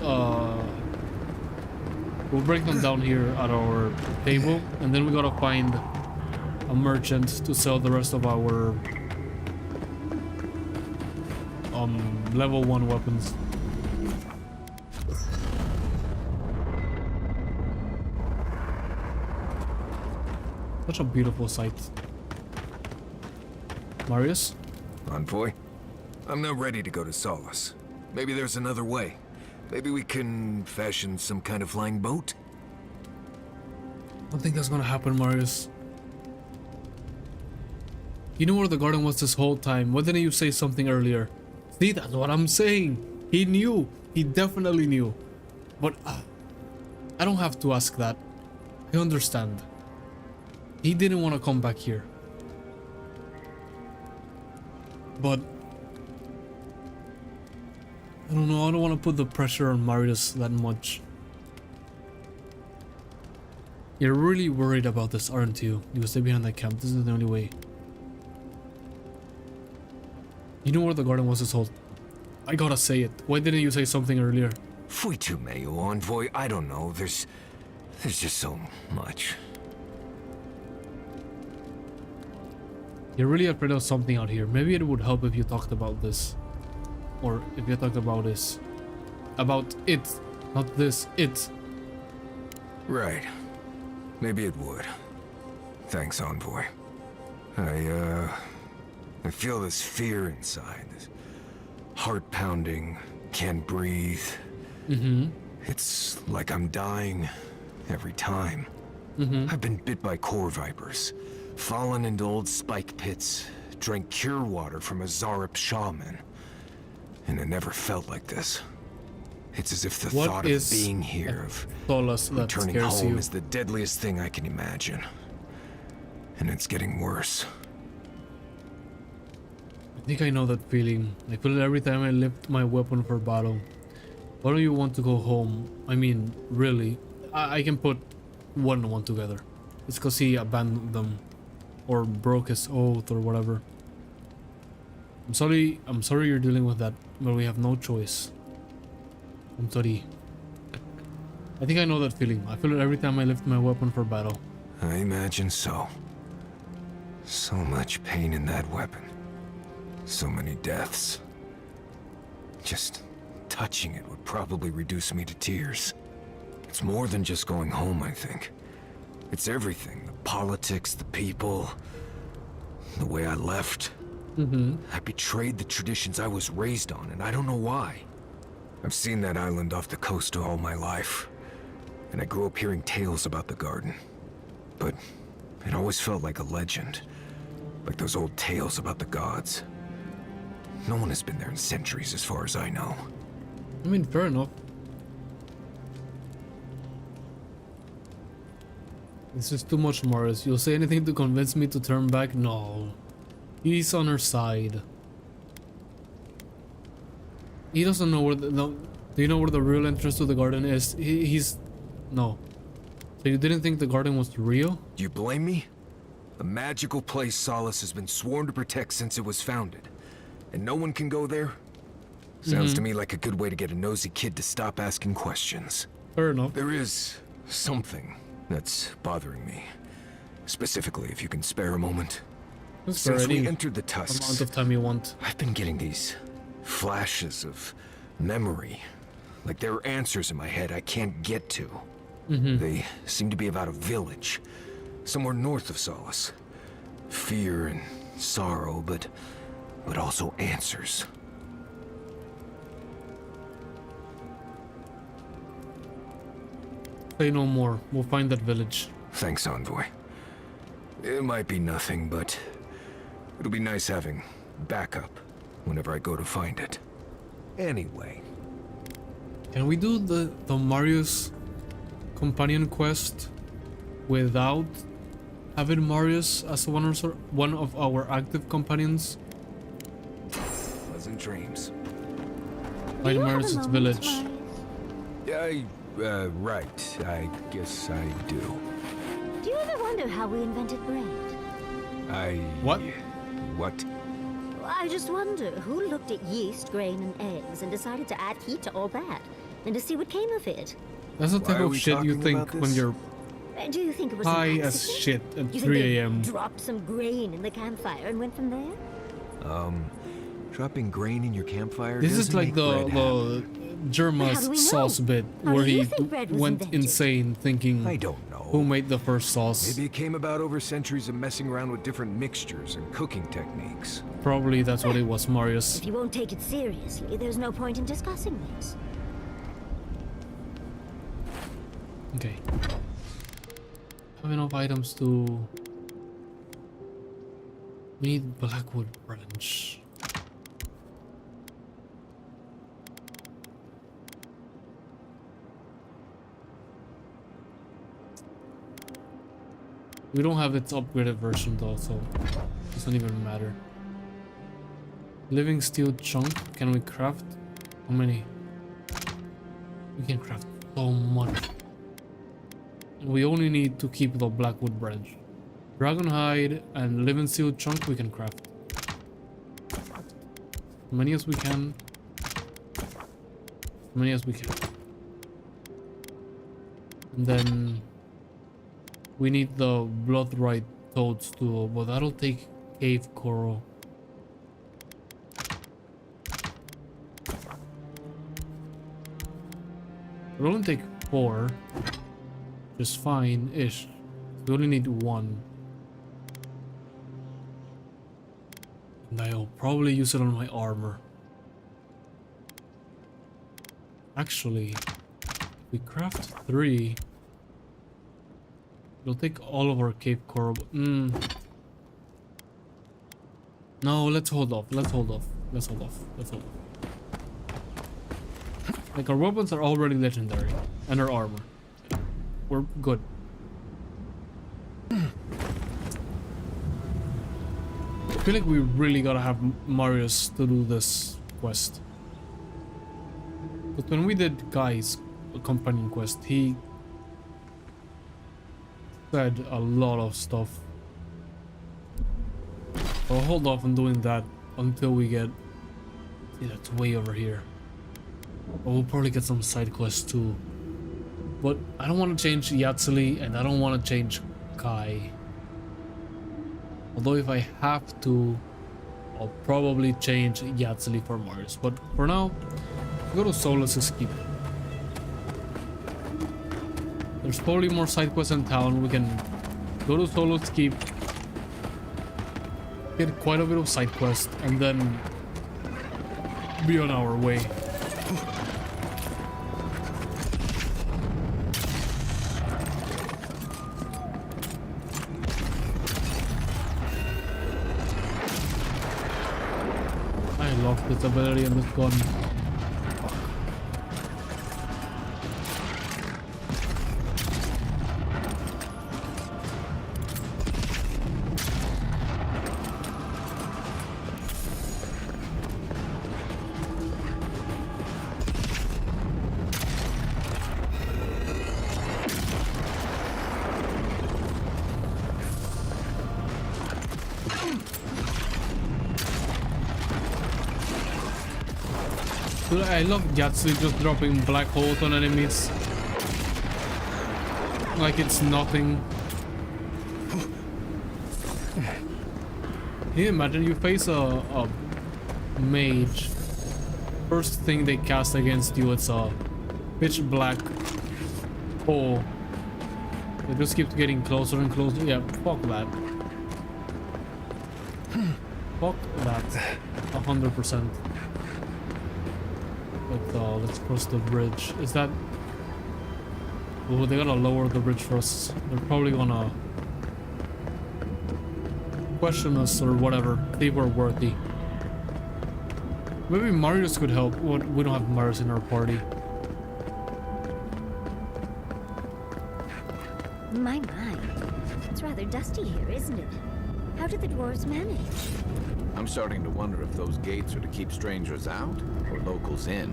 Speaker 1: We'll break them down here at our table, and then we gotta find a merchant to sell the rest of our level 1 weapons. Such a beautiful sight. Marius?
Speaker 4: Envoy? I'm not ready to go to Solace. Maybe there's another way. Maybe we can fashion some kind of flying boat?
Speaker 1: I don't think that's gonna happen, Marius. You knew where the garden was this whole time. Why didn't you say something earlier? See, that's what I'm saying. He knew. He definitely knew. But I don't have to ask that. I understand. He didn't want to come back here. But I don't know, I don't want to put the pressure on Marius that much. You're really worried about this, aren't you? You stay behind that camp. This is the only way. You know where the garden was this whole... I gotta say it. Why didn't you say something earlier?
Speaker 4: Fui tu meio, Envoy. I don't know. There's just so much.
Speaker 1: You're really afraid of something out here. Maybe it would help if you talked about this. Or if you talked about this. About it. Not this. It.
Speaker 4: Right. Maybe it would. Thanks, Envoy. I feel this fear inside. This heart pounding. Can't breathe.
Speaker 1: Mm-hmm.
Speaker 4: It's like I'm dying every time.
Speaker 1: Mm-hmm.
Speaker 4: I've been bit by core vipers. Fallen into old spike pits. Drank cure water from a Zarep shaman. And it never felt like this. It's as if the thought of being here, of returning home, is the deadliest thing I can imagine. And it's getting worse.
Speaker 1: I think I know that feeling. I feel it every time I lift my weapon for battle. Why don't you want to go home? I mean, really. I can put one and one together. It's because he abandoned them. Or broke his oath or whatever. I'm sorry you're dealing with that, but we have no choice. I'm sorry. I think I know that feeling. I feel it every time I lift my weapon for battle.
Speaker 4: I imagine so. So much pain in that weapon. So many deaths. Just touching it would probably reduce me to tears. It's more than just going home, I think. It's everything. The politics, the people, the way I left.
Speaker 1: Mm-hmm.
Speaker 4: I betrayed the traditions I was raised on, and I don't know why. I've seen that island off the coast all my life, and I grew up hearing tales about the garden. But it always felt like a legend, like those old tales about the gods. No one has been there in centuries as far as I know.
Speaker 1: I mean, fair enough. This is too much, Marius. You'll say anything to convince me to turn back? No. He's on her side. He doesn't know where the... No, do you know where the real entrance to the garden is? He's... No. So you didn't think the garden was real?
Speaker 4: Do you blame me? A magical place Solace has been sworn to protect since it was founded. And no one can go there? Sounds to me like a good way to get a nosy kid to stop asking questions.
Speaker 1: Fair enough.
Speaker 4: There is something that's bothering me. Specifically, if you can spare a moment. Since we entered the Tusks,
Speaker 1: amount of time you want.
Speaker 4: I've been getting these flashes of memory. Like there are answers in my head I can't get to. They seem to be about a village, somewhere north of Solace. Fear and sorrow, but also answers.
Speaker 1: Say no more. We'll find that village.
Speaker 4: Thanks, Envoy. It might be nothing, but it'll be nice having backup whenever I go to find it. Anyway.
Speaker 1: Can we do the Marius companion quest without having Marius as one of our active companions?
Speaker 4: Pleasant dreams.
Speaker 1: Find Marius' village.
Speaker 4: Right. I guess I do.
Speaker 19: Do you ever wonder how we invented bread?
Speaker 1: What?
Speaker 4: What?
Speaker 19: I just wonder who looked at yeast, grain, and eggs and decided to add heat to all that, and to see what came of it.
Speaker 1: That's the type of shit you think when you're
Speaker 19: Do you think it was
Speaker 1: high
Speaker 19: an
Speaker 1: as
Speaker 19: accident?
Speaker 1: shit at
Speaker 19: You think
Speaker 1: 3
Speaker 19: they
Speaker 1: a.m.
Speaker 19: dropped some grain in the campfire and went from there?
Speaker 4: Dropping grain in your campfire.
Speaker 1: This is like the Germa's sauce bit where he went insane thinking
Speaker 4: I don't know.
Speaker 1: who made the first sauce.
Speaker 4: Maybe it came about over centuries of messing around with different mixtures and cooking techniques.
Speaker 1: Probably that's what it was, Marius.
Speaker 19: If you won't take it seriously, there's no point in discussing this.
Speaker 1: Okay. Have enough items to... We need Blackwood branch. We don't have its upgraded version though, so it doesn't even matter. Living steel chunk, can we craft? How many? We can craft so much. And we only need to keep the Blackwood branch. Dragon hide and living steel chunk we can craft. As many as we can. As many as we can. And then we need the bloodright toads too, but that'll take cave coral. It'll only take 4. Just fine-ish. We only need 1. And I'll probably use it on my armor. Actually, if we craft 3, it'll take all of our cave coral. No, let's hold off. Let's hold off. Let's hold off. Let's hold off. Like, our weapons are already legendary. And our armor. We're good. I feel like we really gotta have Marius to do this quest. But when we did Guy's companion quest, he said a lot of stuff. I'll hold off on doing that until we get... See, that's way over here. But we'll probably get some side quests too. But I don't want to change Yatsuli and I don't want to change Kai. Although if I have to, I'll probably change Yatsuli for Marius. But for now, go to Solace's Keep. There's probably more side quests in town. We can go to Solace's Keep, get quite a bit of side quests, and then be on our way. off this ability and this gun. Dude, I love Yatsu just dropping black holes on enemies. Like it's nothing. Can you imagine you face a mage? First thing they cast against you, it's a pitch black hole. It just keeps getting closer and closer. Yeah, fuck that. Fuck that. 100%. But let's cross the bridge. Is that... Oh, they gotta lower the bridge first. They're probably gonna question us or whatever. They were worthy. Maybe Marius could help. We don't have Marius in our party.
Speaker 19: My. It's rather dusty here, isn't it? How did the dwarves manage?
Speaker 9: I'm starting to wonder if those gates are to keep strangers out or locals in.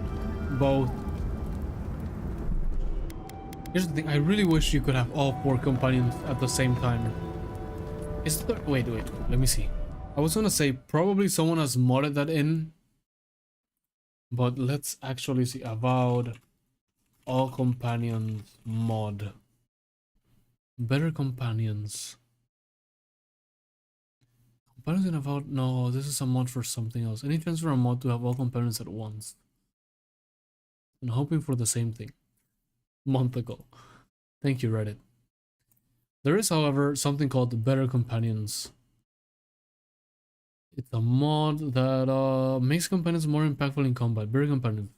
Speaker 1: Both. Here's the thing, I really wish you could have all 4 companions at the same time. Is there... Wait, let me see. I was gonna say probably someone has modded that in. But let's actually see. Avowed. All companions mod. Better companions. Companions in Avowed? No, this is a mod for something else. Any chance for a mod to have all companions at once? I'm hoping for the same thing. Month ago. Thank you, Reddit. There is, however, something called Better Companions. It's a mod that makes companions more impactful in combat. Better Companions.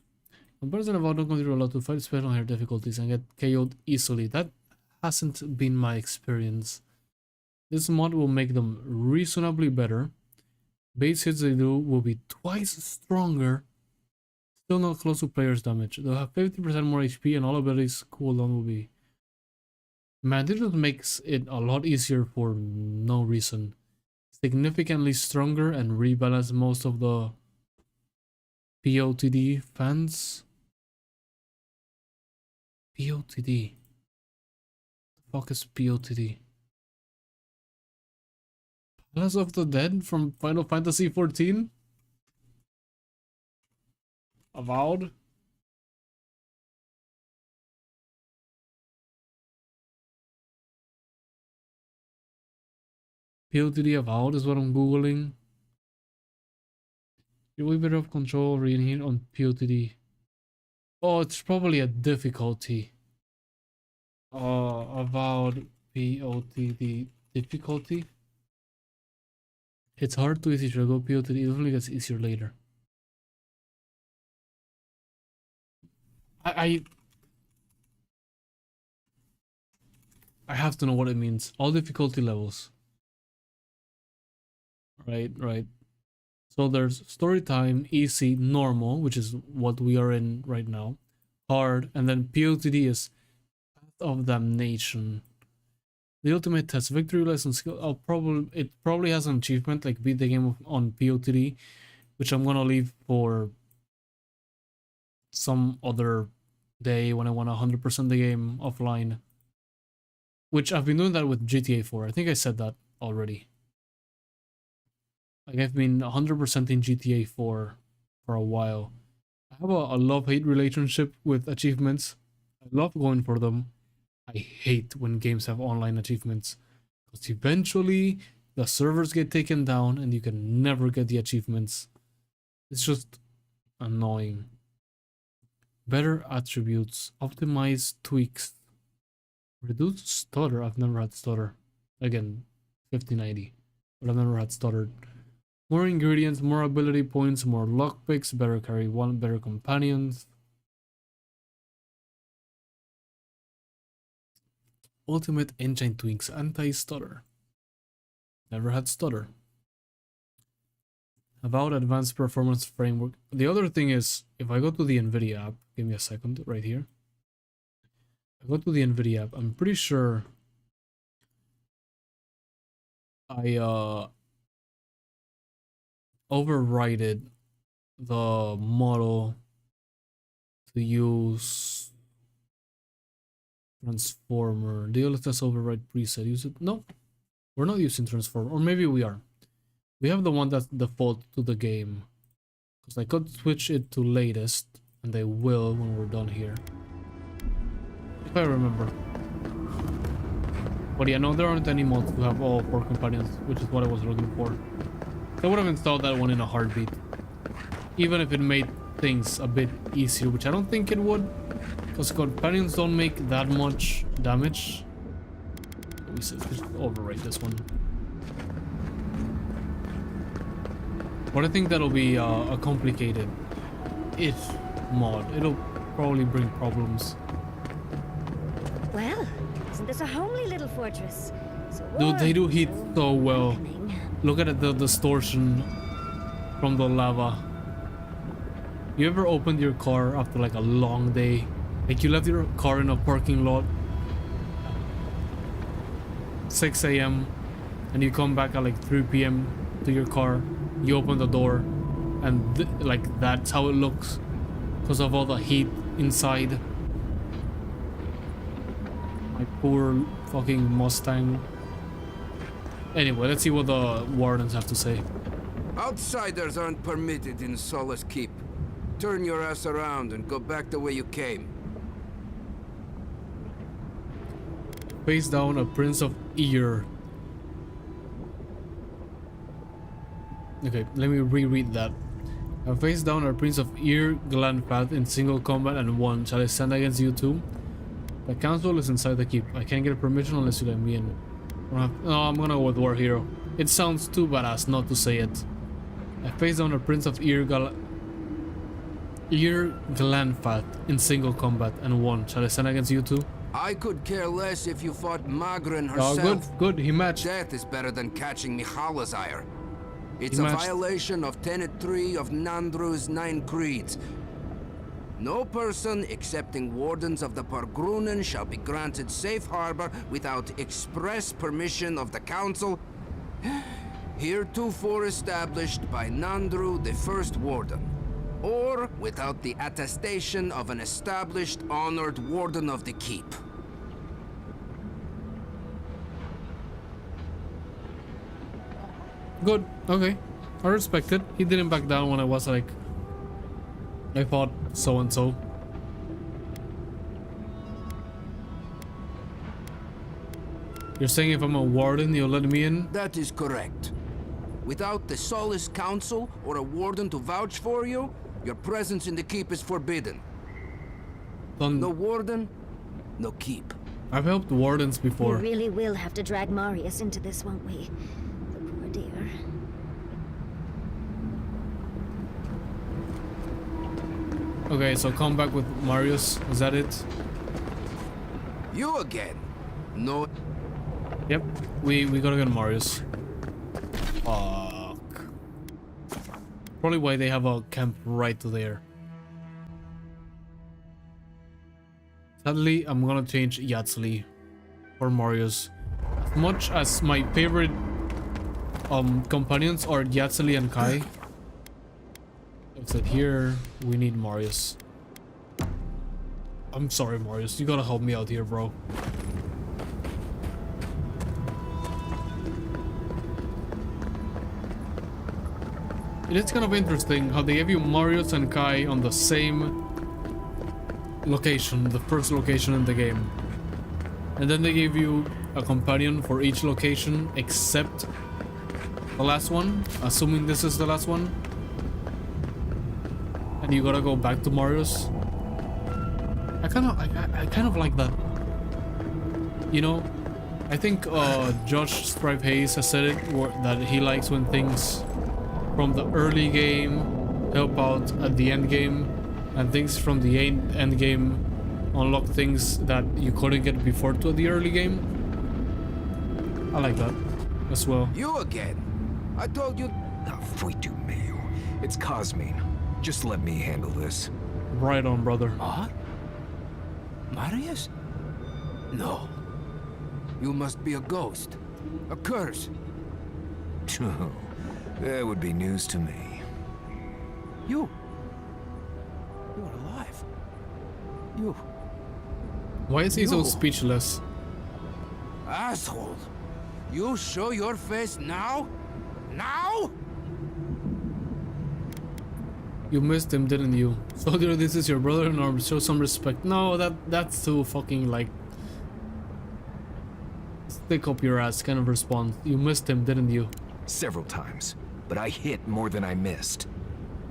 Speaker 1: Companions in Avowed don't consider a lot to fight, especially on higher difficulties, and get KO'd easily. That hasn't been my experience. This mod will make them reasonably better. Base hits they do will be twice stronger. Still not close to player's damage. They'll have 50% more HP and all abilities cooldown will be... Man, this just makes it a lot easier for no reason. Significantly stronger and rebalance most of the POTD fans. POTD. The fuck is POTD? Palace of the Dead from Final Fantasy XIV? Avowed? POTD Avowed is what I'm googling. You will be better off control reading here on POTD. Oh, it's probably a difficulty. Avowed POTD difficulty. It's hard to easy to go POTD. It only gets easier later. I have to know what it means. All difficulty levels. Right. So there's story time, easy, normal, which is what we are in right now, hard, and then POTD is Path of Damnation. The ultimate test, victory lesson skill. It probably has an achievement like beat the game on POTD, which I'm gonna leave for some other day when I want to 100% the game offline. Which I've been doing that with GTA 4. I think I said that already. Like I've been 100% in GTA 4 for a while. I have a love-hate relationship with achievements. I love going for them. I hate when games have online achievements. Because eventually the servers get taken down and you can never get the achievements. It's just annoying. Better attributes, optimize tweaks, reduce stutter. I've never had stutter. Again, 5090, but I've never had stuttered. More ingredients, more ability points, more lockpicks, better carry one, better companions. Ultimate engine tweaks, anti-stutter. Never had stutter. Avowed Advanced Performance Framework. The other thing is, if I go to the NVIDIA app, give me a second, right here. I go to the NVIDIA app, I'm pretty sure I overrided the model to use transformer. DLSS override preset. Use it? No, we're not using transformer, or maybe we are. We have the one that's default to the game, because I could switch it to latest, and I will when we're done here, if I remember. But yeah, no, there aren't any mods to have all 4 companions, which is what I was looking for. I would have installed that one in a heartbeat, even if it made things a bit easier, which I don't think it would, because companions don't make that much damage. We should just overwrite this one. But I think that'll be a complicated if mod. It'll probably bring problems.
Speaker 19: Well, isn't this a homely little fortress? So
Speaker 1: Dude, they do heat so well. Look at the distortion from the lava. You ever opened your car after like a long day? Like you left your car in a parking lot 6 a.m. and you come back at like 3 p.m. to your car. You open the door and like that's how it looks because of all the heat inside. My poor fucking Mustang. Anyway, let's see what the wardens have to say.
Speaker 20: Outsiders aren't permitted in Solace Keep. Turn your ass around and go back the way you came.
Speaker 1: Face down a Prince of Ear. Okay, let me reread that. I face down a Prince of Ear Glanfath in single combat and won. Shall I stand against you too? The council is inside the keep. I can't get permission unless you let me in. No, I'm gonna go with War Hero. It sounds too badass not to say it. I face down a Prince of Ear Glanfath in single combat and won. Shall I stand against you too?
Speaker 20: I could care less if you fought Magrin herself.
Speaker 1: Oh, good, he matched.
Speaker 20: Death is better than catching Mihalazire. It's a violation of Tenet 3 of Nandru's 9 creeds. No person excepting wardens of the Pargrunen shall be granted safe harbor without express permission of the council, heretofore established by Nandru, the first warden, or without the attestation of an established, honored warden of the keep.
Speaker 1: Good, okay. I respect it. He didn't back down when I was like, I thought so and so. You're saying if I'm a warden, you'll let me in?
Speaker 20: That is correct. Without the Solace Council or a warden to vouch for you, your presence in the keep is forbidden. No warden, no keep.
Speaker 1: I've helped wardens before.
Speaker 19: We really will have to drag Marius into this, won't we? The poor dear.
Speaker 1: Okay, so come back with Marius. Is that it?
Speaker 20: You again? No.
Speaker 1: Yep, we gotta get Marius. Fuck. Probably why they have a camp right there. Sadly, I'm gonna change Yatsli for Marius. As much as my favorite companions are Yatsli and Kai, except here we need Marius. I'm sorry, Marius, you gotta help me out here, bro. It is kind of interesting how they give you Marius and Kai on the same location, the first location in the game. And then they give you a companion for each location except the last one, assuming this is the last one. And you gotta go back to Marius. I kind of like that. You know, I think Josh Stripe Hayes has said it that he likes when things from the early game help out at the end game, and things from the end game unlock things that you couldn't get before to the early game. I like that as well.
Speaker 20: You again? I told you.
Speaker 4: Fui tu meio. It's Cosmine. Just let me handle this.
Speaker 1: Right on, brother.
Speaker 20: What? Marius? No. You must be a ghost. A curse.
Speaker 4: That would be news to me.
Speaker 20: You're alive. You.
Speaker 1: Why is he so speechless?
Speaker 20: Asshole. You show your face now? Now?
Speaker 1: You missed him, didn't you? Soldier, this is your brother in arms. Show some respect. No, that's too fucking like stick up your ass kind of response. You missed him, didn't you?
Speaker 4: Several times, but I hit more than I missed.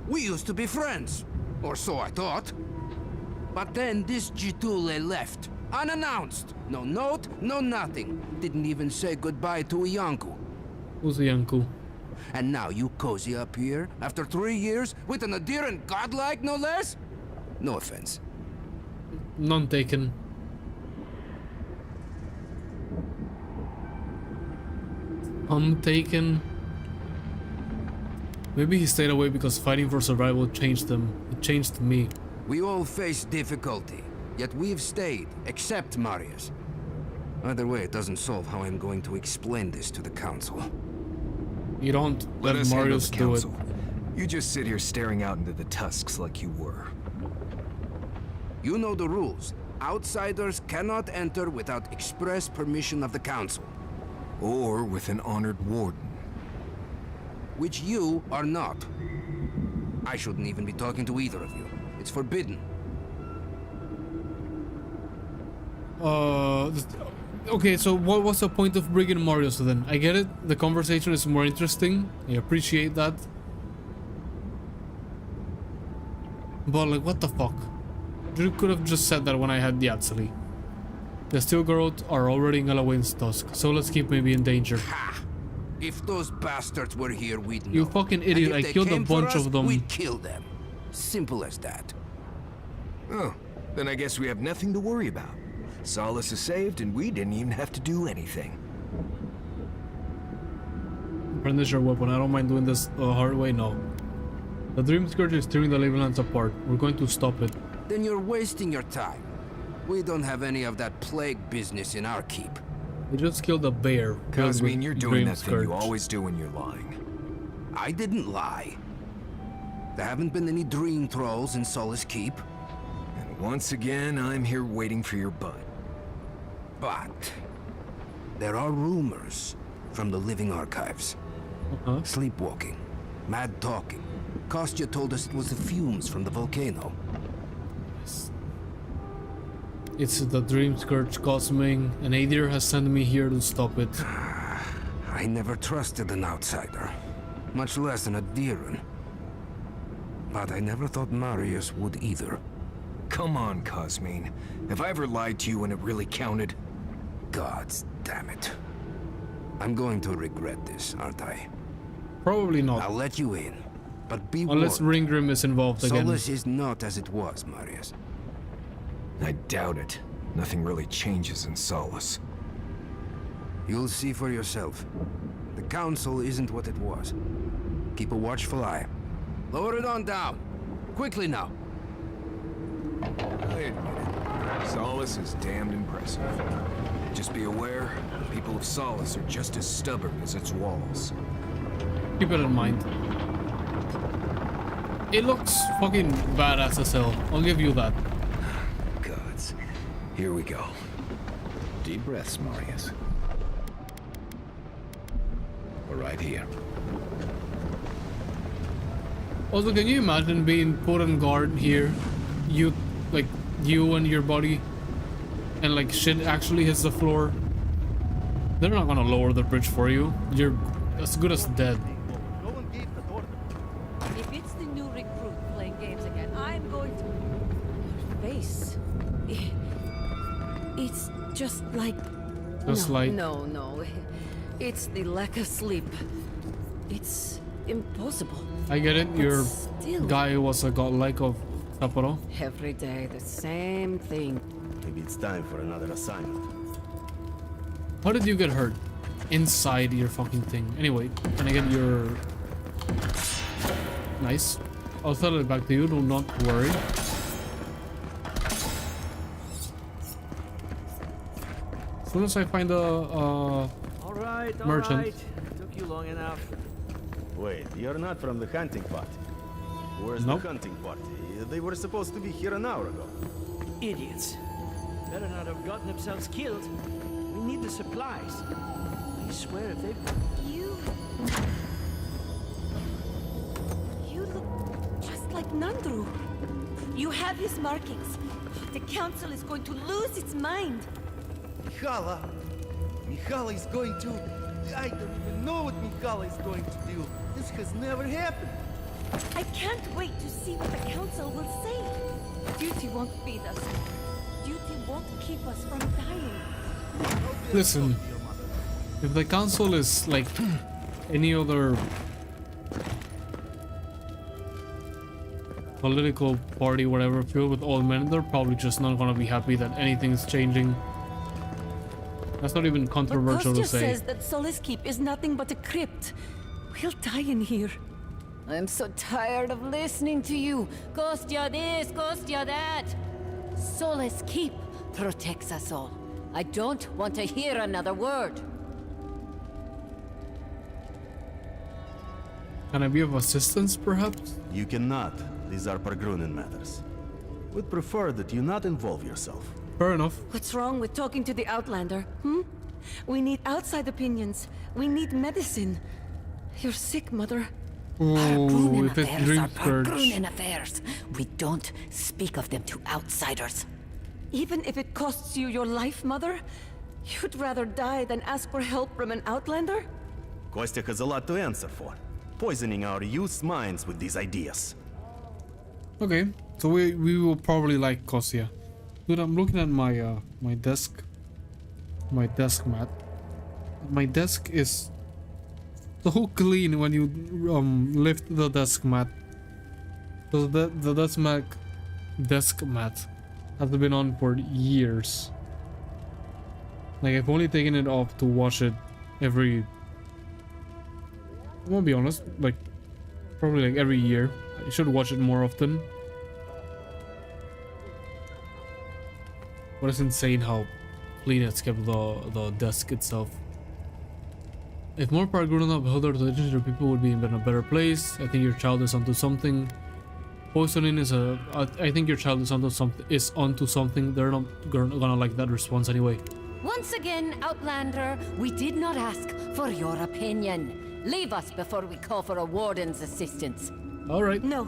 Speaker 20: We used to be friends, or so I thought. But then this Gitule left, unannounced. No note, no nothing. Didn't even say goodbye to Iancu.
Speaker 1: Who's Iancu?
Speaker 20: And now you cozy up here, after 3 years, with an adherent godlike, no less? No offense.
Speaker 1: None taken. Taken. Maybe he stayed away because fighting for survival changed him. It changed me.
Speaker 20: We all face difficulty, yet we've stayed, except Marius. Either way, it doesn't solve how I'm going to explain this to the council.
Speaker 1: You don't
Speaker 4: let us
Speaker 1: Marius
Speaker 4: handle the
Speaker 1: do it.
Speaker 4: council. You just sit here staring out into the Tusks like you were.
Speaker 20: You know the rules. Outsiders cannot enter without express permission of the council.
Speaker 4: Or with an honored warden.
Speaker 20: Which you are not. I shouldn't even be talking to either of you. It's forbidden.
Speaker 1: Okay, so what's the point of bringing Marius then? I get it. The conversation is more interesting. I appreciate that. But like, what the fuck? You could have just said that when I had the Yatsali. The Steel Girls are already in Galawain's Tusk, so let's keep maybe in danger.
Speaker 20: Ha! If those bastards were here, we'd know.
Speaker 1: You fucking idiot, I killed a bunch of them.
Speaker 20: We'd kill them. Simple as that.
Speaker 4: Oh, then I guess we have nothing to worry about. Solace is saved and we didn't even have to do anything.
Speaker 1: Brandish your weapon. I don't mind doing this the hard way, no. The Dream Scourge is tearing the Levelands apart. We're going to stop it.
Speaker 20: Then you're wasting your time. We don't have any of that plague business in our keep.
Speaker 1: We just killed a bear.
Speaker 4: Cosmine, you're doing
Speaker 1: Dream
Speaker 4: that thing
Speaker 1: Scourge.
Speaker 4: you always do when you're lying.
Speaker 20: I didn't lie. There haven't been any dream trolls in Solace Keep.
Speaker 4: And once again, I'm here waiting for your butt.
Speaker 20: But there are rumors from the living archives. Sleepwalking, mad talking. Kostya told us it was the fumes from the volcano.
Speaker 1: It's the Dream Scourge Cosming, and Adir has sent me here to stop it.
Speaker 20: I never trusted an outsider, much less an Adiran. But I never thought Marius would either.
Speaker 4: Come on, Cosmine. Have I ever lied to you when it really counted?
Speaker 20: Gods damn it. I'm going to regret this, aren't I?
Speaker 1: Probably not.
Speaker 20: I'll let you in, but be
Speaker 1: Unless
Speaker 20: warned.
Speaker 1: Ringgrim is involved again.
Speaker 20: Solace is not as it was, Marius.
Speaker 4: I doubt it. Nothing really changes in Solace.
Speaker 20: You'll see for yourself. The council isn't what it was. Keep a watchful eye. Lower it on down. Quickly now.
Speaker 4: Wait a minute. Solace is damned impressive. Just be aware, the people of Solace are just as stubborn as its walls.
Speaker 1: Keep it in mind. It looks fucking badass as hell. I'll give you that.
Speaker 4: Gods. Here we go.
Speaker 9: Deep breaths, Marius. We're right here.
Speaker 1: Also, can you imagine being put on guard here? You and your body, and like shit actually hits the floor. They're not gonna lower the bridge for you. You're as good as dead.
Speaker 21: If it's the new recruit playing games again, I'm going to... Your face... It's just like...
Speaker 1: Just like...
Speaker 14: No. It's the lack of sleep. It's impossible.
Speaker 1: I get it. Your
Speaker 14: still-
Speaker 1: guy was a godlike of Sapporo.
Speaker 14: Every day, the same thing.
Speaker 12: Maybe it's time for another assignment.
Speaker 1: How did you get hurt? Inside your fucking thing. Anyway, can I get your... Nice. I'll sell it back to you, do not worry. As soon as I find a
Speaker 2: Alright,
Speaker 1: merchant.
Speaker 2: alright. Took you long enough. Wait, you're not from the hunting party. Where's
Speaker 1: Nope.
Speaker 2: the hunting party? They were supposed to be here an hour ago.
Speaker 22: Idiots. Better not have gotten themselves killed. We need the supplies. I swear if they...
Speaker 23: You look just like Nandru. You have his markings. The council is going to lose its mind.
Speaker 24: Mihala is going to... I don't even know what Mihala is going to do. This has never happened.
Speaker 23: I can't wait to see what the council will say. Duty won't feed us. Duty won't keep us from dying.
Speaker 1: Listen, if the council is like any other political party, whatever, filled with old men, they're probably just not gonna be happy that anything's changing. That's not even controversial to
Speaker 23: Kostya
Speaker 1: say.
Speaker 23: says that Solace Keep is nothing but a crypt. We'll die in here.
Speaker 3: I'm so tired of listening to you. Kostya this, Kostya that. Solace Keep protects us all. I don't want to hear another word.
Speaker 1: Can I be of assistance, perhaps?
Speaker 2: You cannot. These are Pargrunen matters. Would prefer that you not involve yourself.
Speaker 1: Fair enough.
Speaker 23: What's wrong with talking to the Outlander, hmm? We need outside opinions. We need medicine. You're sick, Mother.
Speaker 1: Ooh, if it's dream scourge.
Speaker 3: Pargrunen affairs. We don't speak of them to outsiders.
Speaker 23: Even if it costs you your life, Mother? You'd rather die than ask for help from an Outlander?
Speaker 2: Kostya has a lot to answer for. Poisoning our youth's minds with these ideas.
Speaker 1: Okay, so we will probably like Kostya. Dude, I'm looking at my my desk mat. My desk is so clean when you lift the desk mat. So the desk mat has been on for years. Like, I've only taken it off to wash it every, I'm gonna be honest, like probably like every year. I should wash it more often. But it's insane how clean it's kept the desk itself. If more Pargrunen held their attention to people would be in a better place. I think your child is onto something. Poisoning is I think your child is onto something. They're not gonna like that response anyway.
Speaker 3: Once again, Outlander, we did not ask for your opinion. Leave us before we call for a warden's assistance.
Speaker 1: All right.
Speaker 23: No,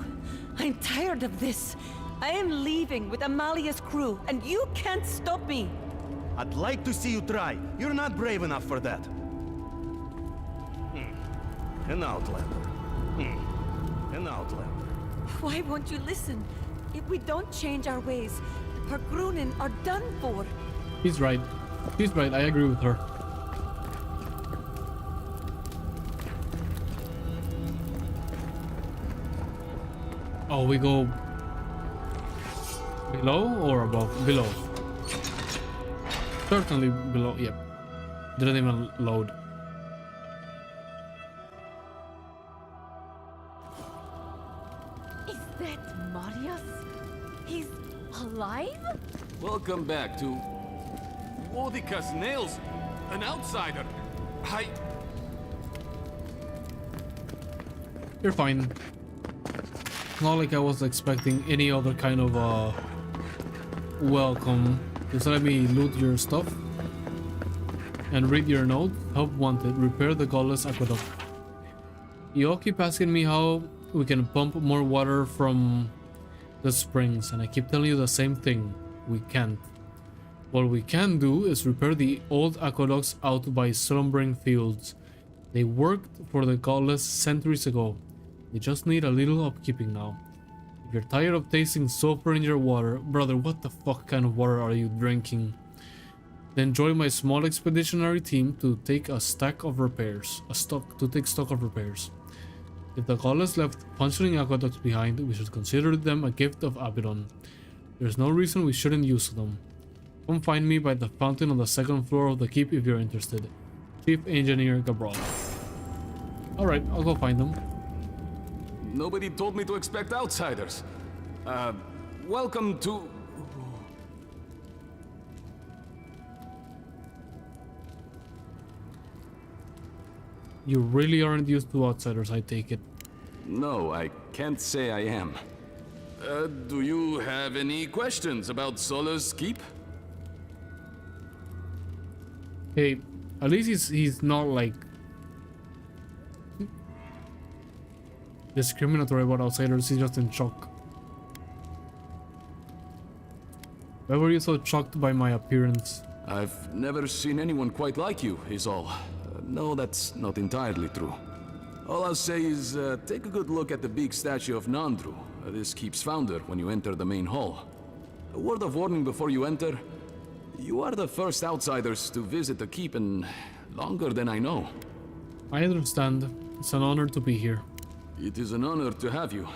Speaker 23: I'm tired of this. I am leaving with Amalia's crew, and you can't stop me.
Speaker 2: I'd like to see you try. You're not brave enough for that. An Outlander. An Outlander.
Speaker 23: Why won't you listen? If we don't change our ways, the Pargrunen are done for.
Speaker 1: He's right. He's right. I agree with her. Oh, we go below or above? Below. Certainly below. Yep. Didn't even load.
Speaker 23: Is that Marius? He's alive?
Speaker 17: Welcome back to Wodika's nails. An outsider.
Speaker 1: You're fine. Not like I was expecting any other kind of welcome. Just let me loot your stuff and read your note. Help wanted. Repair the godless aqueduct. You all keep asking me how we can pump more water from the springs, and I keep telling you the same thing. We can't. What we can do is repair the old aqueducts out by slumbering fields. They worked for the godless centuries ago. They just need a little upkeeping now. If you're tired of tasting sulfur in your water, brother, what the fuck kind of water are you drinking? Then join my small expeditionary team to take stock of repairs. If the godless left functioning aqueducts behind, we should consider them a gift of Abaddon. There's no reason we shouldn't use them. Come find me by the fountain on the second floor of the keep if you're interested. Chief Engineer Gabral. Alright, I'll go find them.
Speaker 17: Nobody told me to expect outsiders. Welcome to...
Speaker 1: You really aren't used to outsiders, I take it.
Speaker 17: No, I can't say I am. Do you have any questions about Sola's keep?
Speaker 1: Hey, at least he's not like discriminatory about outsiders, he's just in shock. Why were you so shocked by my appearance?
Speaker 17: I've never seen anyone quite like you, is all. No, that's not entirely true. All I'll say is, take a good look at the big statue of Nandru, this keep's founder, when you enter the main hall. A word of warning before you enter. You are the first outsiders to visit the keep in longer than I know.
Speaker 1: I understand. It's an honor to be here.
Speaker 17: It is an honor to have you.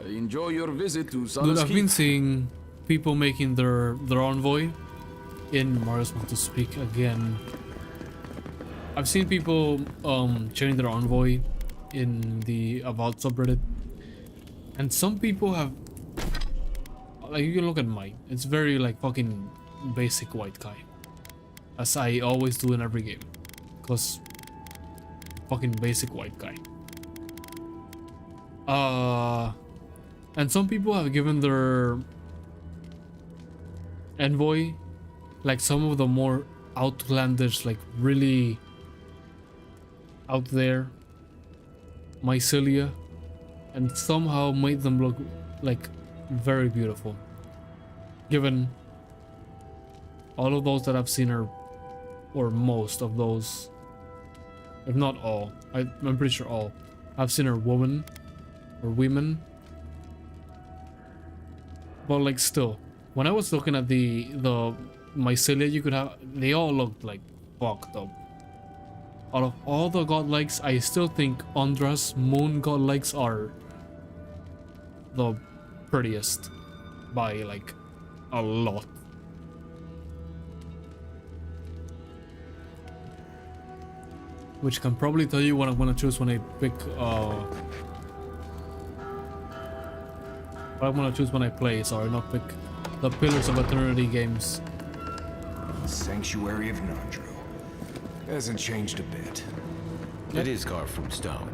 Speaker 17: Enjoy your visit to Sola's
Speaker 1: Dude, I've
Speaker 17: keep.
Speaker 1: been seeing people making their envoy in Mars Want to Speak again. I've seen people sharing their envoy in the Avowed subreddit, and some people have, like, you can look at mine. It's very like fucking basic white guy, as I always do in every game, cause fucking basic white guy. And some people have given their envoy like some of the more outlandish, like really out there mycelia, and somehow made them look like very beautiful, given all of those that I've seen are, or most of those, if not all, I'm pretty sure all, I've seen are women or women. But like still, when I was looking at the mycelia you could have, they all looked like fucked up. Out of all the godlikes, I still think Andra's moon godlikes are the prettiest by like a lot. Which can probably tell you what I'm gonna choose when I pick what I'm gonna choose when I play, sorry, not pick the Pillars of Eternity games.
Speaker 4: Sanctuary of Nandru. Hasn't changed a bit.
Speaker 9: It is carved from stone.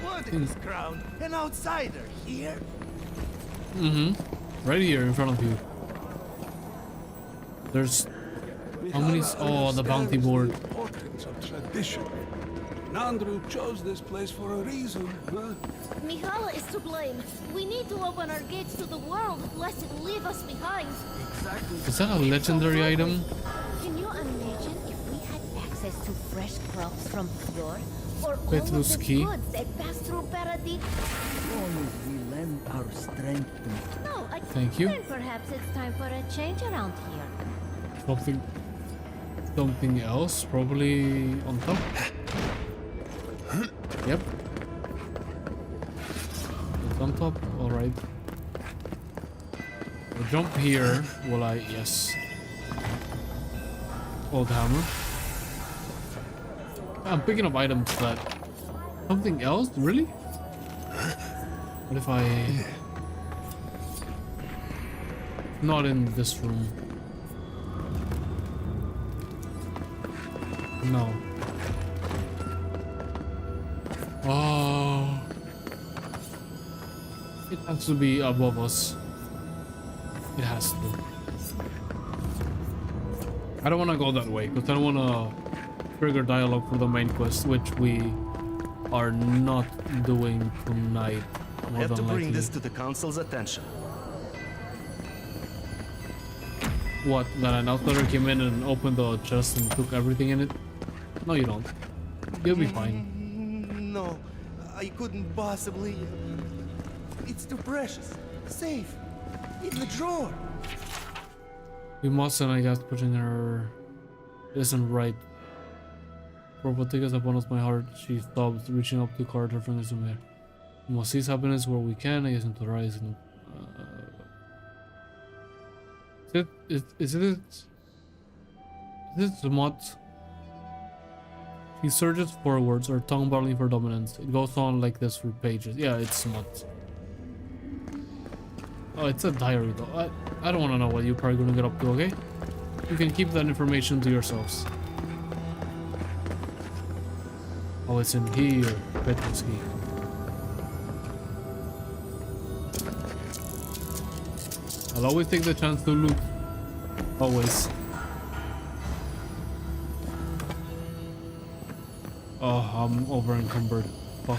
Speaker 24: What is this crown? An outsider here?
Speaker 1: Right here in front of you. There's how many? Oh, the bounty board.
Speaker 12: Importance of tradition. Nandru chose this place for a reason, huh?
Speaker 13: Mihala is to blame. We need to open our gates to the world, lest it leave us behind.
Speaker 12: Exactly.
Speaker 1: Is that a legendary item?
Speaker 3: Can you imagine if we had access to fresh crops from Fjord? Or all
Speaker 1: Petrus
Speaker 3: of the
Speaker 1: key.
Speaker 3: goods that pass through Paradis?
Speaker 22: Always we lend our strength to...
Speaker 3: No,
Speaker 1: Thank you.
Speaker 3: Then perhaps it's time for a change around here.
Speaker 1: Something else, probably on top. Yep. It's on top, alright. I'll jump here while I, yes. Old hammer. I'm picking up items that... Something else? Really? What if I... Not in this room. No. Oh. It has to be above us. It has to. I don't want to go that way because I don't want to trigger dialogue for the main quest, which we are not doing tonight.
Speaker 2: I have to bring this to the council's attention.
Speaker 1: What? That an outsider came in and opened the chest and took everything in it? No, you don't. You'll be fine.
Speaker 24: No, I couldn't possibly. It's too precious. Safe. In the drawer.
Speaker 1: We mustn't, I guess, put in her. Isn't right. For what takes upon us my heart, she stopped, reaching up to card her fingers in there. We must seize happiness where we can, I guess, to rise and. Is it the mod? He surges forwards, or tongue barreling for dominance. It goes on like this for pages. Yeah, it's smut. Oh, it's a diary though. I don't want to know what you're probably going to get up to, okay? You can keep that information to yourselves. Oh, it's in here. Petrovsky. I'll always take the chance to loot. Always. Oh, I'm over encumbered. Fuck.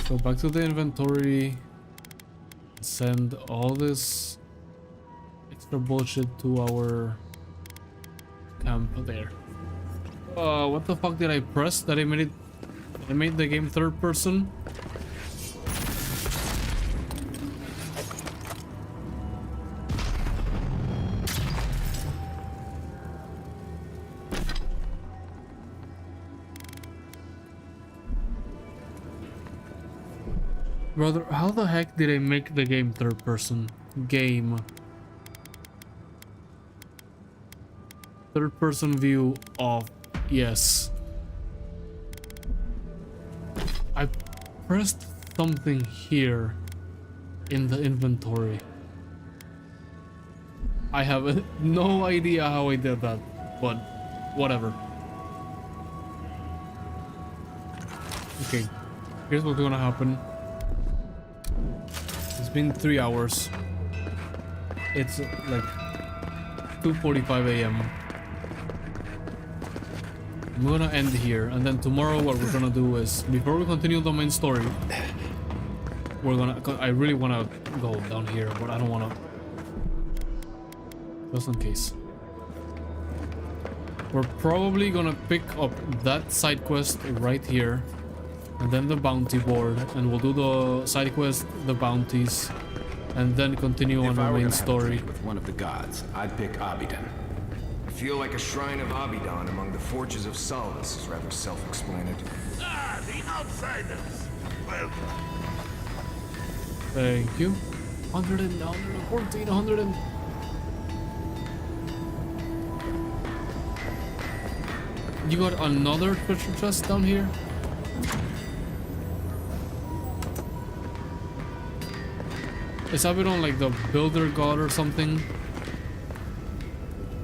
Speaker 1: So back to the inventory. Send all this extra bullshit to our camp there. What the fuck did I press? That I made it. I made the game third person. Brother, how the heck did I make the game third person? Game. Third person view off. Yes. I pressed something here in the inventory. I have no idea how I did that, but whatever. Okay, here's what's gonna happen. It's been 3 hours. It's like 2:45 a.m. I'm gonna end here, and then tomorrow what we're gonna do is, before we continue the main story, we're gonna, I really wanna go down here, but I don't wanna, just in case. We're probably gonna pick up that side quest right here, and then the bounty board, and we'll do the side quest, the bounties, and then continue on the main story.
Speaker 4: With one of the gods, I'd pick Abidan. I feel like a shrine of Abidan among the forges of Solace is rather self-explanatory.
Speaker 8: Ah, the outsiders. Welcome.
Speaker 1: Thank you. 114, 100 and... You got another treasure chest down here? Is Abaddon like the builder god or something?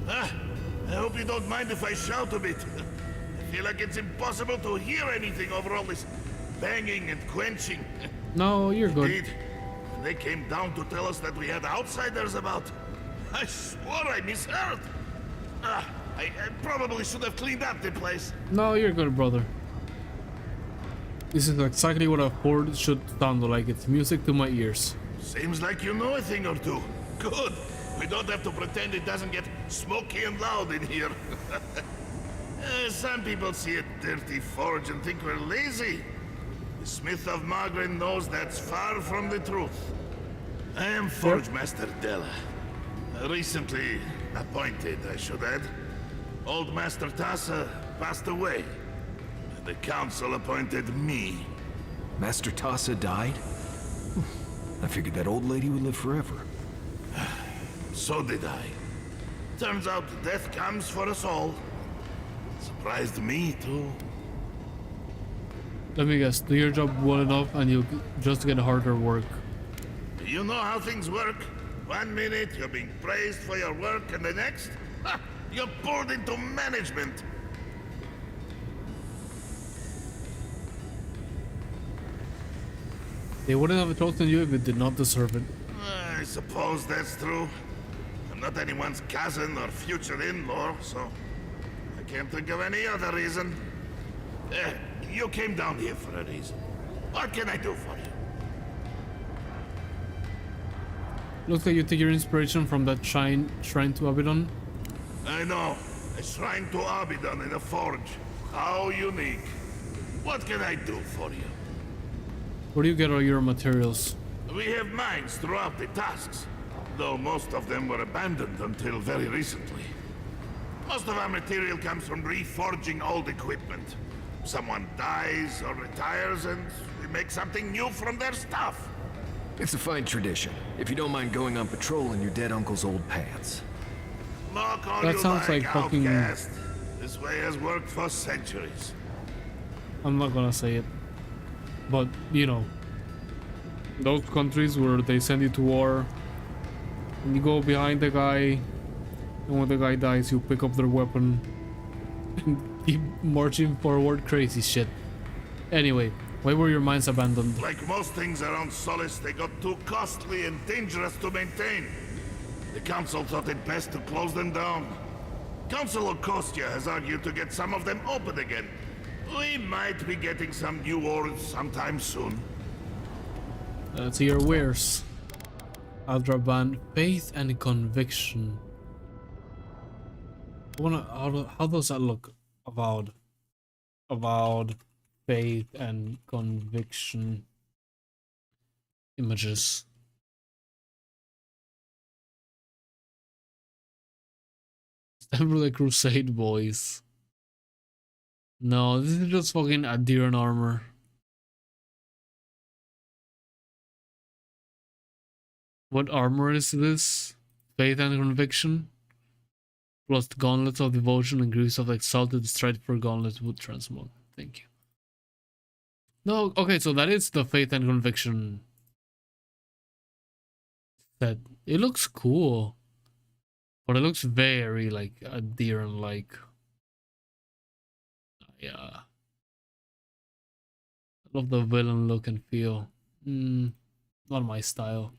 Speaker 8: I hope you don't mind if I shout a bit. I feel like it's impossible to hear anything over all this banging and quenching.
Speaker 1: No, you're good.
Speaker 8: Indeed, when they came down to tell us that we had outsiders about, I swore I misheard. I probably should have cleaned up the place.
Speaker 1: No, you're good, brother. This is exactly what a horde should sound like. It's music to my ears.
Speaker 8: Seems like you know a thing or two. Good. We don't have to pretend it doesn't get smoky and loud in here. Some people see a dirty forge and think we're lazy. The Smith of Margaret knows that's far from the truth. I am Forge Master Della. Recently appointed, I should add. Old Master Tassa passed away. The council appointed me.
Speaker 4: Master Tassa died? I figured that old lady would live forever.
Speaker 8: So did I. Turns out death comes for us all. Surprised me, too.
Speaker 1: Let me guess, do your job well enough and you just get harder work.
Speaker 8: You know how things work. 1 minute you're being praised for your work, and the next, you're pulled into management.
Speaker 1: They wouldn't have chosen you if you did not deserve it.
Speaker 8: I suppose that's true. I'm not anyone's cousin or future in-law, so I can't think of any other reason. You came down here for a reason. What can I do for you?
Speaker 1: Looks like you take your inspiration from that shrine to Abaddon.
Speaker 8: I know. A shrine to Abidan in a forge. How unique. What can I do for you?
Speaker 1: Where do you get all your materials?
Speaker 8: We have mines throughout the Tusks, though most of them were abandoned until very recently. Most of our material comes from reforging old equipment. Someone dies or retires and we make something new from their stuff.
Speaker 4: It's a fine tradition. If you don't mind going on patrol in your dead uncle's old pants.
Speaker 8: Look all
Speaker 1: That
Speaker 8: you
Speaker 1: sounds like fucking...
Speaker 8: outcast. This way has worked for centuries.
Speaker 1: I'm not gonna say it. But, you know, those countries where they send you to war, and you go behind the guy, and when the guy dies, you pick up their weapon and keep marching forward. Crazy shit. Anyway, why were your mines abandoned?
Speaker 8: Like most things around Solace, they got too costly and dangerous to maintain. The council thought it best to close them down. Councilor Kostya has argued to get some of them open again. We might be getting some new ores sometime soon.
Speaker 1: Let's see your wares. Aldraban, faith and conviction. How does that look? Avowed. Avowed, faith and conviction. Images. Stand for the Crusade boys. No, this is just fucking Adiran armor. What armor is this? Faith and conviction? Plus the gauntlets of devotion and greaves of exalted stride for gauntlets would transmog. Thank you. No, okay, so that is the faith and conviction set. It looks cool. But it looks very like Adiran like. Yeah. I love the villain look and feel. Not my style.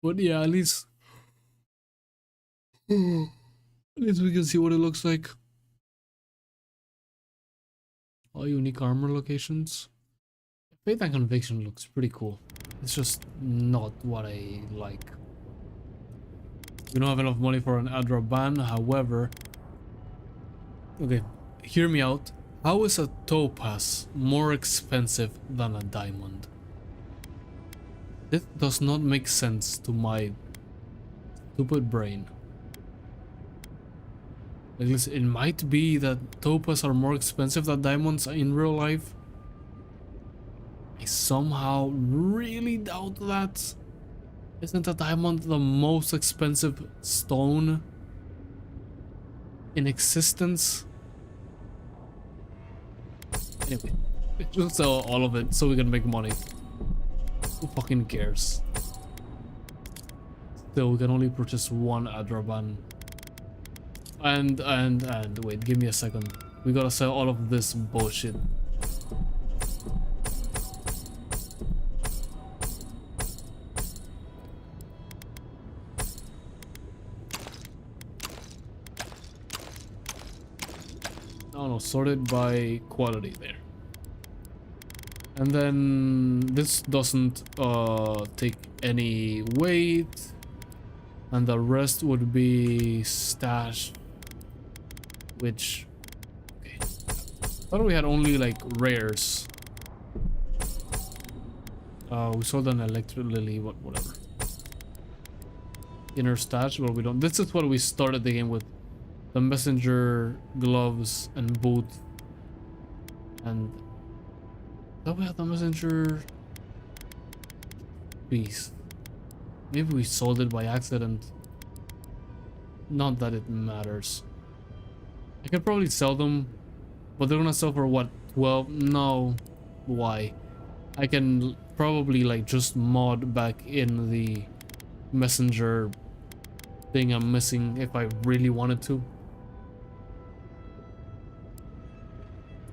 Speaker 1: But yeah, at least we can see what it looks like. All unique armor locations. Faith and Conviction looks pretty cool. It's just not what I like. We don't have enough money for an Adra ban, however... Okay, hear me out. How is a topaz more expensive than a diamond? This does not make sense to my stupid brain. At least it might be that topaz are more expensive than diamonds in real life. I somehow really doubt that. Isn't a diamond the most expensive stone in existence? Anyway, we'll sell all of it so we can make money. Who fucking cares? Still, we can only purchase one Adraban. And wait, give me a second. We gotta sell all of this bullshit. No, sorted by quality there. And then this doesn't take any weight, and the rest would be stashed, which, okay. I thought we had only like rares. We sold an electric lily, whatever. Inner stash, but we don't. This is what we started the game with. The messenger, gloves, and boot. And thought we had the messenger piece. Maybe we sold it by accident. Not that it matters. I could probably sell them, but they're gonna sell for what? 12? No. Why? I can probably like just mod back in the messenger thing I'm missing if I really wanted to.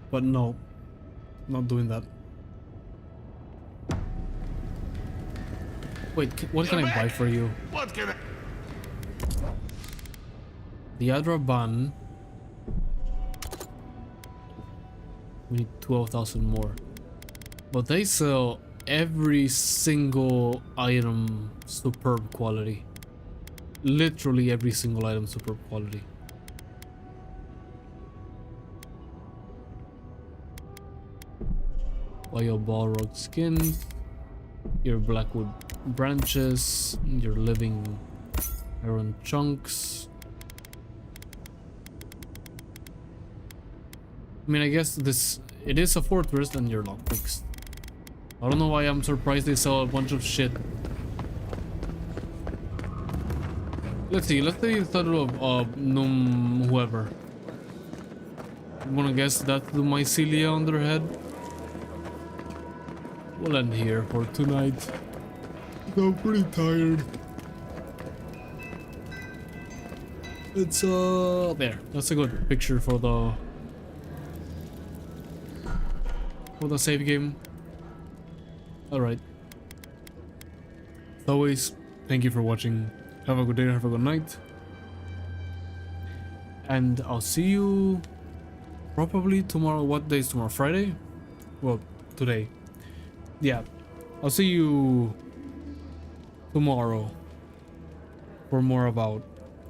Speaker 1: But no, not doing that. Wait, what can I buy for you?
Speaker 8: What can I...
Speaker 1: The Adra bun. We need 12,000 more. But they sell every single item superb quality. Literally every single item superb quality. Buy your Balrog skin, your Blackwood branches, your living iron chunks. I mean, I guess it is a fortress and your lockpicks. I don't know why I'm surprised they sell a bunch of shit. Let's see instead of whoever. I'm gonna guess that's the mycelia on their head. We'll end here for tonight. I'm pretty tired. It's there. That's a good picture for the save game. Alright. As always, thank you for watching. Have a good day, have a good night. And I'll see you probably tomorrow. What day is tomorrow? Friday? Well, today. Yeah. I'll see you tomorrow for more about,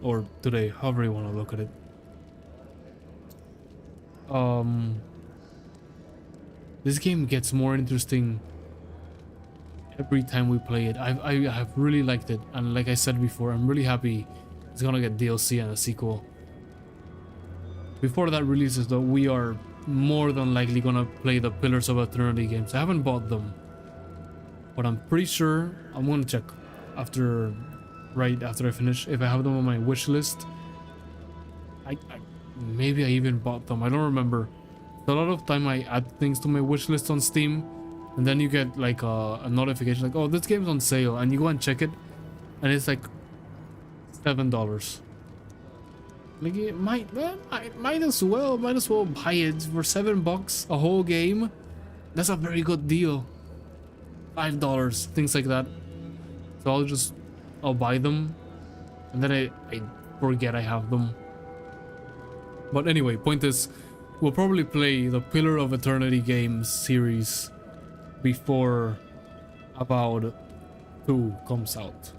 Speaker 1: or today, however you want to look at it. This game gets more interesting every time we play it. I have really liked it, and like I said before, I'm really happy it's gonna get DLC and a sequel. Before that releases though, we are more than likely gonna play the Pillars of Eternity games. I haven't bought them, but I'm pretty sure I'm gonna check right after I finish if I have them on my wish list. Maybe I even bought them, I don't remember. A lot of time I add things to my wish list on Steam, and then you get like a notification like, oh, this game's on sale, and you go and check it and it's like $7. Like, it might as well buy it for $7, a whole game. That's a very good deal. $5, things like that. So I'll buy them, and then I forget I have them. But anyway, point is, we'll probably play the Pillar of Eternity games series before Avowed 2 comes out.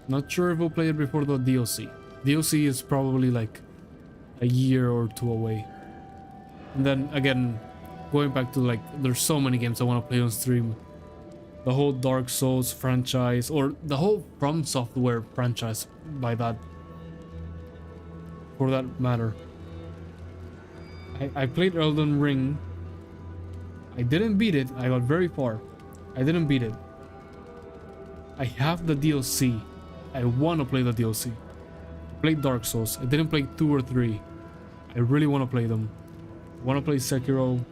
Speaker 1: Not sure if we'll play it before the DLC. DLC is probably like a year or two away. And then again, going back to like, there's so many games I want to play on stream. The whole Dark Souls franchise, or the whole From Software franchise by that, for that matter. I played Elden Ring. I didn't beat it. I got very far. I didn't beat it. I have the DLC. I want to play the DLC. I played Dark Souls. I didn't play 2 or 3. I really want to play them. I want to play Sekiro.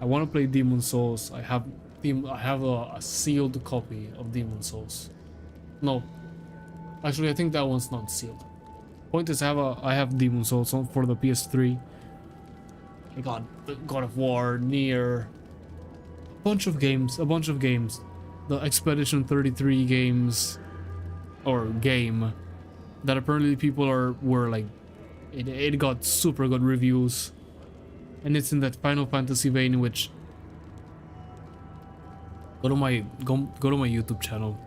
Speaker 1: I want to play Demon Souls. I have a sealed copy of Demon Souls. No. Actually, I think that one's not sealed. Point is, I have Demon Souls for the PS3. I got God of War, Nier, a bunch of games. The Expedition 33 games, or game, that apparently people were like, it got super good reviews, and it's in that Final Fantasy vein, in which go to my YouTube channel,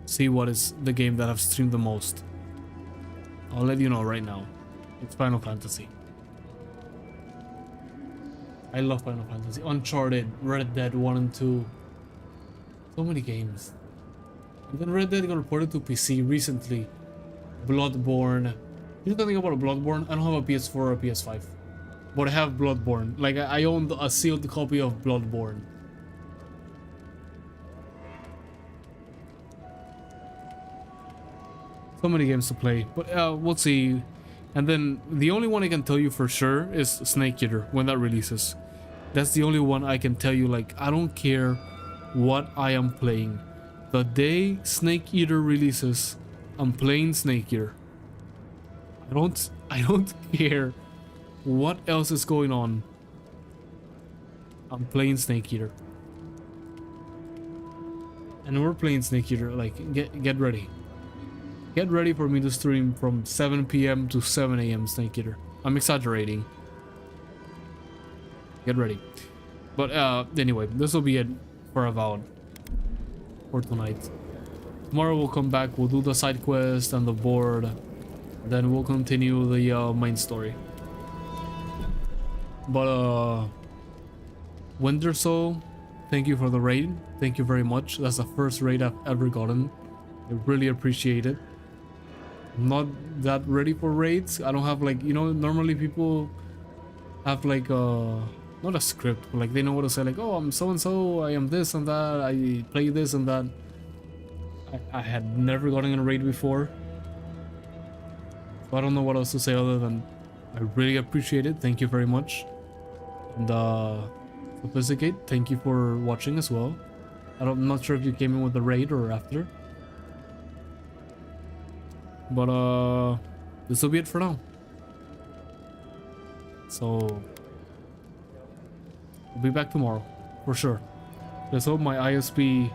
Speaker 1: see what is the game that I've streamed the most. I'll let you know right now. It's Final Fantasy. I love Final Fantasy. Uncharted, Red Dead 1 and 2. So many games. And then Red Dead got reported to PC recently. Bloodborne. You know the thing about Bloodborne? I don't have a PS4 or a PS5. But I have Bloodborne. Like, I own a sealed copy of Bloodborne. So many games to play. But we'll see. And then the only one I can tell you for sure is Snake Eater when that releases. That's the only one I can tell you, like, I don't care what I am playing. The day Snake Eater releases, I'm playing Snake Eater. I don't care what else is going on. I'm playing Snake Eater. And we're playing Snake Eater, like, get ready. Get ready for me to stream from 7 PM to 7 AM Snake Eater. I'm exaggerating. Get ready. But anyway, this will be it for Avowed for tonight. Tomorrow we'll come back, we'll do the side quest and the board. Then we'll continue the main story. But Winter Soul, thank you for the raid. Thank you very much. That's the first raid I've ever gotten. I really appreciate it. I'm not that ready for raids. I don't have, like, you know, normally people have like not a script, but like they know what to say, like, oh, I'm so and so, I am this and that, I play this and that. I had never gotten in a raid before, so I don't know what else to say other than I really appreciate it. Thank you very much. And Sophisticate, thank you for watching as well. I'm not sure if you came in with the raid or after, but this will be it for now. So I'll be back tomorrow for sure. Let's hope my ISP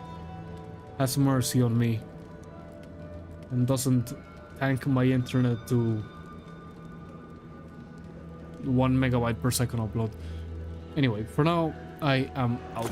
Speaker 1: has mercy on me and doesn't tank my internet to 1 megabyte per second upload. Anyway, for now, I am out.